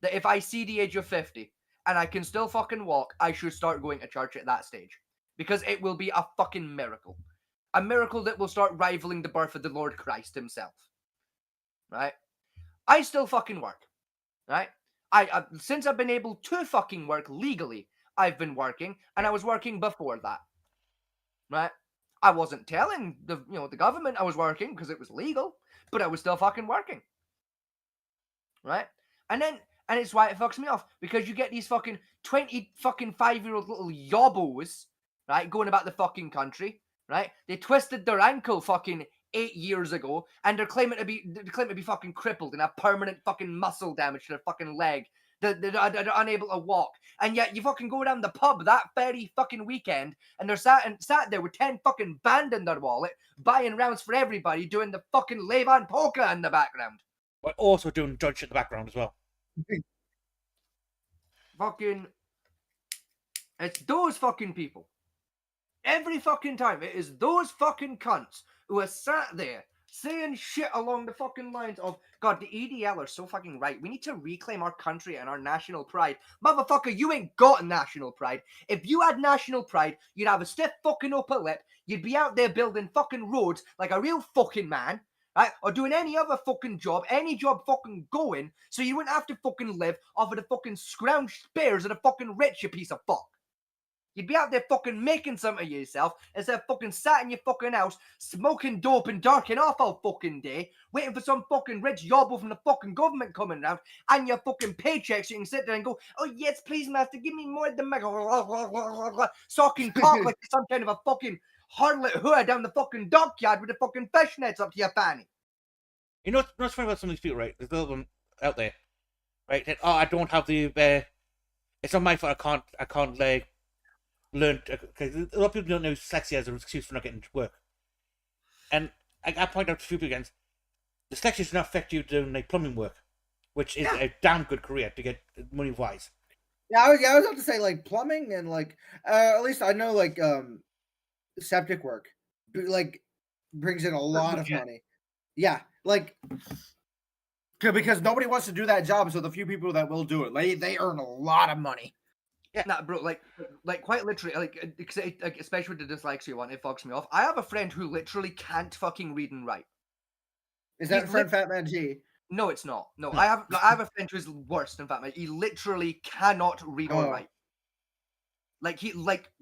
that if I see the age of 50 and I can still fucking walk, I should start going to church at that stage. Because it will be a fucking miracle. A miracle that will start rivaling the birth of the Lord Christ himself. Right? I still fucking work. Right? I since I've been able to fucking work legally, I've been working, and I was working before that. Right? I wasn't telling the government I was working because it was legal, but I was still fucking working. Right? And it's why it fucks me off, because you get these fucking 5-year-old little yobbos, right, going about the fucking country, right? They twisted their ankle fucking 8 years ago, and they're claiming to be fucking crippled and have permanent fucking muscle damage to their fucking leg. They're unable to walk, and yet you fucking go down the pub that very fucking weekend, and they're sat there with 10 fucking band in their wallet, buying rounds for everybody, doing the fucking Levan polka in the background. But also doing judge shit in the background as well. Fucking, it's those fucking people. Every fucking time, it is those fucking cunts who are sat there saying shit along the fucking lines of, God, the EDL are so fucking right. We need to reclaim our country and our national pride. Motherfucker, you ain't got national pride. If you had national pride, you'd have a stiff fucking upper lip. You'd be out there building fucking roads like a real fucking man, right? Or doing any other fucking job, any job fucking going, so you wouldn't have to fucking live off of the fucking scrounged spares of the fucking rich, you piece of fuck. You'd be out there fucking making something of yourself instead of fucking sat in your fucking house, smoking dope and darking off all fucking day, waiting for some fucking rich yobble from the fucking government coming round and your fucking paycheck so you can sit there and go, oh yes, please, master, give me more than my sucking cock like some kind of a fucking harlot whore down the fucking dockyard with the fucking fishnets up to your fanny. You know what's funny about some of these people, right? There's a little one out there, right? That, I don't have the. It's not my fault. I can't learn, because a lot of people don't know dyslexia as an excuse for not getting to work. And I point out to a few people again, dyslexia does not affect you doing like plumbing work, which is a damn good career to get money wise. Yeah, I was about to say like plumbing and like at least I know like septic work like brings in a lot of money. Yeah, like Because nobody wants to do that job, so the few people that will do it, they earn a lot of money. Nah, bro, like quite literally, like especially with the dyslexia one, it fucks me off. I have a friend who literally can't fucking read and write. Is that He's friend Fat Man G? No, it's not. No, I have a friend who's worse than Fat Man. He literally cannot read or Oh. write. Like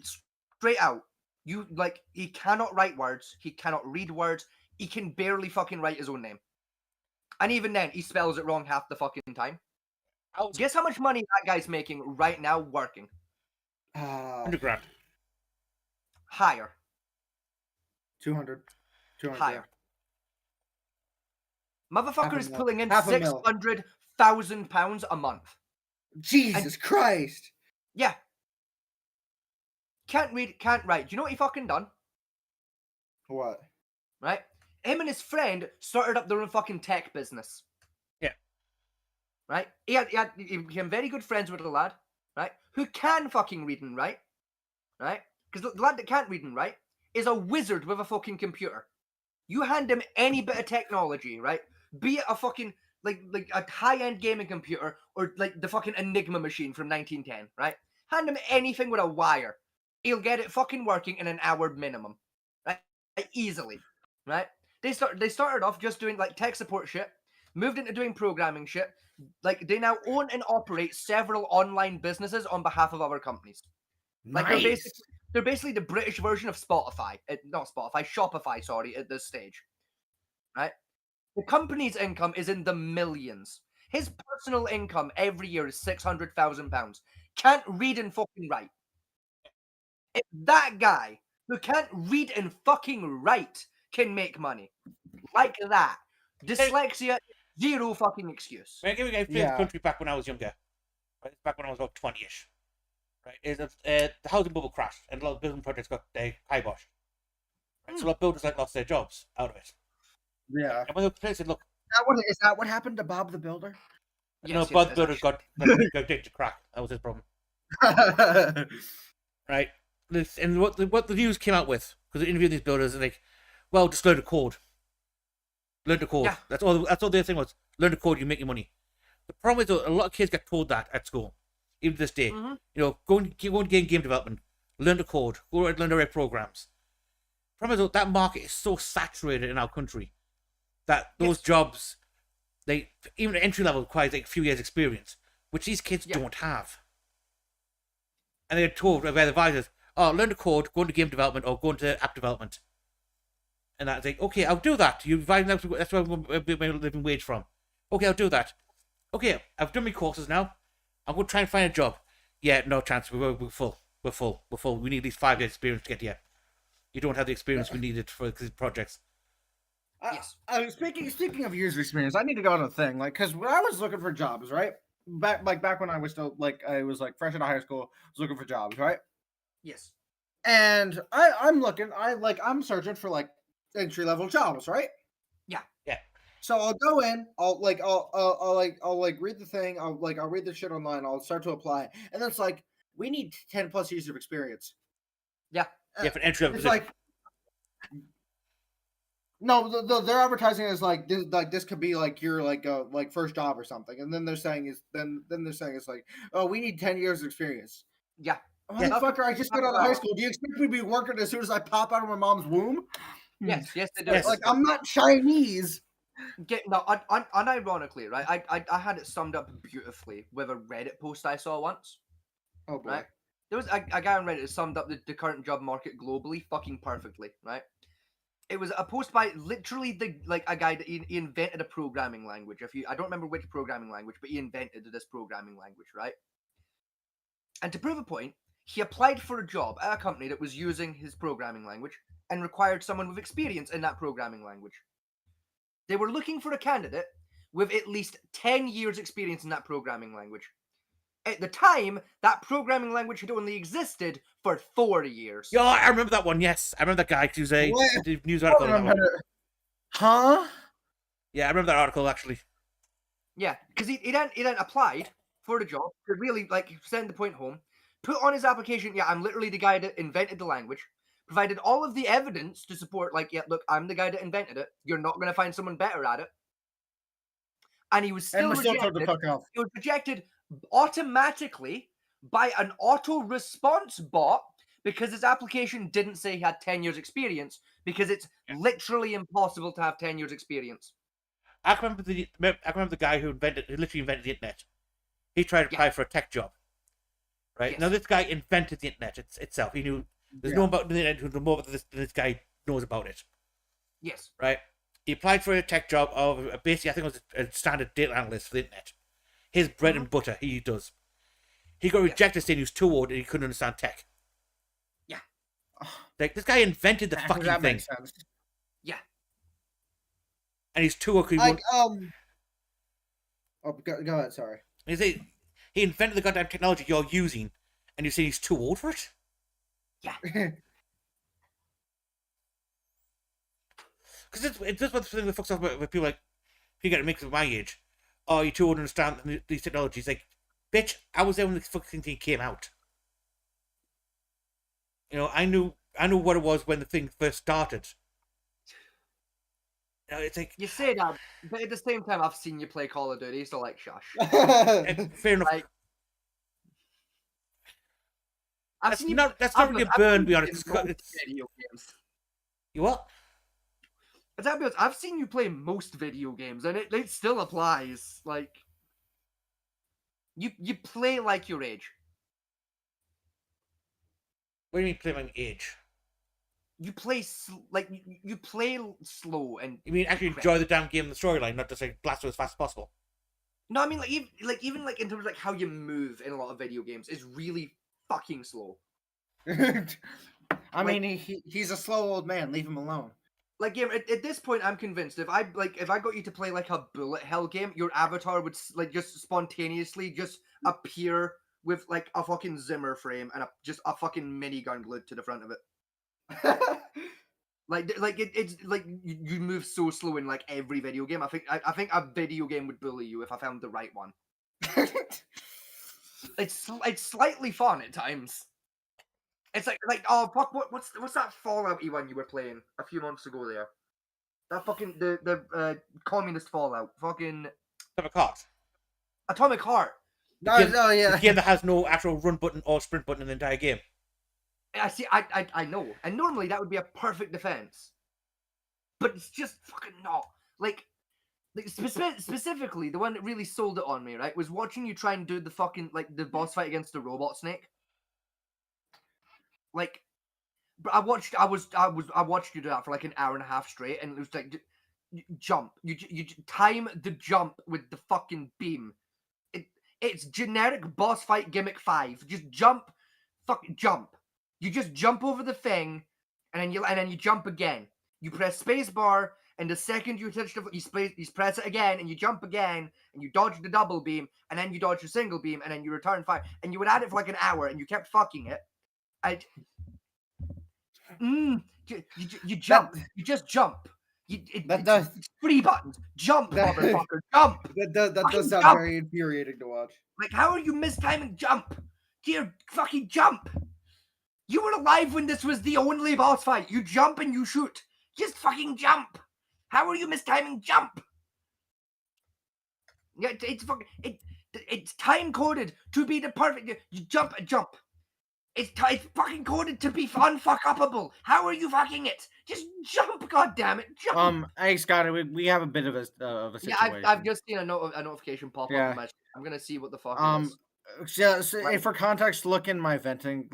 straight out. He cannot write words. He cannot read words. He can barely fucking write his own name. And even then, he spells it wrong half the fucking time. Guess how much money that guy's making right now working? 100 grand. Higher. 200. 200. Higher. Motherfucker is mil. pulling in Half a mil. £600,000 a month. Jesus Christ. Yeah. Can't read, can't write. Do you know what he fucking done? What? Right? Him and his friend started up their own fucking tech business. Yeah. Right? He became very good friends with a lad, right? Who can fucking read and write. Right? Because the lad that can't read and write is a wizard with a fucking computer. You hand him any bit of technology, right? Be it a fucking like a high-end gaming computer or like the fucking Enigma machine from 1910, right? Hand him anything with a wire. He'll get it fucking working in an hour minimum. Right? Easily. Right? They started off just doing like tech support shit, moved into doing programming shit. Like they now own and operate several online businesses on behalf of other companies. Like they're basically the British version of Spotify. Not Spotify, Shopify, sorry, at this stage. Right? The company's income is in the millions. His personal income every year is £600,000. Can't read and fucking write. If that guy who can't read and fucking write can make money like that, dyslexia, zero fucking excuse. Right, give me a Yeah. country back when I was younger. Right, back when I was about 20ish. Right, the housing bubble crashed and a lot of building projects got kiboshed. Right, so a lot of builders lost their jobs out of it. Yeah. And when they said, "Look, Is that what happened to Bob the Builder? Bob the builders got addicted to crack. That was his problem." Right, and what the news came out with, because they interviewed these builders, and like, well, just learn to code. Learn to code. Yeah. That's all their thing was. Learn to code, you make your money. The problem is, though, a lot of kids get told that at school, even to this day. Mm-hmm. You know, go and get game development, learn to code, learn to write programs. The problem is, though, that market is so saturated in our country that those jobs, even at entry level, requires like a few years experience, which these kids don't have. And they're told by the advisors, "Oh, learn to code, go into game development, or go into app development." And that's like, okay, I'll do that. That's where I'm getting my living wage from. Okay, I'll do that. Okay, I've done my courses now. I'm going to try and find a job. Yeah, no chance. We're full. We're full. We need at least 5 years experience to get here. You don't have the experience we needed for these projects. Yes. Speaking of years of experience, I need to go on a thing. Like, because when I was looking for jobs, right? Back when I was still I was fresh out of high school, I was looking for jobs, right? Yes. And I'm searching for entry level jobs, right? Yeah. Yeah. So I'll go in, I'll read the thing, I'll read the shit online, I'll start to apply, and then it's like, we need 10 plus years of experience. Yeah. Yeah, for entry level It's position. no, they're advertising as this could be your first job or something, and then they're saying it's like, oh, we need 10 years of experience. Yeah. Motherfucker, I just got out of high school. Do you expect me to be working as soon as I pop out of my mom's womb? Yes, they do. Yes. Like, I'm not Chinese. Unironically, right? I had it summed up beautifully with a Reddit post I saw once. Oh boy. Right? There was a guy on Reddit that summed up the current job market globally fucking perfectly, right? It was a post by literally a guy that he invented a programming language. I don't remember which programming language, but he invented this programming language, right? And to prove a point, he applied for a job at a company that was using his programming language and required someone with experience in that programming language. They were looking for a candidate with at least 10 years experience in that programming language. At the time, that programming language had only existed for 4 years. Yeah, I remember that one. Yes, I remember that guy. He was a news article. On that one. Huh? Yeah, I remember that article actually. Yeah, because he then applied for the job to really send the point home. Put on his application, yeah, I'm literally the guy that invented the language. Provided all of the evidence to support, yeah, look, I'm the guy that invented it. You're not going to find someone better at it. and he was And still we're still told to rejected. fuck off. He was rejected automatically by an auto response bot because his application didn't say he had 10 years experience, because it's literally impossible to have 10 years experience. I can remember the guy who literally invented the internet. He tried to apply for a tech job. Right? Yes. Now this guy invented the internet itself. He knew there's no about the internet who knows more about this than this guy knows about it. Yes. Right? He applied for a tech job of basically, I think it was a standard data analyst for the internet. His bread and butter, he does. He got rejected saying he was too old and he couldn't understand tech. Yeah. Like, this guy invented the fucking That thing. makes sense. Yeah. And he's too old. Like, oh, go ahead, sorry. He invented the goddamn technology you're using, and you say he's too old for it? Yeah. Because it's just what the thing that fucks up with people like, you get a mix of my age. Oh, you're too old to understand these technologies. Like, bitch, I was there when this fucking thing came out. You know, I knew what it was when the thing first started. You know, it's like, You say that, but at the same time, I've seen you play Call of Duty, so like, shush. fair enough. Like, That's not really a burn, to be honest. It's video games. You what? I've seen you play most video games, and it still applies. Like, you play like your age. What do you mean play my age? You play you play slow, and You mean actually enjoy the damn game and the storyline, not just like blast it as fast as possible? no, I mean even in terms of like how you move in a lot of video games is really fucking slow. I mean, he's a slow old man. Leave him alone. Like, yeah, at this point, I'm convinced if I got you to play like a bullet hell game, your avatar would like just spontaneously just appear with like a fucking Zimmer frame and just a fucking minigun glued to the front of it. It's like you move so slow in like every video game. I think a video game would bully you if I found the right one. It's slightly fun at times. It's like oh fuck, what's that Fallout-y one you were playing a few months ago there? That fucking the communist Fallout, fucking Atomic Heart. Atomic Heart. The game that has no actual run button or sprint button in the entire game. I see. I know, and normally that would be a perfect defense, but it's just fucking not. Like specifically, the one that really sold it on me, right, was watching you try and do the fucking like the boss fight against the robot snake. Like, I watched you do that for like an hour and a half straight, and it was like, jump. You time the jump with the fucking beam. It's generic boss fight gimmick 5. Just jump, fucking jump. You just jump over the thing, and then you jump again. You press space bar, and the second you touch you press it again, and you jump again, and you dodge the double beam, and then you dodge the single beam, and then you return fire, and you would add it for like an hour, and you kept fucking it. You jump. You just jump. It's 3 buttons. Jump, motherfucker. Jump. That does sound very infuriating to watch. Like, how are you mistiming jump? Dear fucking jump. You were alive when this was the only boss fight. You jump and you shoot. Just fucking jump. How are you mistiming jump? Yeah, it's time coded to be the perfect. You jump and jump. It's fucking coded to be unfuck-upable. How are you fucking it? Just jump, goddammit, jump. Hey Scott, we have a bit of a situation. Yeah, I've just seen a notification pop up. I'm gonna see what the fuck it is. Yeah, so, for context, look in the venting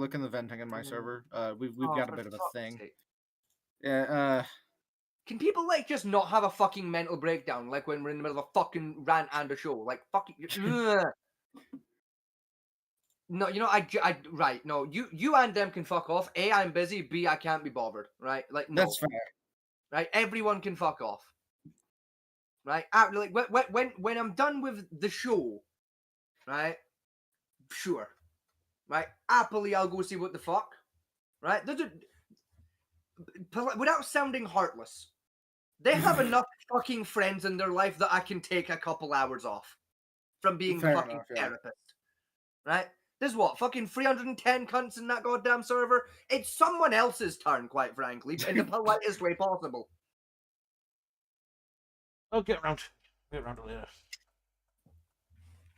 in my server. We've got a bit of a thing. Sake. Yeah. Can people like just not have a fucking mental breakdown like when we're in the middle of a fucking rant and a show? Like fucking. No, you know, right. No, you and them can fuck off. A, I'm busy. B, I can't be bothered. Right? Like, no. That's fair. Right? Everyone can fuck off. Right? Like, when I'm done with the show, right? Sure. Right? Happily, I'll go see what the fuck. Right? Without sounding heartless, they have enough fucking friends in their life that I can take a couple hours off from being Fair fucking enough, yeah. therapist. Right? There's what? Fucking 310 cunts in that goddamn server? It's someone else's turn, quite frankly, but in the politest way possible. I'll get around to it later.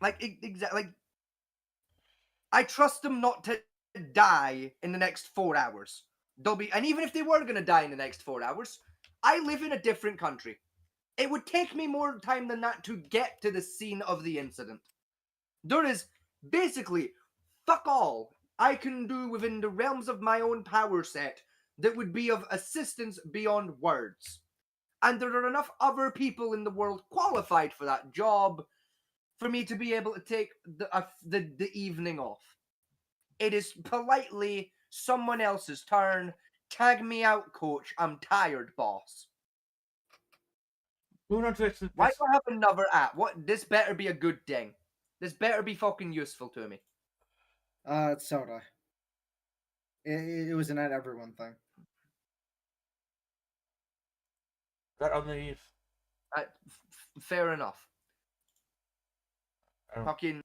Exactly. Like, I trust them not to die in the next 4 hours. And even if they were going to die in the next 4 hours, I live in a different country. It would take me more time than that to get to the scene of the incident. There is basically fuck all I can do within the realms of my own power set that would be of assistance beyond words. And there are enough other people in the world qualified for that job for me to be able to take the evening off. It is politely someone else's turn. Tag me out, coach. I'm tired, boss. Moving on to this. Why do I have another app? What? This better be a good thing. This better be fucking useful to me. It's soda. It was an at everyone thing. That on the. Fair enough. Oh. Fucking.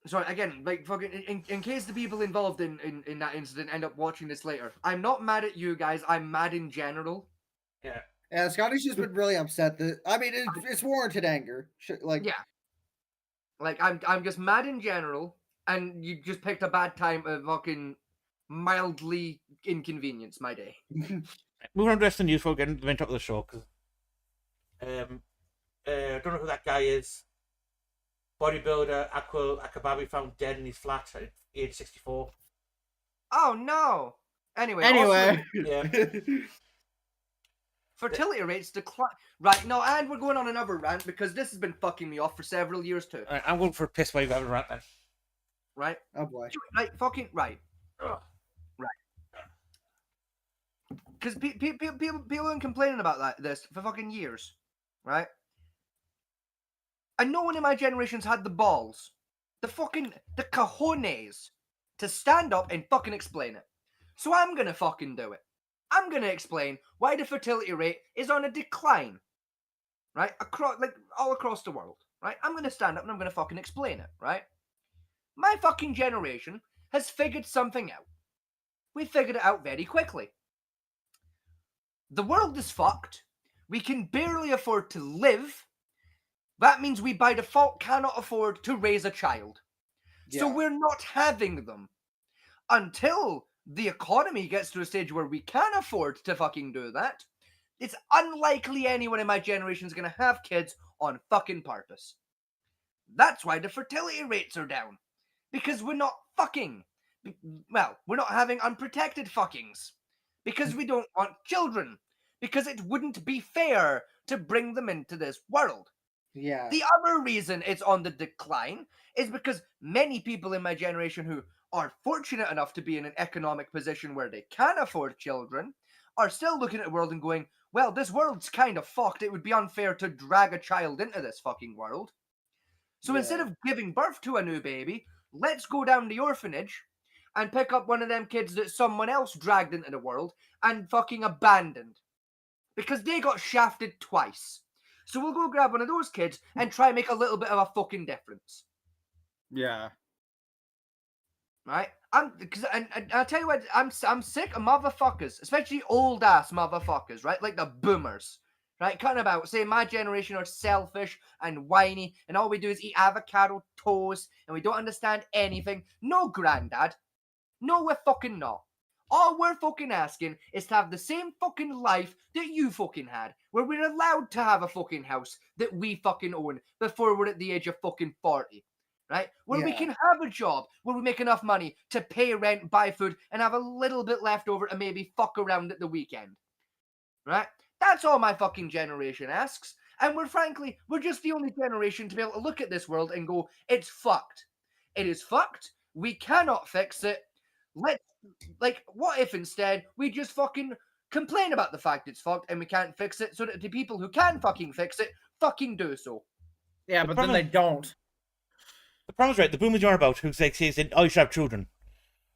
Sorry, again, like, fucking, in case the people involved in that incident end up watching this later, I'm not mad at you guys, I'm mad in general. Yeah. Yeah, Scotty's just been really upset that, I mean, it's warranted anger. Like, yeah. Like, I'm just mad in general, and you just picked a bad time to fucking mildly inconvenience my day. Moving on to rest of the news before we get into the main top of the show, because I don't know who that guy is. Bodybuilder Akababi found dead in his flat at age 64. Oh no! Anyway. Yeah. Fertility rates decline. Right, no, and we're going on another rant because this has been fucking me off for several years too. Right, I'm going for a piss while you have a rant then. Right? Oh boy. Right, fucking right. Ugh. Because people have been complaining about this for fucking years, right? And no one in my generation's had the balls, the cojones, to stand up and fucking explain it. So I'm gonna fucking do it. I'm gonna explain why the fertility rate is on a decline, right? All across the world, right? I'm gonna stand up and I'm gonna fucking explain it, right? My fucking generation has figured something out. We figured it out very quickly. The world is fucked. We can barely afford to live. That means we by default cannot afford to raise a child. Yeah. So we're not having them. Until the economy gets to a stage where we can afford to fucking do that, it's unlikely anyone in my generation is going to have kids on fucking purpose. That's why the fertility rates are down. Because we're not fucking. Well, we're not having unprotected fuckings. Because we don't want children. Because it wouldn't be fair to bring them into this world. Yeah. The other reason it's on the decline is because many people in my generation who are fortunate enough to be in an economic position where they can afford children are still looking at the world and going, well, this world's kind of fucked. It would be unfair to drag a child into this fucking world. So instead of giving birth to a new baby, let's go down the orphanage and pick up one of them kids that someone else dragged into the world and fucking abandoned. Because they got shafted twice. So we'll go grab one of those kids and try and make a little bit of a fucking difference. Yeah. Right? And I'll tell you what, I'm sick of motherfuckers, especially old ass motherfuckers, right? Like the boomers, right? Cutting about saying my generation are selfish and whiny, and all we do is eat avocado toast, and we don't understand anything. No, granddad. No, we're fucking not. All we're fucking asking is to have the same fucking life that you fucking had, where we're allowed to have a fucking house that we fucking own before we're at the age of fucking 40, right? Where we can have a job, where we make enough money to pay rent, buy food, and have a little bit left over to maybe fuck around at the weekend, right? That's all my fucking generation asks. And we're just the only generation to be able to look at this world and go, it's fucked. It is fucked. We cannot fix it. What if instead we just fucking complain about the fact it's fucked and we can't fix it so that the people who can fucking fix it fucking do so? Yeah, but then they don't. The problem is, right, the boomers you're about who says that, oh, you should have children,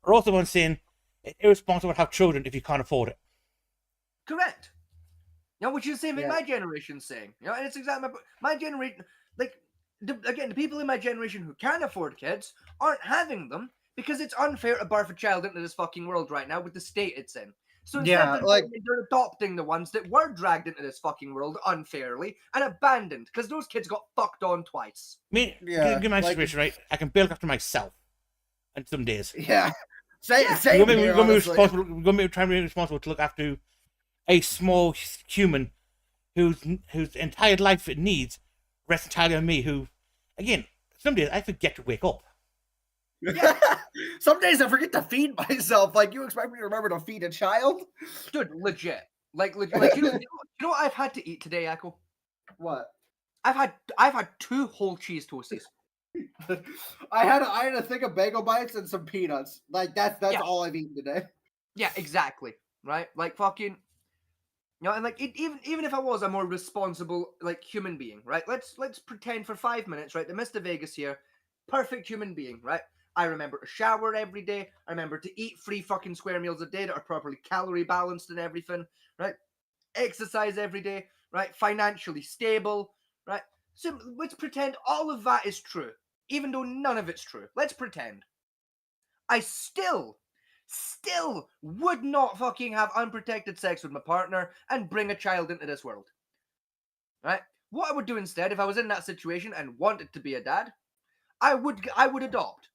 are also the ones saying it's irresponsible to have children if you can't afford it. Correct. You know, which is the same thing my generation's saying. You know, and it's exactly my generation. The people in my generation who can afford kids aren't having them because it's unfair to birth a child into this fucking world right now with the state it's in. So instead Yeah, they're adopting the ones that were dragged into this fucking world unfairly and abandoned because those kids got fucked on twice. Give my situation, right? I can build after myself on some days. yeah. Yeah. Same We're here, going to be honestly. responsible. We're going to be trying to be responsible to look after a small human whose entire life it needs rests entirely on me. Who, again, some days I forget to wake up. Some days I forget to feed myself. Like, you expect me to remember to feed a child? Dude, legit. Like you know what I've had to eat today, Echo? What? I've had 2 whole cheese toasties. I had a thing of bagel bites and some peanuts. Like that's Yeah. all I've eaten today. Yeah, exactly. Right? Like fucking, and like even if I was a more responsible like human being, right? Let's pretend for 5 minutes, right? The Mr. Vegas here, perfect human being, right? I remember to shower every day. I remember to eat 3 fucking square meals a day that are properly calorie balanced and everything, right? Exercise every day, right? Financially stable, right? So let's pretend all of that is true, even though none of it's true. Let's pretend. I still would not fucking have unprotected sex with my partner and bring a child into this world. Right? What I would do instead, if I was in that situation and wanted to be a dad, I would adopt.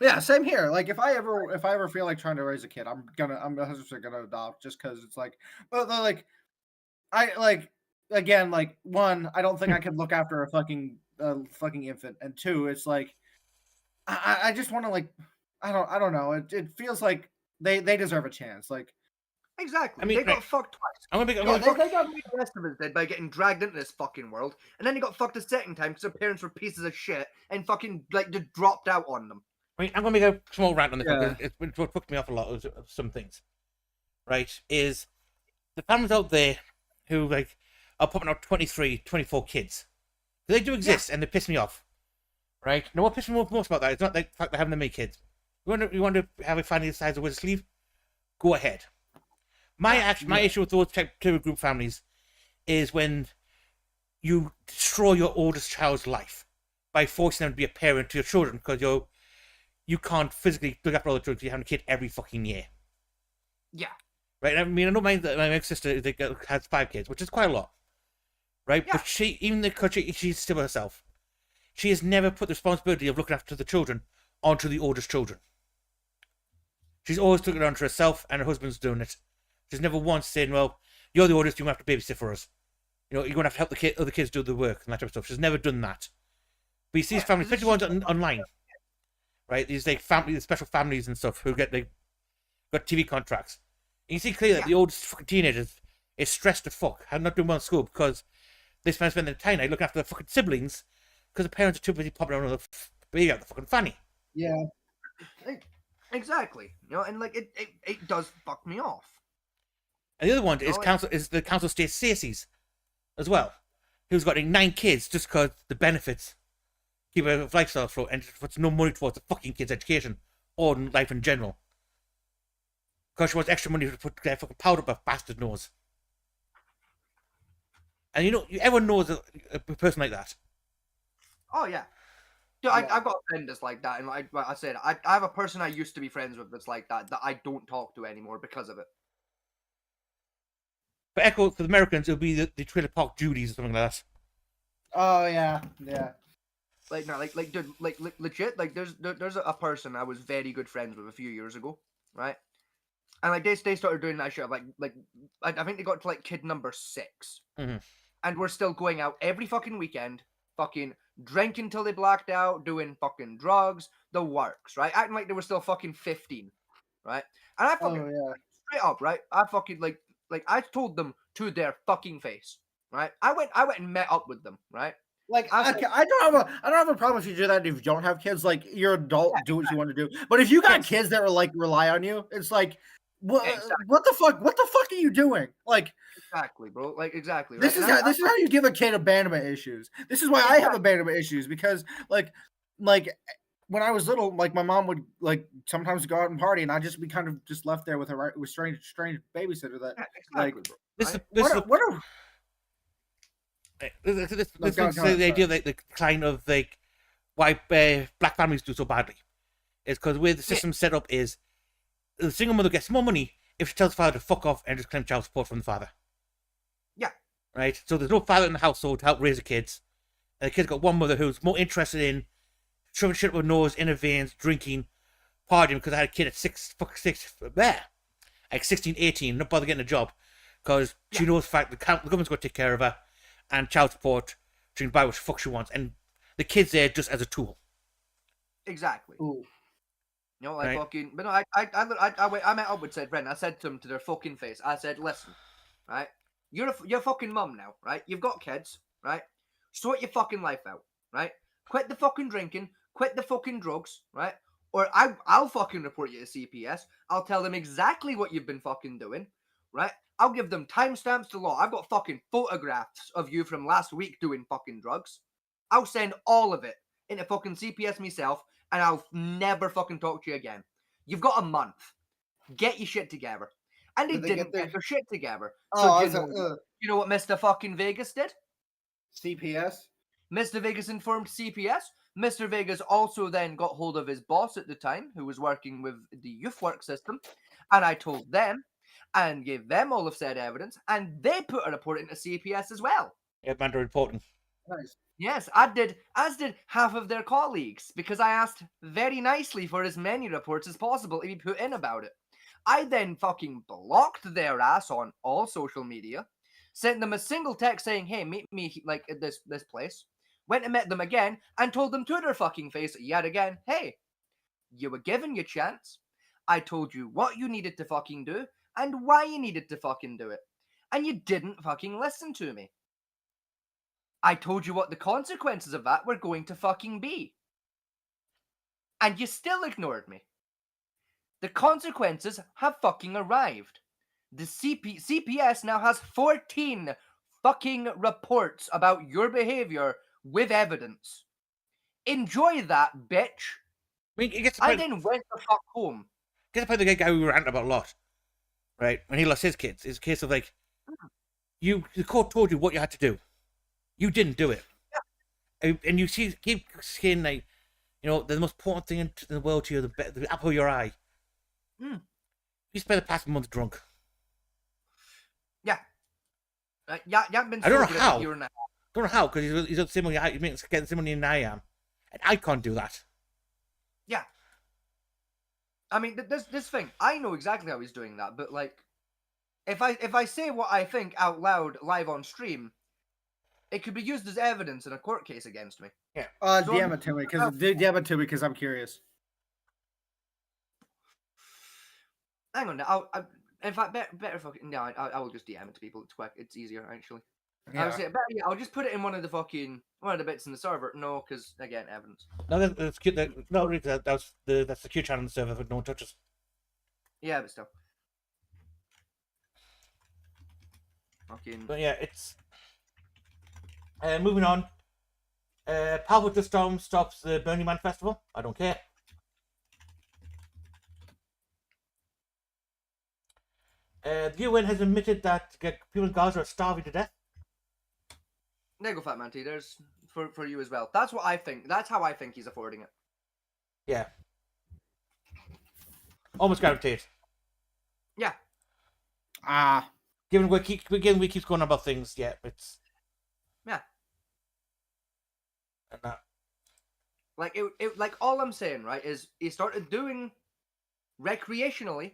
Yeah, same here. Like if I ever feel like trying to raise a kid, I'm 100% gonna adopt just because it's like, but like, I like again like one, I don't think I could look after a fucking infant, and 2, it's like, I just want to like, I don't know. It feels like they deserve a chance. Like Exactly. I mean, they got right. fucked twice. I'm gonna be. Yeah, they got made the rest of us dead by getting dragged into this fucking world, and then they got fucked a second time because their parents were pieces of shit and fucking like just dropped out on them. I'm going to make a small rant on this Yeah. because it's what fucked me off a lot of some things. Right? Is the families out there who like are popping out 23, 24 kids. They do exist and they piss me off. Right? Now what pisses me off most about that is not like the fact they're having to make kids. You want to have a family the size of with a sleeve? Go ahead. My issue with those type of group families is when you destroy your oldest child's life by forcing them to be a parent to your children because you can't physically look after all the children. You're having a kid every fucking year. Yeah. Right? I mean, I know my sister has 5 kids, which is quite a lot. Right? Yeah. But she's still herself. She has never put the responsibility of looking after the children onto the oldest children. She's always took it onto herself, and her husband's doing it. She's never once said, well, you're the oldest, you're going to have to babysit for us. You're going to have to help the other kids do the work and that type of stuff. She's never done that. But you see these families, especially ones online, right? These like special families and stuff who got TV contracts. And you see clearly that the oldest fucking teenagers is stressed to fuck and not doing well in school because they spend their time looking after their fucking siblings because the parents are too busy popping around with the baby out the fucking fanny. yeah. Exactly. And like it does fuck me off. And the other one is the council state Stacey's as well, who's got like 9 kids just because the benefits keep a lifestyle afloat and puts no money towards the fucking kids' education or life in general. Because she wants extra money to put their fucking powder up her bastard nose. And everyone knows a person like that. Oh yeah. Dude, I've got a friend that's like that, and like I said, I have a person I used to be friends with that's like that I don't talk to anymore because of it. But Echo, for the Americans, it'll be the Trailer Park Judies or something like that. Oh yeah. Like no, like dude, like legit, like there's a person I was very good friends with a few years ago, right? And like they started doing that shit. Like I think they got to like kid number 6, and we're still going out every fucking weekend, fucking drinking till they blacked out, doing fucking drugs, the works, right? Acting like they were still fucking 15, right? And I fucking straight up, right? I fucking like I told them to their fucking face, right? I went and met up with them, right? Like I don't have a problem if you do that if you don't have kids. Like you're an adult, do what you want to do. But if you got kids that are like rely on you, it's like what the fuck? What the fuck are you doing? Like exactly, bro. Like exactly. This is how you give a kid abandonment issues. This is why I have abandonment issues because like when I was little, like my mom would like sometimes go out and party, and I'd just be kind of just left there with a strange babysitter that like This is the idea that the kind of like why black families do so badly is because the way the system's set up is the single mother gets more money if she tells the father to fuck off and just claim child support from the father. Yeah. Right? So there's no father in the household to help raise the kids. And the kid's got one mother who's more interested in shoving shit up her nose, in her veins, drinking, partying, because I had a kid at 16, 18, not bother getting a job, because she knows the fact the government's going to take care of her, and child support, she can buy what the fuck she wants, and the kid's there just as a tool. Exactly. Ooh. You know, like Right. fucking. But no, I met up with said friend. I said to them to their fucking face. I said, listen, right? You're a fucking mum now, right? You've got kids, right? Sort your fucking life out, right? Quit the fucking drinking. Quit the fucking drugs, right? Or I'll fucking report you to CPS. I'll tell them exactly what you've been fucking doing, right? I'll give them timestamps to law. I've got fucking photographs of you from last week doing fucking drugs. I'll send all of it into fucking CPS myself, and I'll never fucking talk to you again. You've got a month. Get your shit together. And they Did they didn't get get their shit together. Oh, So I you was know, like, you know what Mr. fucking Vegas did? CPS. Mr. Vegas informed CPS. Mr. Vegas also then got hold of his boss at the time, who was working with the youth work system, and I told them and gave them all of said evidence, and they put a report into CPS as well. Yeah, man, reporting. Nice. Yes, as did half of their colleagues, because I asked very nicely for as many reports as possible to be put in about it. I then fucking blocked their ass on all social media, sent them a single text saying, hey, meet me like at this place, went and met them again, and told them to their fucking face yet again, hey, you were given your chance. I told you what you needed to fucking do and why you needed to fucking do it. And you didn't fucking listen to me. I told you what the consequences of that were going to fucking be. And you still ignored me. The consequences have fucking arrived. The CPS now has 14 fucking reports about your behavior with evidence. Enjoy that, bitch. I mean, it gets I then went the fuck home. the point the guy we were ranting about a lot, right? When he lost his kids, it's a case of like, the court told you what you had to do. You didn't do it. Yeah. And you keep saying, like, you know, the most important thing in the world to you, the apple of your eye. Mm. You spent the past month drunk. Yeah. You haven't been I don't know sober how. a year and a half. Don't know how, because he's got the same money, he's getting the same money than I am. And I can't do that. Yeah. I mean, this thing, I know exactly how he's doing that, but like, if I say what I think out loud live on stream, it could be used as evidence in a court case against me. Yeah. DM it to me because I'm curious. Hang on, now, in fact, better fucking no, I will just DM it to people. It's quick, it's easier actually. Yeah. I'll just put it in one of the bits in the server. No, because again, evidence. No, that's cute. No, that's the Q channel on the server, but no one touches. Yeah, but still. Fucking. But yeah, it's moving on. Power with the Storm stops the Burning Man Festival. I don't care. The UN has admitted that people in Gaza are starving to death. There you go, Fat Man T. There's for you as well. That's what I think. That's how I think he's affording it. Yeah. Almost guaranteed. Yeah. Given we keeps going on about things, yeah, it's Yeah. And that. Like it like all I'm saying, right, is he started doing recreationally.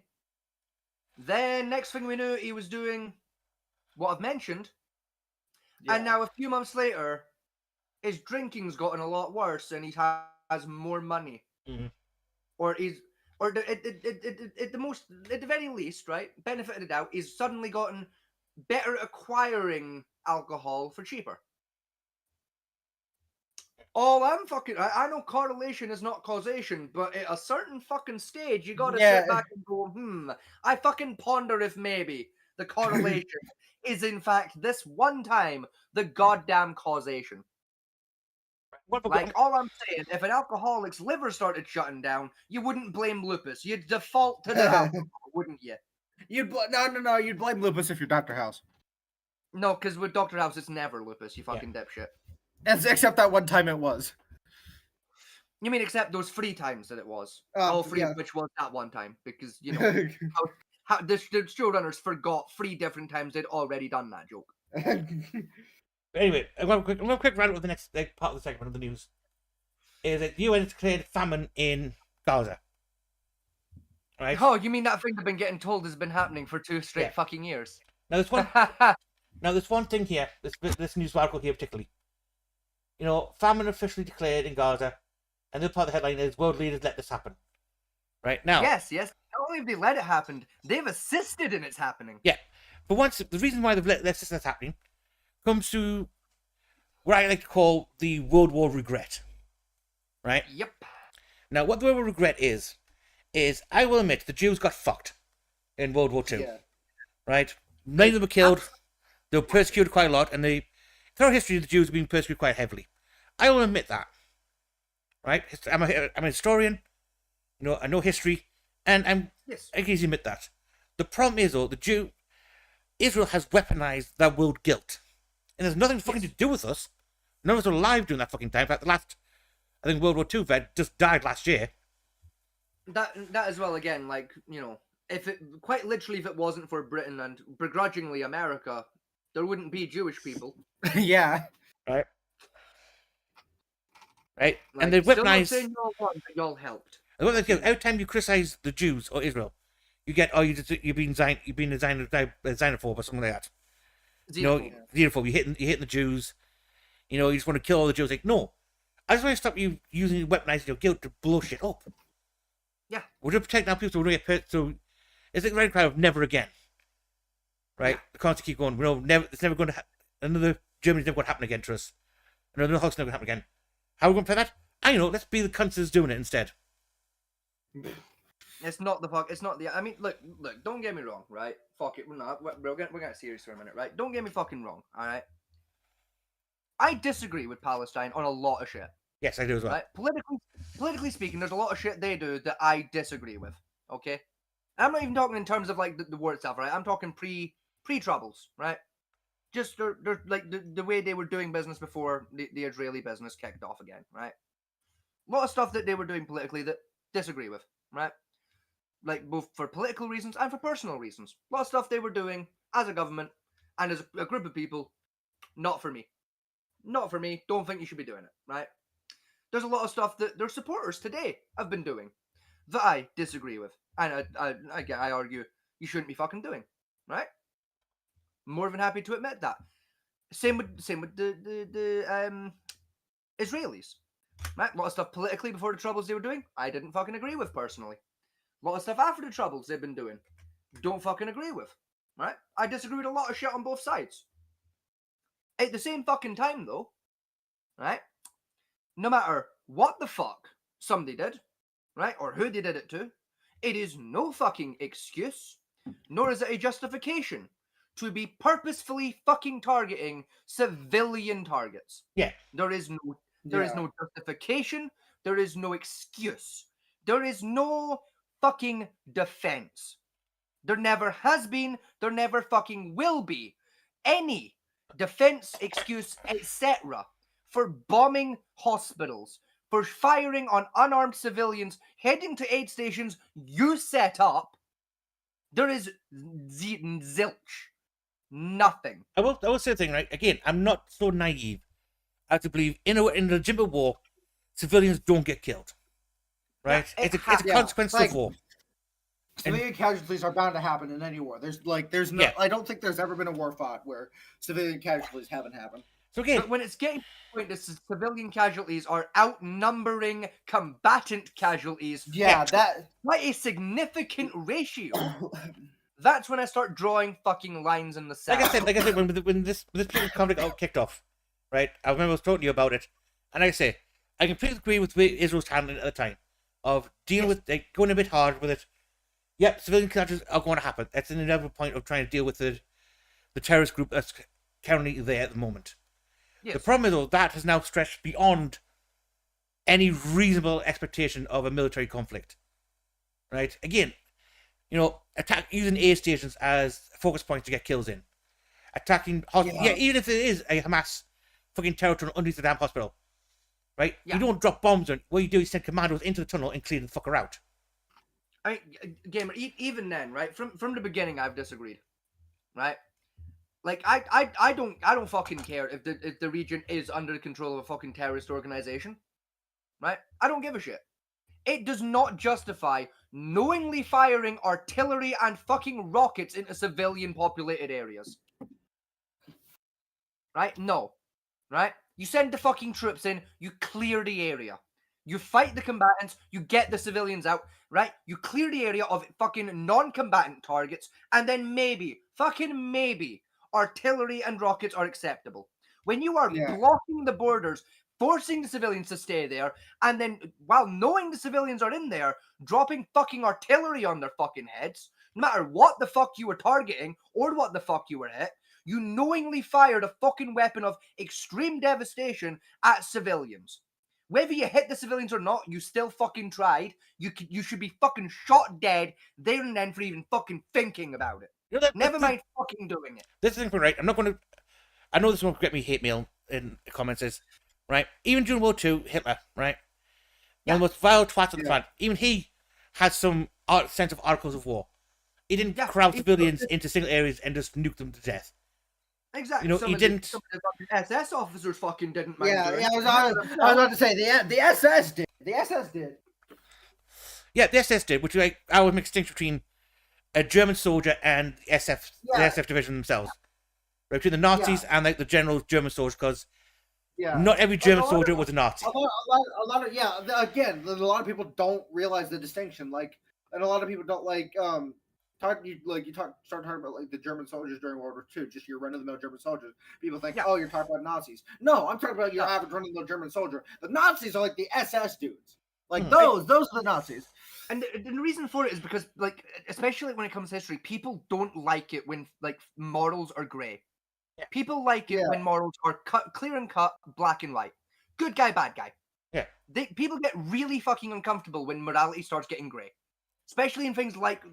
Then next thing we knew, he was doing what I've mentioned. Yeah. And now a few months later, his drinking's gotten a lot worse, and he has more money. Mm-hmm. Or at the very least, right? Benefit of the doubt, he's suddenly gotten better at acquiring alcohol for cheaper. All I'm fucking, I know correlation is not causation, but at a certain fucking stage, you gotta sit back and go, I fucking ponder if maybe the correlation is in fact this one time the goddamn causation. Like, all I'm saying, if an alcoholic's liver started shutting down, you wouldn't blame lupus. You'd default to the alcohol, wouldn't you? You'd blame lupus if you're Dr. House. No, because with Dr. House, it's never lupus, you fucking dipshit. Except that one time it was. You mean except those 3 times that it was? All 3 of which was that one time, because, you know, the showrunners forgot 3 different times they'd already done that joke. Anyway, I'm going to quick rant with the next part of the segment of the news. Is that the UN declared famine in Gaza. Right? Oh, you mean that thing I've been getting told has been happening for 2 straight Yeah. fucking years? Now there's one thing here, this news article here particularly. You know, famine officially declared in Gaza, and the other part of the headline is world leaders let this happen. Right now. Yes. Not only have they let it happen, they've assisted in its happening. Yeah. But once the reason why they've let this happening comes to what I like to call the World War regret. Right? Yep. Now what the World War regret is I will admit the Jews got fucked in World War II. Yeah. Right? Many of them were killed, they were persecuted quite a lot, and throughout history the Jews have been persecuted quite heavily. I will admit that. Right? I'm a historian, you know, I know history, and I can easily admit that. The problem is though, Israel has weaponized that world guilt. And there's nothing fucking to do with us. None of us were alive during that fucking time. In fact, the last, I think World War II vet just died last year. That as well, again, like, you know, if it quite literally, if it wasn't for Britain and begrudgingly America, there wouldn't be Jewish people. Yeah. Right? Like, And they still not weaponized. saying y'all won, but y'all helped. Every time you criticize the Jews or Israel, you get, oh, you've been a xenophobe or something like that. You know, xenophobe. You're hitting the Jews. You know, you just want to kill all the Jews. Like, no, I just want to stop you using weaponizing your guilt to blow shit up. Yeah. We're going to protect our people so we don't get hurt. So it's like the right kind of never again. Right? The concept keep going. We know it's never going to another Germany's never going to happen again to us. Another Hulk's never going to happen again. How are we going to play that? I know. Let's be the cunts that's doing it instead. It's not the fuck. It's not the. I mean, look. Don't get me wrong, right? Fuck it. We're not. We're getting serious for a minute, right? Don't get me fucking wrong, all right? I disagree with Palestine on a lot of shit. Yes, I do as well. Right? Politically speaking, there's a lot of shit they do that I disagree with. Okay, I'm not even talking in terms of like the war itself, right? I'm talking pre troubles, right? Just they're like the way they were doing business before the Israeli business kicked off again, right? A lot of stuff that they were doing politically that disagree with, right? Like both for political reasons and for personal reasons. A lot of stuff they were doing as a government and as a group of people, not for me. Not for me. Don't think you should be doing it, right? There's a lot of stuff that their supporters today have been doing that I disagree with. And I argue you shouldn't be fucking doing, right? More than happy to admit that. Same with the Israelis. Right? A lot of stuff politically before the troubles they were doing, I didn't fucking agree with personally. A lot of stuff after the troubles they've been doing, don't fucking agree with. Right? I disagree with a lot of shit on both sides. At the same fucking time though, right? No matter what the fuck somebody did, right, or who they did it to, it is no fucking excuse, nor is it a justification to be purposefully fucking targeting civilian targets. Yeah. There is no justification, there is no excuse. There is no fucking defense. There never has been, there never fucking will be any defense, excuse, etc. for bombing hospitals, for firing on unarmed civilians, heading to aid stations you set up. There is zilch. Nothing. I will say the thing, right? Again, I'm not so naive as to believe in a legitimate war, civilians don't get killed. Right? Yeah, it's a consequence of war. Civilian casualties are bound to happen in any war. There's no. Yeah. I don't think there's ever been a war fought where civilian casualties haven't happened. So again, But when it's getting to the point that civilian casualties are outnumbering combatant casualties That by a significant ratio, that's when I start drawing fucking lines in the sand. like I said, when this conflict all kicked off, right? I remember I was talking to you about it, and I say I completely agree with the way Israel's handling it at the time of dealing with going a bit hard with it. Yep, civilian casualties are going to happen. That's an inevitable point of trying to deal with the terrorist group that's currently there at the moment. Yes. The problem is, though, that has now stretched beyond any reasonable expectation of a military conflict. Right? Again, you know, using aid stations as focus points to get kills in. Attacking hospitals. Yeah, even if it is a Hamas fucking terror tunnel underneath the damn hospital. Right? Yeah. You don't drop bombs on. What you do is send commandos into the tunnel and clear the fucker out. I mean, Gamer, even then, right? From the beginning, I've disagreed, right? Like I don't fucking care if the region is under the control of a fucking terrorist organization, right? I don't give a shit. It does not justify knowingly firing artillery and fucking rockets into civilian populated areas. Right? No. Right? You send the fucking troops in, you clear the area. You fight the combatants, you get the civilians out, right? You clear the area of fucking non-combatant targets, and then maybe, fucking maybe, artillery and rockets are acceptable. When you are Yeah. blocking the borders, forcing the civilians to stay there, and then, while knowing the civilians are in there, dropping fucking artillery on their fucking heads, no matter what the fuck you were targeting or what the fuck you were hit, you knowingly fired a fucking weapon of extreme devastation at civilians. Whether you hit the civilians or not, you still fucking tried. You should be fucking shot dead there and then for even fucking thinking about it. You know that, Never mind fucking doing it. This is right. I'm not going to. I know this won't get me hate mail in the comments. Is right. Even during World II, Hitler, right, one of the most vile twats on the planet. Even he had some sense of articles of war. He didn't crowd civilians into single areas and just nuke them to death. Exactly. You know, he didn't. Some of the SS officers fucking didn't mind. Yeah, doing I it. was about to say the SS did. The SS did. Yeah, the SS did, which like I would make a distinction between a German soldier and the SF division themselves. Right, between the Nazis and like the general German soldiers, because not every German soldier was a Nazi. A lot of again, a lot of people don't realize the distinction. Like, and a lot of people don't start talking about like the German soldiers during World War II, just your run-of-the-mill German soldiers. People think, oh, you're talking about Nazis. No, I'm talking about your average run-of-the-mill German soldier. The Nazis are like the SS dudes. Like those are the Nazis. And the reason for it is because, like, especially when it comes to history, people don't like it when like morals are grey. Yeah. People like it when morals are clear and cut, black and white. Good guy, bad guy. Yeah. People get really fucking uncomfortable when morality starts getting grey. Especially in things like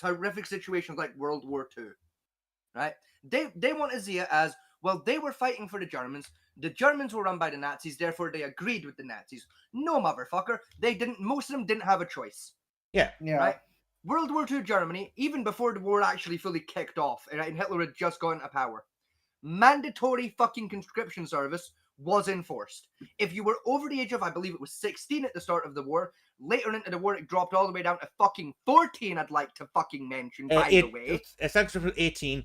horrific situations like World War II, right? They want to see it as, well, they were fighting for the Germans. The Germans were run by the Nazis, therefore they agreed with the Nazis. No, motherfucker. They didn't. Most of them didn't have a choice. Yeah. Right? World War II Germany, even before the war actually fully kicked off, right, and Hitler had just gone to power, mandatory fucking conscription service was enforced. If you were over the age of, I believe it was 16 at the start of the war, later into the war it dropped all the way down to fucking 14, I'd like to fucking mention, by the way. It's essentially 18.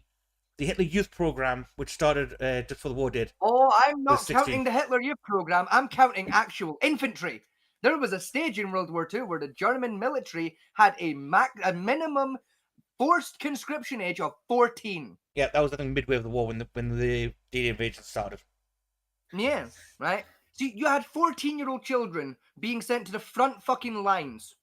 The Hitler Youth Program, which started just before the war did. Oh, I'm not counting the Hitler Youth Program, I'm counting actual infantry. There was a stage in World War II where the German military had a minimum forced conscription age of 14. Yeah, that was I think midway of the war when the D-Day invasion started. Yeah, right? See, you had 14-year-old children being sent to the front fucking lines,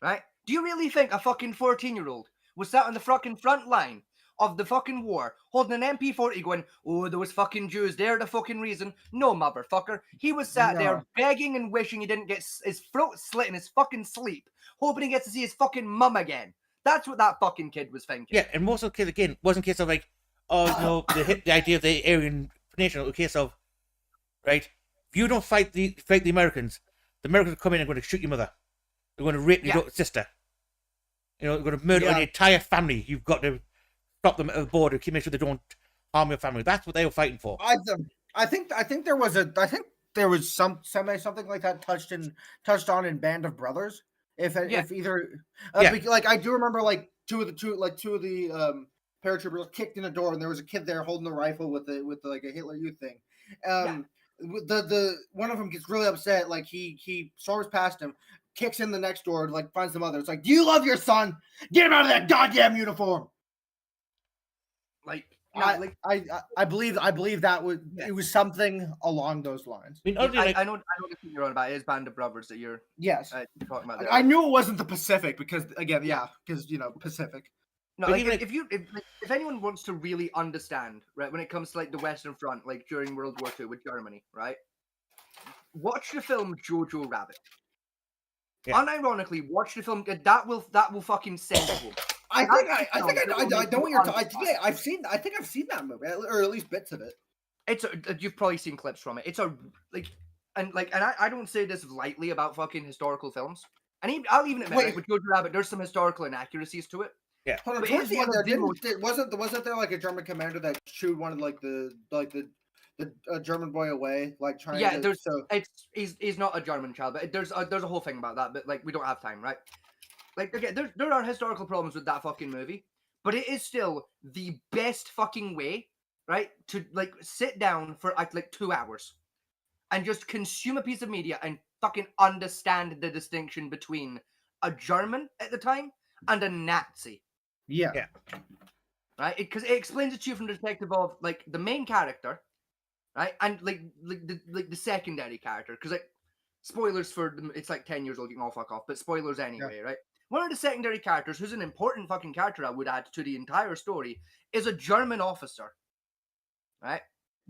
right? Do you really think a fucking 14-year-old was sat on the fucking front line of the fucking war, holding an MP40 going, oh, those fucking Jews, they're the fucking reason? No, motherfucker. He was sat there begging and wishing he didn't get his throat slit in his fucking sleep, hoping he gets to see his fucking mum again. That's what that fucking kid was thinking. Yeah, and most of the kids, again, wasn't a case of like, oh, no, the idea of the Aryan nation. It was a case of, right, if you don't fight the Americans will come in and going to shoot your mother. They're going to rape your sister. You know, they're going to murder an entire family. You've got to stop them at the border, make sure they don't harm your family. That's what they were fighting for. I think there was something like that touched on in Band of Brothers. If either like I do remember like two of the paratroopers kicked in a door and there was a kid there holding a rifle with like a Hitler Youth thing. The one of them gets really upset, like he storms past him, kicks in the next door, like finds the mother. It's like, do you love your son? Get him out of that goddamn uniform. I believe that it was something along those lines. I know the thing you're on about. It is Band of Brothers that you're talking about there. I knew it wasn't the Pacific because again, because Pacific. No, like, if anyone wants to really understand, right, when it comes to like the Western Front, like during World War II with Germany, right, watch the film Jojo Rabbit. Yeah. Unironically, watch the film. That will fucking send you. I know what you're talking. I think I've seen that movie, or at least bits of it. You've probably seen clips from it. It's a and I don't say this lightly about fucking historical films. And I'll even admit, Wait. like, with Jojo Rabbit, there's some historical inaccuracies to it. Hold on, But towards is the one end of there, the most- wasn't there like a German commander that shooed one of like the German boy away, like trying Yeah, to there's so he's not a German child, but there's a whole thing about that. But like, we don't have time, right? Like, okay, there are historical problems with that fucking movie, but it is still the best fucking way, right? To like sit down for like 2 hours and just consume a piece of media and fucking understand the distinction between a German at the time and a Nazi, yeah. right? Because it explains it to you from the perspective of like the main character, right, and like the secondary character. Because like spoilers for them, it's like 10 years old. You can all fuck off, but spoilers anyway, right? One of the secondary characters, who's an important fucking character, I would add to the entire story, is a German officer, right?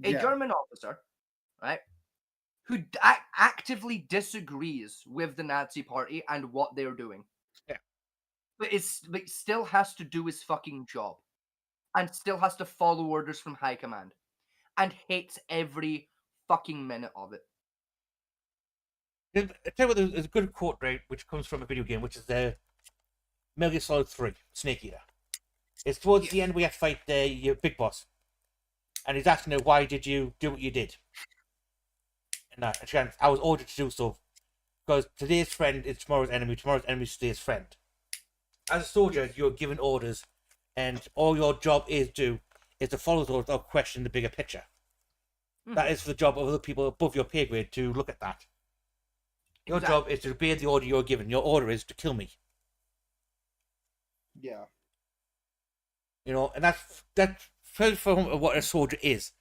A Yeah. German officer, right, who actively disagrees with the Nazi party and what they're doing. Yeah. But it's like still has to do his fucking job, and still has to follow orders from high command, and hates every fucking minute of it. I tell you what, there's a good quote, right, which comes from a video game, which is Metal Gear Solid 3, Snake Eater. It's towards the end we have to fight your big boss. And he's asking her, why did you do what you did? And again, I was ordered to do so. Because today's friend is tomorrow's enemy is today's friend. As a soldier, you're given orders, and all your job is to follow those orders or question the bigger picture. That is for the job of other people above your pay grade to look at that. Your job is to obey the order you're given. Your order is to kill me. Yeah. You know, and that's from what a soldier is.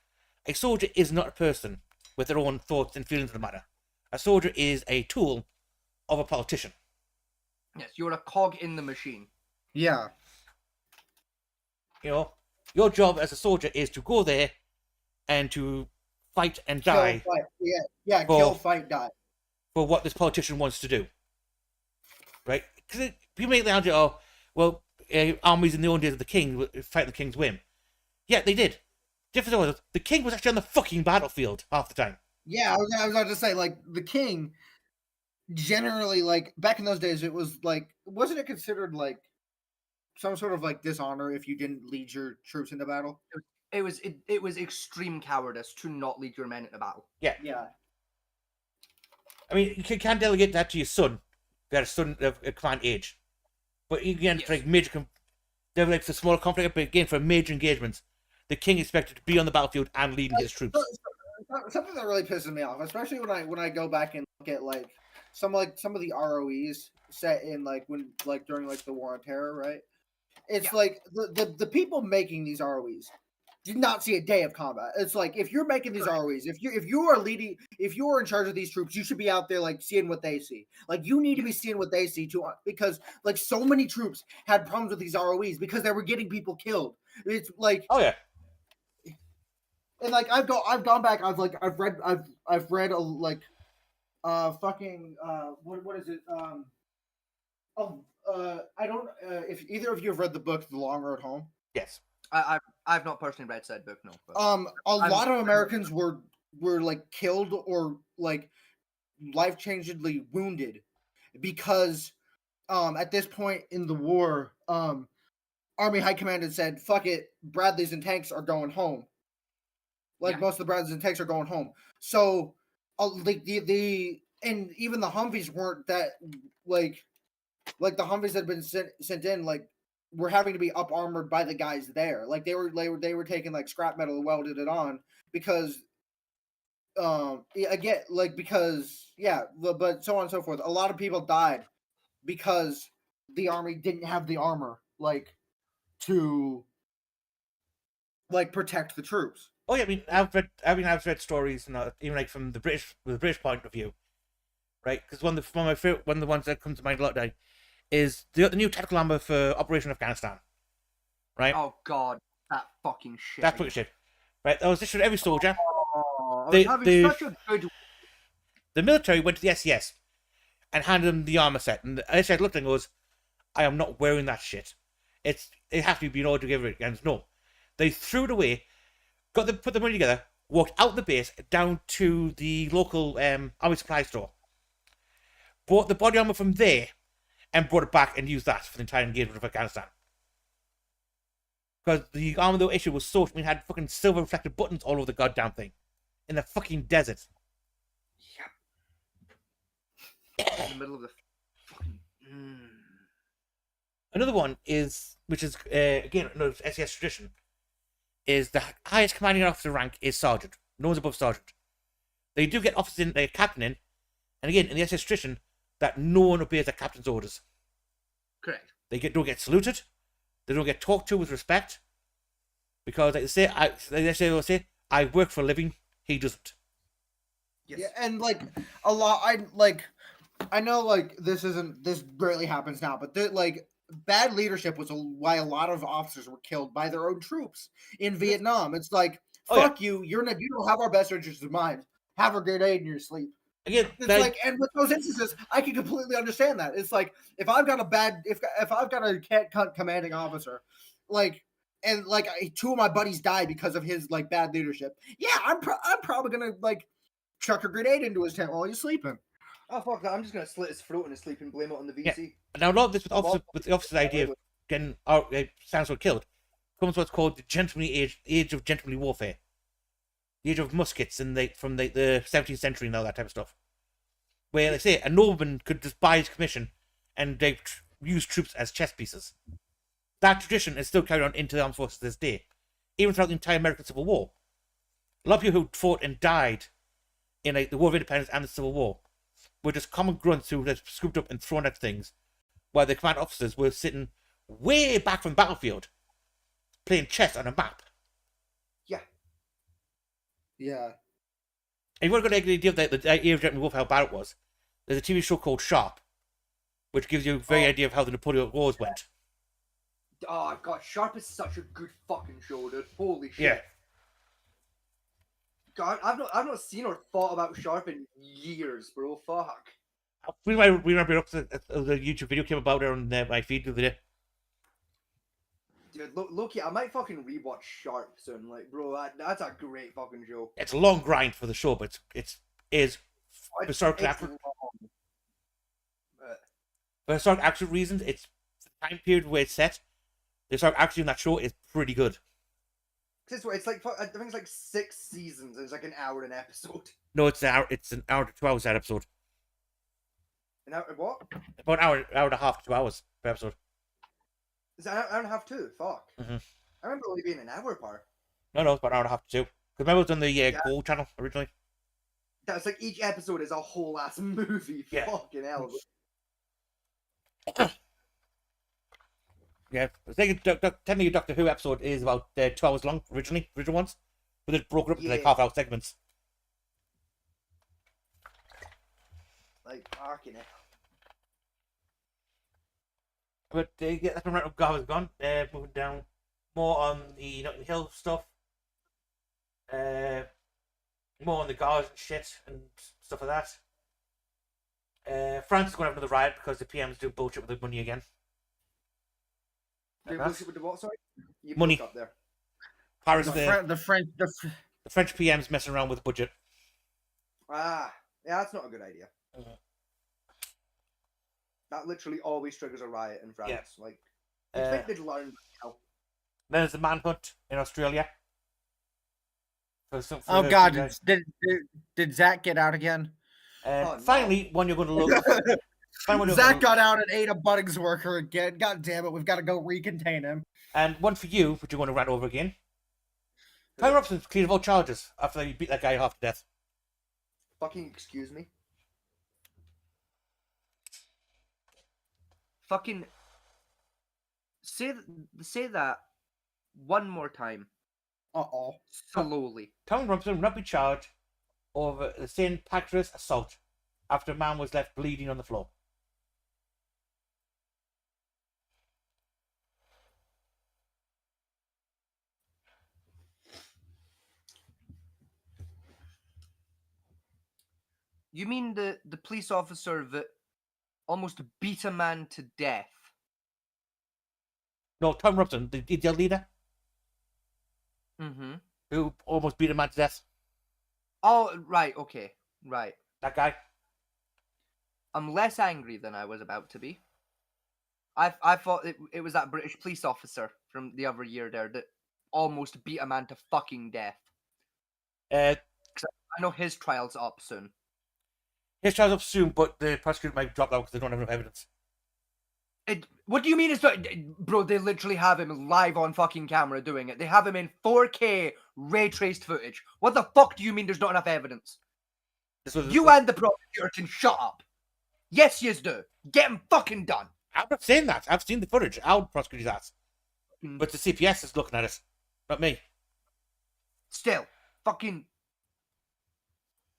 A soldier is not a person with their own thoughts and feelings of the matter. A soldier is a tool of a politician. Yes, you're a cog in the machine. Yeah. You know, your job as a soldier is to go there and to fight and die Kill, fight. Yeah, For- kill, fight, die. for what this politician wants to do. Right? Because people make the argument, oh, well, armies in the old days of the king would fight the king's whim. Yeah, they did. Difference was, the king was actually on the fucking battlefield half the time. Yeah, I was about to say, like, the king generally, like, back in those days, it was like, wasn't it considered like some sort of like dishonor if you didn't lead your troops into battle? It was extreme cowardice to not lead your men into battle. Yeah. I mean, you can delegate that to your son. You got a son of a command age. But again, Yes. for like major, they're like for small conflict, but again, for major engagements, the king is expected to be on the battlefield and leading his troops. Something that really pisses me off, especially when I go back and look at like some of the ROEs set in like during like the War on Terror, right? It's Yeah. like the people making these ROEs did not see a day of combat. It's like if you're making these ROEs, if you are leading, if you are in charge of these troops, you should be out there like seeing what they see. Like you need to be seeing what they see too, because like so many troops had problems with these ROEs because they were getting people killed. It's like Oh yeah, and like I've gone back. I've read a like fucking what is it I don't if either of you have read the book The Long Road Home. yes. I've not personally read said book, no. But A lot of Americans were like killed or like life-changingly wounded because at this point in the war Army High Command had said, fuck it, Bradleys and tanks are going home. Like most of the Bradleys and tanks are going home. So like the and even the Humvees weren't that like the Humvees that had been sent in like were having to be up armored by the guys there. Like they were taking like scrap metal and welded it on because again like because but so on and so forth. A lot of people died because the army didn't have the armor like to like protect the troops. Oh yeah, I've read stories, and even like from the British point of view, right? Because one of the ones that comes to mind a lot now is the new tactical armor for Operation Afghanistan, right? oh god, that fucking shit. That's pretty shit, right? That was issued to every soldier. Oh, I They- was having they- such a good. The military went to the SES and handed them the armor set, and the SES looked and goes, "I am not wearing that shit. It has to be in order to give it." And no, they threw it away. Put the money together, walked out the base down to the local army supply store, brought the body armor from there and brought it back and used that for the entire engagement of Afghanistan. Because the armor they were issued was so, had fucking silver reflective buttons all over the goddamn thing. In the fucking desert. Yep. In the middle of the fucking... Another one is, which is, again, another SES tradition, is the highest commanding officer rank is sergeant. No one's above sergeant. They do get officers in, like captain in, and again, in the SS tradition, that no one obeys their captain's orders. Correct. They don't get saluted. They don't get talked to with respect. Because, like they say, I work for a living, he doesn't. Yes. Yeah, and like a lot, I know like this rarely happens now, but like bad leadership was why a lot of officers were killed by their own troops in Vietnam. It's like, fuck you, you don't have our best interests in mind. Have a grenade in your sleep. Again, it's like, and with those instances, I can completely understand that. It's like if I've got a can't commanding officer, like. And like two of my buddies died because of his like bad leadership. Yeah, I'm probably gonna like chuck a grenade into his tent while he's sleeping. Oh fuck that! I'm just gonna slit his throat in his sleep and blame it on the VC. Yeah. Now a lot of this with the officer's idea of getting Sandsworth killed comes what's called the gentlemanly age of gentlemanly warfare, the age of muskets and from the 17th century and all that type of stuff, where they say a nobleman could just buy his commission and they use troops as chess pieces. That tradition is still carried on into the armed forces to this day, even throughout the entire American Civil War. A lot of people who fought and died in the War of Independence and the Civil War were just common grunts who were scooped up and thrown at things, while the command officers were sitting way back from the battlefield, playing chess on a map. Yeah. Yeah. And you want to get an idea of the idea of Gentleman Wolf, how bad it was. There's a TV show called Sharp, which gives you a very idea of how the Napoleonic Wars went. Oh god, Sharp is such a good fucking show, dude. Holy shit. Yeah. God, I've not seen or thought about Sharp in years, bro. Fuck. We remember up to the YouTube video came about there on my feed the other day. Dude, Loki, I might fucking rewatch Sharp soon. Like, bro, that's a great fucking show. It's a long grind for the show, but it is historically accurate. For historic accurate reasons, it's the time period where it's set. The historic accuracy in that show is pretty good. It's like I think it's like 6 seasons. And it's like an hour an episode. No, it's an hour to 2 hours that episode. An hour what? About an hour and a half to 2 hours per episode. Is that an hour and a half too? Fuck. Mm-hmm. I remember only being an hour part. No, it's about an hour and a half to 2. Because remember it was on the Gold channel originally. That's like each episode is a whole ass movie. Yeah. Fucking hell. Yeah, I think technically Doctor Who episode is about 2 hours long original ones, but it's broken up into like half-hour segments. Like fucking hell. But that's when Rental Garva's gone. Moving down more on the Notting Hill stuff. More on the guards and shit and stuff like that. France is going to have another riot because the PM's doing bullshit with the money again. Doing bullshit with the what? Sorry, you money up there. Paris, The French PM's messing around with the budget. Yeah, that's not a good idea. That literally always triggers a riot in France. Yeah. Like, I think they'd learn how. Then there's the manhunt in Australia. Oh god, did Zach get out again? Finally, one you're going to look. Zach got out and ate a Bunnings worker again. God damn it, we've got to go recontain him. And one for you, which you're going to rant over again. Tyler Robson's cleared of all charges after he beat that guy half to death. Fucking excuse me. Fucking say that one more time. Slowly. Tyler Robson will not be charged over the St. Pancras assault after a man was left bleeding on the floor. You mean the police officer that almost beat a man to death? No, Tom Robson, the EDL leader. Mm-hmm. Who almost beat a man to death. Oh, right, okay. Right. That guy. I'm less angry than I was about to be. I thought it was that British police officer from the other year there that almost beat a man to fucking death. Uh, I know his trial's up soon. his trial's up soon, but the prosecutor might drop out because they don't have enough evidence. What do you mean it's not, bro? They literally have him live on fucking camera doing it. They have him in 4K ray traced footage. What the fuck do you mean there's not enough evidence? You and the prosecutor can shut up. Yes, yous do. Get him fucking done. I'm not saying that. I've seen the footage. I'll prosecute that. But the CPS is looking at it, not me. Still, fucking.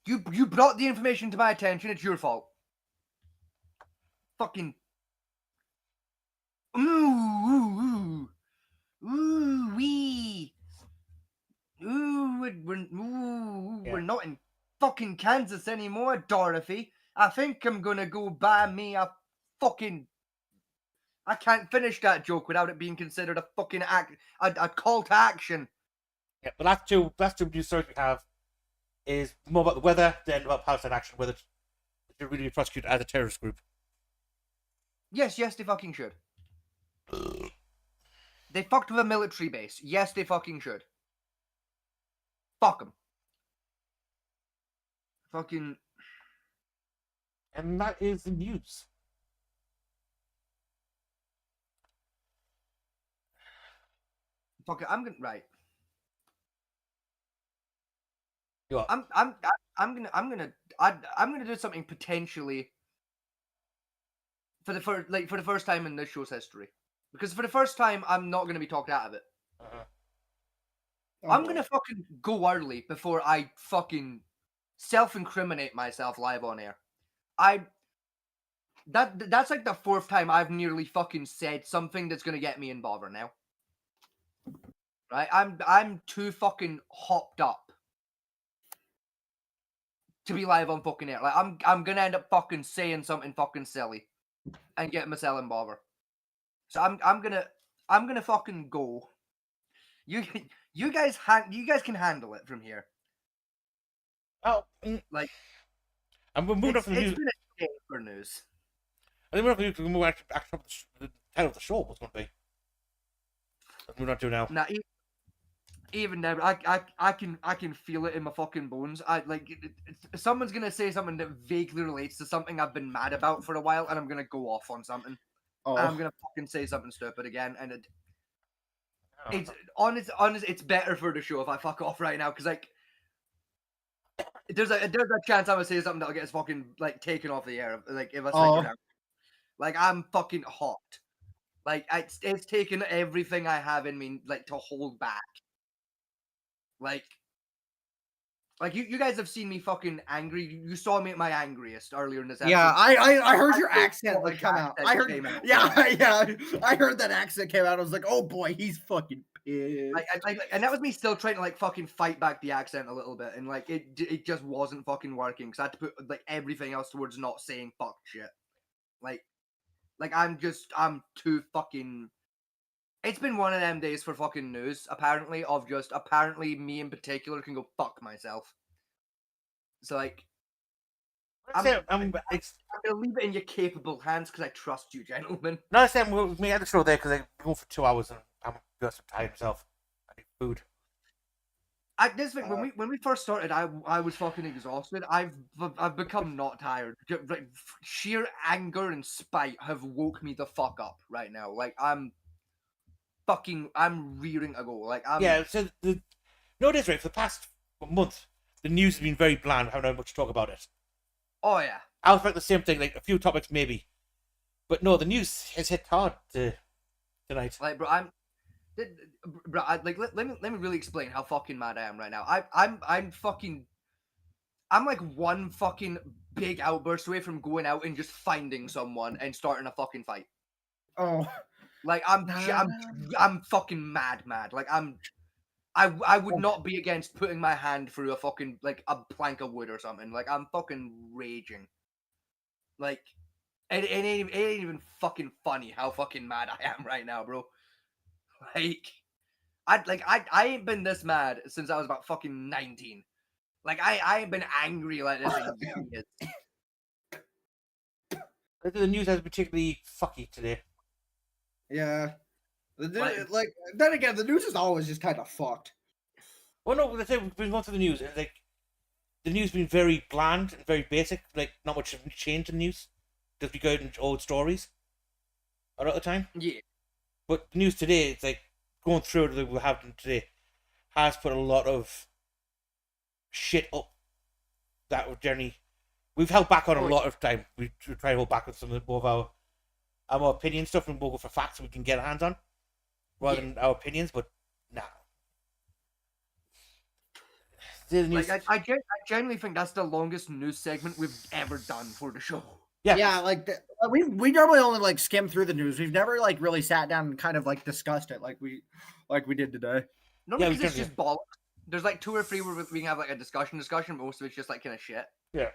You brought the information to my attention. It's your fault. Fucking. Ooh, wee. We're not in fucking Kansas anymore, Dorothy. I think I'm gonna go buy me a fucking. I can't finish that joke without it being considered a fucking a call to action. Yeah, but last two news stories we have is more about the weather than about Palestine action, whether it should really be prosecuted as a terrorist group. Yes, they fucking should. They fucked with a military base. Yes, they fucking should. Fuck them. Fucking. And that is the news. Fuck it. I'm gonna You are. I'm gonna do something potentially for the first time in this show's history. Because for the first time, I'm not gonna be talked out of it. I'm gonna fucking go early before I fucking self-incriminate myself live on air. That's like the fourth time I've nearly fucking said something that's gonna get me in bother now. Right? I'm too fucking hopped up to be live on fucking air. Like I'm gonna end up fucking saying something fucking silly and get myself in bother. So I'm gonna fucking go. You guys can handle it from here. Oh, like and we're moving on from the news. It's been a day for news. I think we're going to move actually the title of the show was going to be. We're not doing now. Nah, even now, I can feel it in my fucking bones. Someone's gonna say something that vaguely relates to something I've been mad about for a while, and I'm gonna go off on something. Oh. And I'm gonna fucking say something stupid again, and it's honest. It's better for the show if I fuck off right now, because like there's a chance I'm gonna say something that'll get us fucking like taken off the air. Like if I stick around. Like I'm fucking hot. Like it's taken everything I have in me like to hold back. Like you guys have seen me fucking angry. You saw me at my angriest earlier in this episode. Yeah, I heard your accent like come out. I heard I heard that accent came out. I was like, oh boy, he's fucking pissed. And that was me still trying to like fucking fight back the accent a little bit, and like it just wasn't fucking working because I had to put like everything else towards not saying fuck shit. Like I'm too fucking. It's been one of them days for fucking news, apparently, apparently me in particular can go fuck myself. So, like, I'm gonna leave it in your capable hands because I trust you, gentlemen. No, I said we had the show there because I'm going for 2 hours and I'm just tired myself. I need food. This thing, when we first started, I was fucking exhausted. I've become not tired. Like, sheer anger and spite have woke me the fuck up right now. Like, I'm rearing to go. Like so no, it is right. For the past month, the news has been very bland. We haven't had much to talk about it. Oh yeah, I was like the same thing. Like a few topics maybe, but no, the news has hit hard tonight. Like, bro, let me really explain how fucking mad I am right now. I'm like one fucking big outburst away from going out and just finding someone and starting a fucking fight. Oh. Like I'm fucking mad. Like I would not be against putting my hand through a fucking like a plank of wood or something. Like I'm fucking raging. Like it ain't even fucking funny how fucking mad I am right now, bro. Like I ain't been this mad since I was about fucking 19. Like I ain't been angry like this in years. I think the news has been particularly fucky today. Yeah. Like- Like then again, the news is always just kind of fucked. Well, no, let's say we've been going through the news. And, like, the news has been very bland and very basic. Like, not much change in the news. Just be good and old stories. A lot of the time. Yeah. But the news today, it's like going through that we have today, has put a lot of shit up that would generally. We've held back on a lot of time. We try to hold back on some of our more opinion stuff and we'll go for facts we can get our hands on rather than our opinions, but nah. Like I genuinely think that's the longest news segment we've ever done for the show. Yeah, like we normally only like skim through the news. We've never like really sat down and kind of like discussed it like we did today. No, Yeah, because we it's can, just bollocks. There's like 2 or 3 where we can have like a discussion, but most of it's just like kind of shit. Yeah.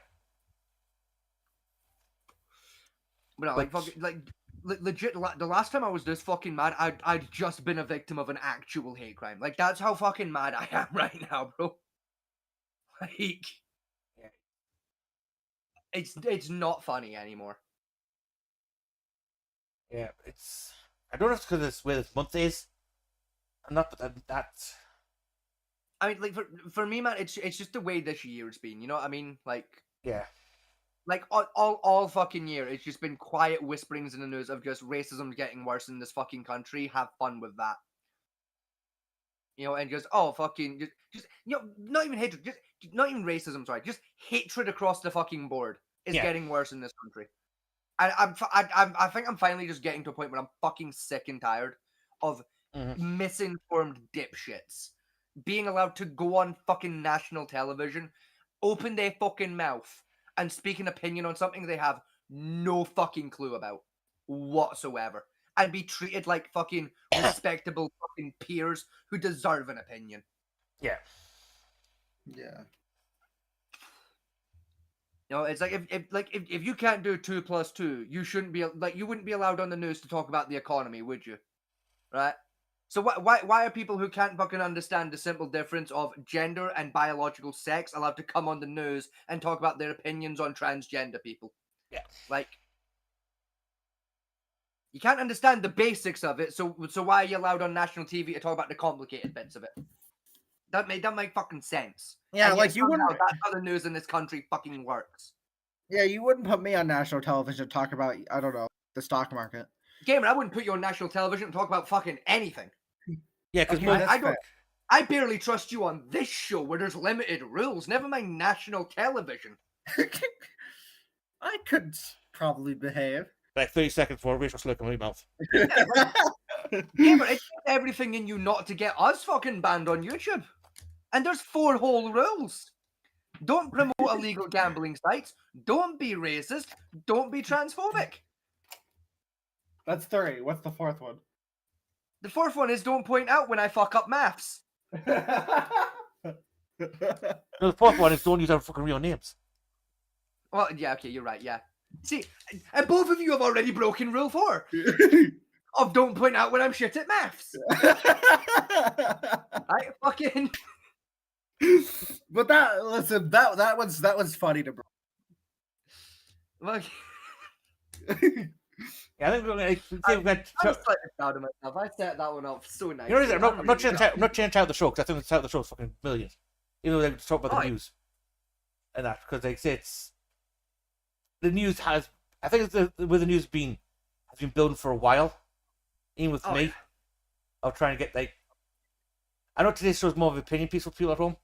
But no, like fucking, like legit. The last time I was this fucking mad, I'd just been a victim of an actual hate crime. Like that's how fucking mad I am right now, bro. Like, it's not funny anymore. Yeah, it's. I don't know if it's because it's where this month is. I'm not, but that's. I mean, like for me, man, it's just the way this year's been. You know what I mean? Like, Yeah. like all fucking year, it's just been quiet whisperings in the news of just racism getting worse in this fucking country. Have fun with that. You know, and just fucking just you know, not even hatred, just not even racism. Sorry, just hatred across the fucking board is getting worse in this country. I think I'm finally just getting to a point where I'm fucking sick and tired of misinformed dipshits being allowed to go on fucking national television, open their fucking mouth, and speak an opinion on something they have no fucking clue about whatsoever, and be treated like fucking respectable fucking peers who deserve an opinion. Yeah. Yeah. You know, it's like if you can't do 2 + 2, you shouldn't be like you wouldn't be allowed on the news to talk about the economy, would you? Right? So why are people who can't fucking understand the simple difference of gender and biological sex allowed to come on the news and talk about their opinions on transgender people? Yeah. Like, you can't understand the basics of it, so why are you allowed on national TV to talk about the complicated bits of it? That make fucking sense. Yeah, And like yet you wouldn't. somehow that's how the news in this country fucking works. Yeah, you wouldn't put me on national television to talk about, I don't know, the stock market. Gamer, I wouldn't put you on national television to talk about fucking anything. Yeah, because Okay, I barely trust you on this show where there's limited rules. Never mind national television. I could probably behave. like 30 seconds for a racial slur in my mouth. Gamer, it takes everything in you not to get us fucking banned on YouTube. And there's 4 whole rules. Don't promote illegal gambling sites. Don't be racist. Don't be transphobic. That's 3. What's the 4th one? The 4th one is don't point out when I fuck up maths. No, the fourth one is don't use our fucking real names. Well, yeah, okay, you're right, yeah. See, and both of you have already broken rule 4 of don't point out when I'm shit at maths. I fucking. But that was funny to bro. Look, Yeah, I think we're going to. I'm slightly proud of myself. I set that one up so nice. You know, I'm not changing out the show because I think the title of the show is fucking brilliant. You know, they talk about the news and that because like it's the news has. I think it's where the news has been building for a while. Even with me, of trying to get like. I know today's show is more of an opinion piece for people at home.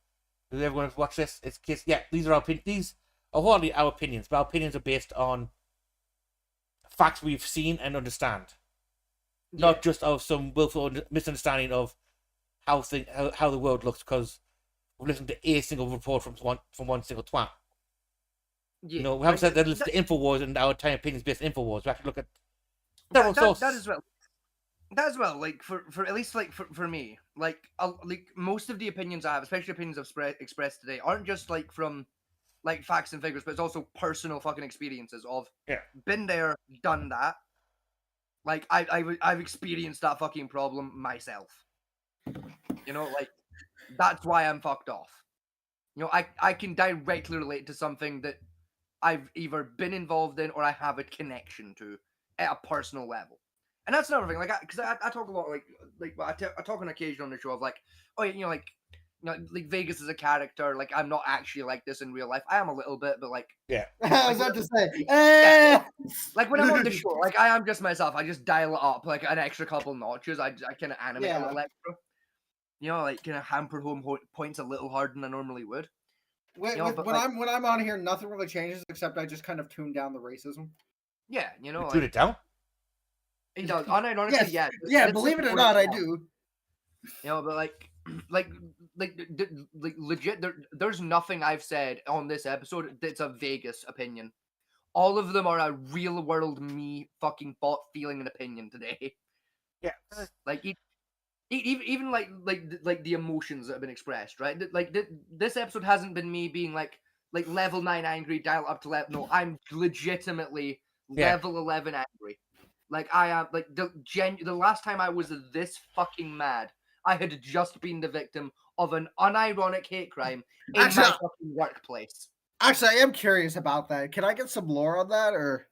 Who's ever going to watch this? It's case, yeah. These are our opinions. These are hardly our opinions, but our opinions are based on facts we've seen and understand, not just of some willful misunderstanding of how the world looks because we've listened to a single report from one single twat. Yeah, you know, we haven't said that listen to Infowars and our entire opinions based on Infowars. We have to look at that as well. That as well, like for at least like for me, like most of the opinions I have, especially opinions I've expressed today, aren't just like from like facts and figures, but it's also personal fucking experiences of been there, done that. Like I've experienced that fucking problem myself. You know, like that's why I'm fucked off. You know, I can directly relate to something that I've either been involved in or I have a connection to at a personal level. And that's another thing, like, because I talk a lot, I talk on occasion on the show of like, oh, like like Vegas is a character. Like, I'm not actually like this in real life. I am a little bit, but like, I was about to say, like when I'm on the show, like I am just myself. I just dial it up like an extra couple notches. I kind of animate a little extra. Like kind of hamper home points a little harder than I normally would. When I'm on here, nothing really changes except I just kind of tune down the racism. Yeah, tune it down. He does. Unironically, yes. Yeah, believe it or not, I do. But like legit, there's nothing I've said on this episode that's a Vegas opinion. All of them are a real world me fucking thought, feeling, and opinion today. Yeah. Like even like the emotions that have been expressed, right? Like this episode hasn't been me being like level 9 angry, dial up to level. No, I'm legitimately level 11 angry. Like I am like the last time I was this fucking mad, I had just been the victim of an unironic hate crime in my fucking workplace. Actually, I am curious about that. Can I get some lore on that, or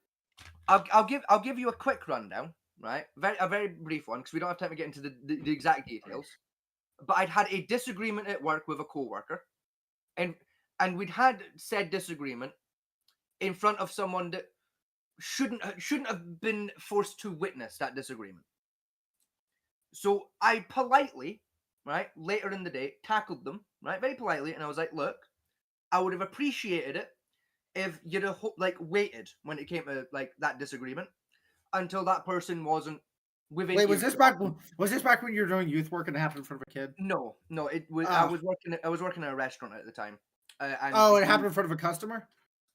I'll give you a quick rundown, right? A very brief one, because we don't have time to get into the exact details. But I'd had a disagreement at work with a coworker, and we'd had said disagreement in front of someone that shouldn't have been forced to witness that disagreement. So I politely, right, later in the day, tackled them, right, very politely, and I was like, look, I would have appreciated it if you'd have waited when it came to like that disagreement until that person wasn't within. Wait, was this back when you were doing youth work and it happened in front of a kid? No, it was. I was working at a restaurant at the time. It happened in front of a customer?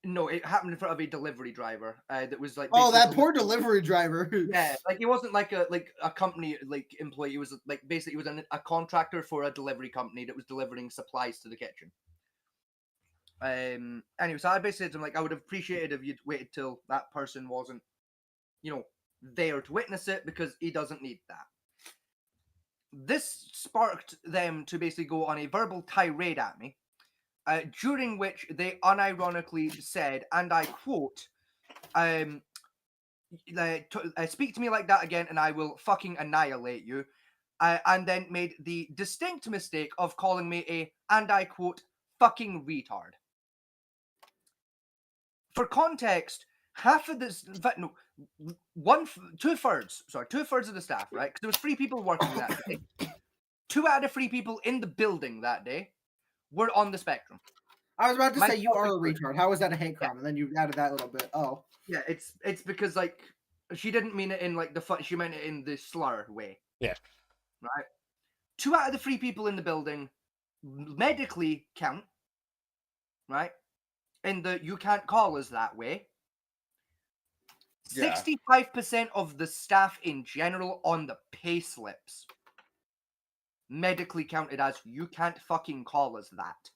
No, it happened in front of a delivery driver that was like. Oh, that poor delivery driver. Yeah, like he wasn't like a company employee. He was like basically he was a contractor for a delivery company that was delivering supplies to the kitchen. Anyway, so I basically said to him, like, I would have appreciated if you'd waited till that person wasn't, there to witness it, because he doesn't need that. This sparked them to basically go on a verbal tirade at me, during which they unironically said, and I quote, speak to me like that again and I will fucking annihilate you, and then made the distinct mistake of calling me a, and I quote, fucking retard. For context, half of this, in fact, no, two-thirds of the staff, right? Because there was 3 people working that day. 2 out of 3 people in the building that day were on the spectrum. I was about to say you are a retard. How is that a hate crime? And then you added that little bit. Oh. Yeah, it's because like she didn't mean it in like the fun. She meant it in the slur way. Yeah. Right. 2 out of the 3 people in the building medically count. Right. In the you can't call us that way. 65% of the staff in general on the pay slips medically counted as you can't fucking call us that.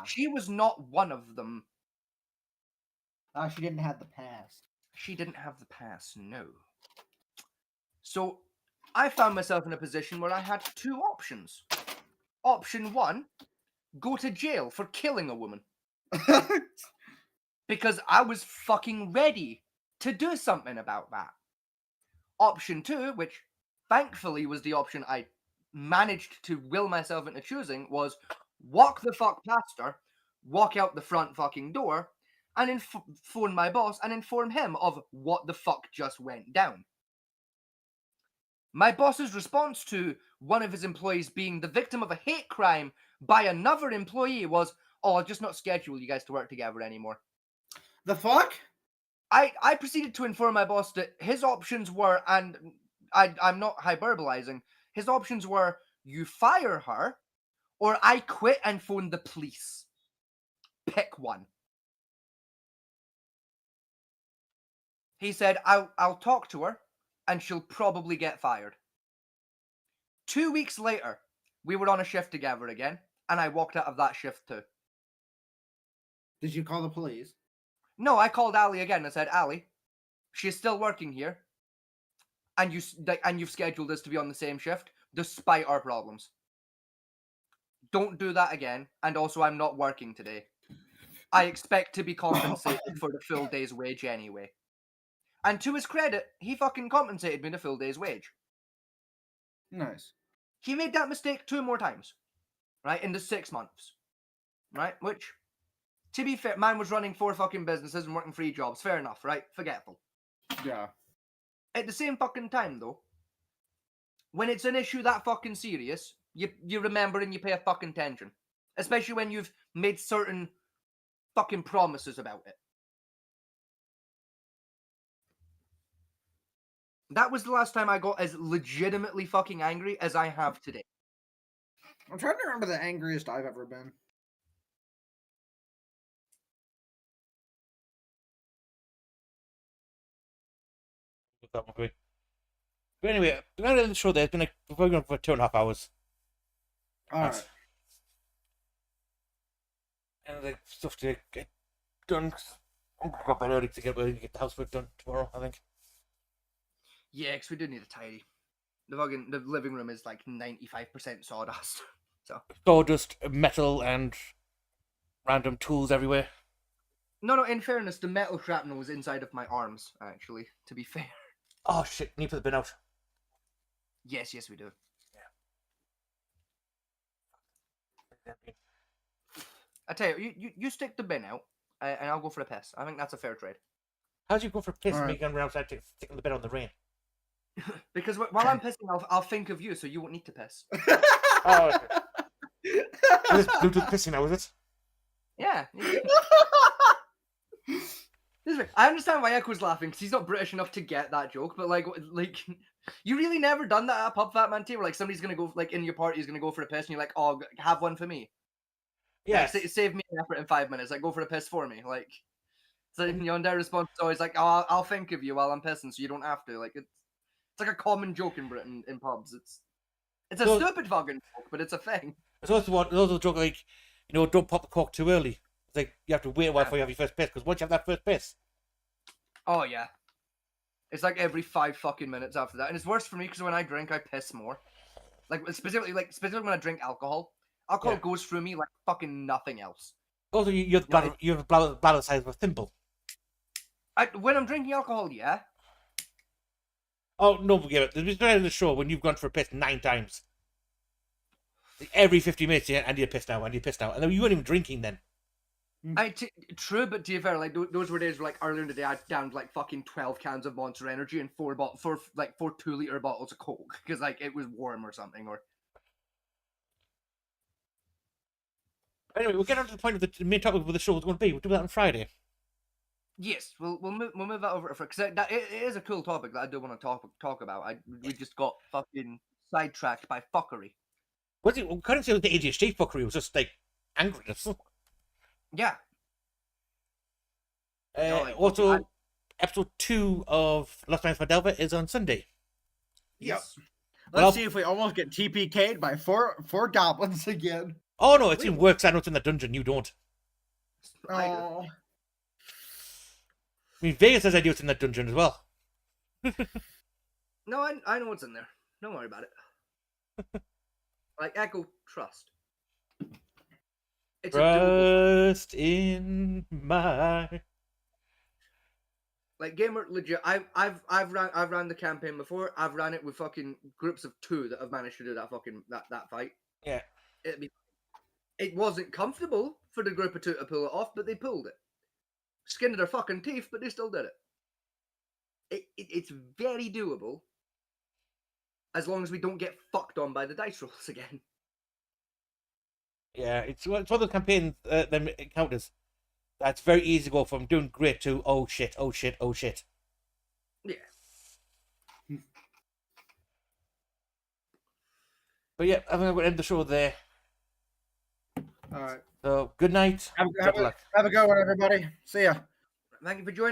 She was not one of them. She didn't have the pass. She didn't have the pass, no. So I found myself in a position where I had 2 options. Option 1, go to jail for killing a woman. Because I was fucking ready to do something about that. Option 2, which thankfully was the option I managed to will myself into choosing, was walk the fuck past her, walk out the front fucking door, and phone my boss and inform him of what the fuck just went down. My boss's response to one of his employees being the victim of a hate crime by another employee was, oh, I'll just not schedule you guys to work together anymore. The fuck? I proceeded to inform my boss that his options were, and I'm not hyperbolizing, his options were you fire her or I quit and phone the police. Pick one. He said, I'll talk to her and she'll probably get fired. 2 weeks later, we were on a shift together again, and I walked out of that shift too. Did you call the police? No, I called Ali again and said, Ali, she's still working here, and you've scheduled us to be on the same shift despite our problems. Don't do that again, and also I'm not working today. I expect to be compensated for the full day's wage anyway. And to his credit, he fucking compensated me the full day's wage. Nice. He made that mistake 2 more times, right, in the 6 months, right? Which, to be fair, man was running 4 fucking businesses and working 3 jobs. Fair enough, right? Forgetful. Yeah. At the same fucking time, though, when it's an issue that fucking serious, you remember and you pay a fucking attention. Especially when you've made certain fucking promises about it. That was the last time I got as legitimately fucking angry as I have today. I'm trying to remember the angriest I've ever been. That one quick. But anyway, the end of the show there has been like we're going for 2.5 hours. Alright. And the stuff to get done. I'm going to go bed early to get the housework done tomorrow, I think. Yeah, because we do need a tidy. The living room is like 95% sawdust. Sawdust, metal, and random tools everywhere. No, in fairness, the metal shrapnel was inside of my arms, actually, to be fair. Oh shit, need to put the bin out. Yes, we do. I tell you, you stick the bin out, and I'll go for a piss. I think that's a fair trade. How do you go for a piss and Alright. make it run outside sticking the bin on the rain? Because while I'm pissing, I'll think of you, so you won't need to piss. Oh, okay. Is this Bluetooth pissing now, is it? Yeah. I understand why Echo's laughing, because he's not British enough to get that joke, but like, you really never done that at a pub, Fat Man T, where like somebody's gonna go, like in your party is gonna go for a piss, and you're like, oh, have one for me. Yes. Like, save me an effort in 5 minutes. Like, go for a piss for me. Like, so their response is always like, oh, I'll think of you while I'm pissing, so you don't have to. Like, it's like a common joke in Britain in pubs. It's a stupid fucking joke, but it's a thing. It's also a joke like, don't pop the cork too early. It's like you have to wait a while before you have your first piss, because once you have that first piss. Oh yeah. It's like every 5 fucking minutes after that, and it's worse for me because when I drink, I piss more. Like specifically when I drink alcohol. Alcohol goes through me like fucking nothing else. Also, you have the bladder the size of a thimble. When I'm drinking alcohol, yeah. Oh, no, forget it. There's been times in the show when you've gone for a piss 9 times. Every 50 minutes, I need a piss now, I need a piss now. And then you weren't even drinking then. True, but to be fair, like those were days where, like, earlier in the day I downed like fucking 12 cans of Monster Energy and 4 2-liter bottles of Coke because like it was warm or something. Or anyway, we'll get on to the point of the main topic of the show is going to be. We'll do that on Friday. yes, we'll move that over because it is a cool topic that I do want to talk about. We just got fucking sidetracked by fuckery. Was it? I couldn't say it was the ADHD fuckery. It was just like angriness. Yeah. Also, episode 2 of Lost Times for Delva is on Sunday. Yes. Let's see if we almost get TPK'd by four goblins again. Oh no, it's in works. I know it's in the dungeon. You don't. Oh. I mean, Vegas says I do it's in that dungeon as well. No, I know what's in there. Don't worry about it. Like, Echo, trust. It's Trust in my. Like, Gamer, legit. I've ran the campaign before. I've ran it with fucking groups of 2 that have managed to do that fucking that fight. Yeah. It wasn't comfortable for the group of 2 to pull it off, but they pulled it. Skin of their fucking teeth, but they still did it. It's very doable. As long as we don't get fucked on by the dice rolls again. Yeah, it's one of the campaign encounters. That's very easy to go from doing great to oh shit, oh shit, oh shit. Yeah. But yeah, I think I'm going to end the show there. All right. So, good night. Have a good one, everybody. See ya. Thank you for joining.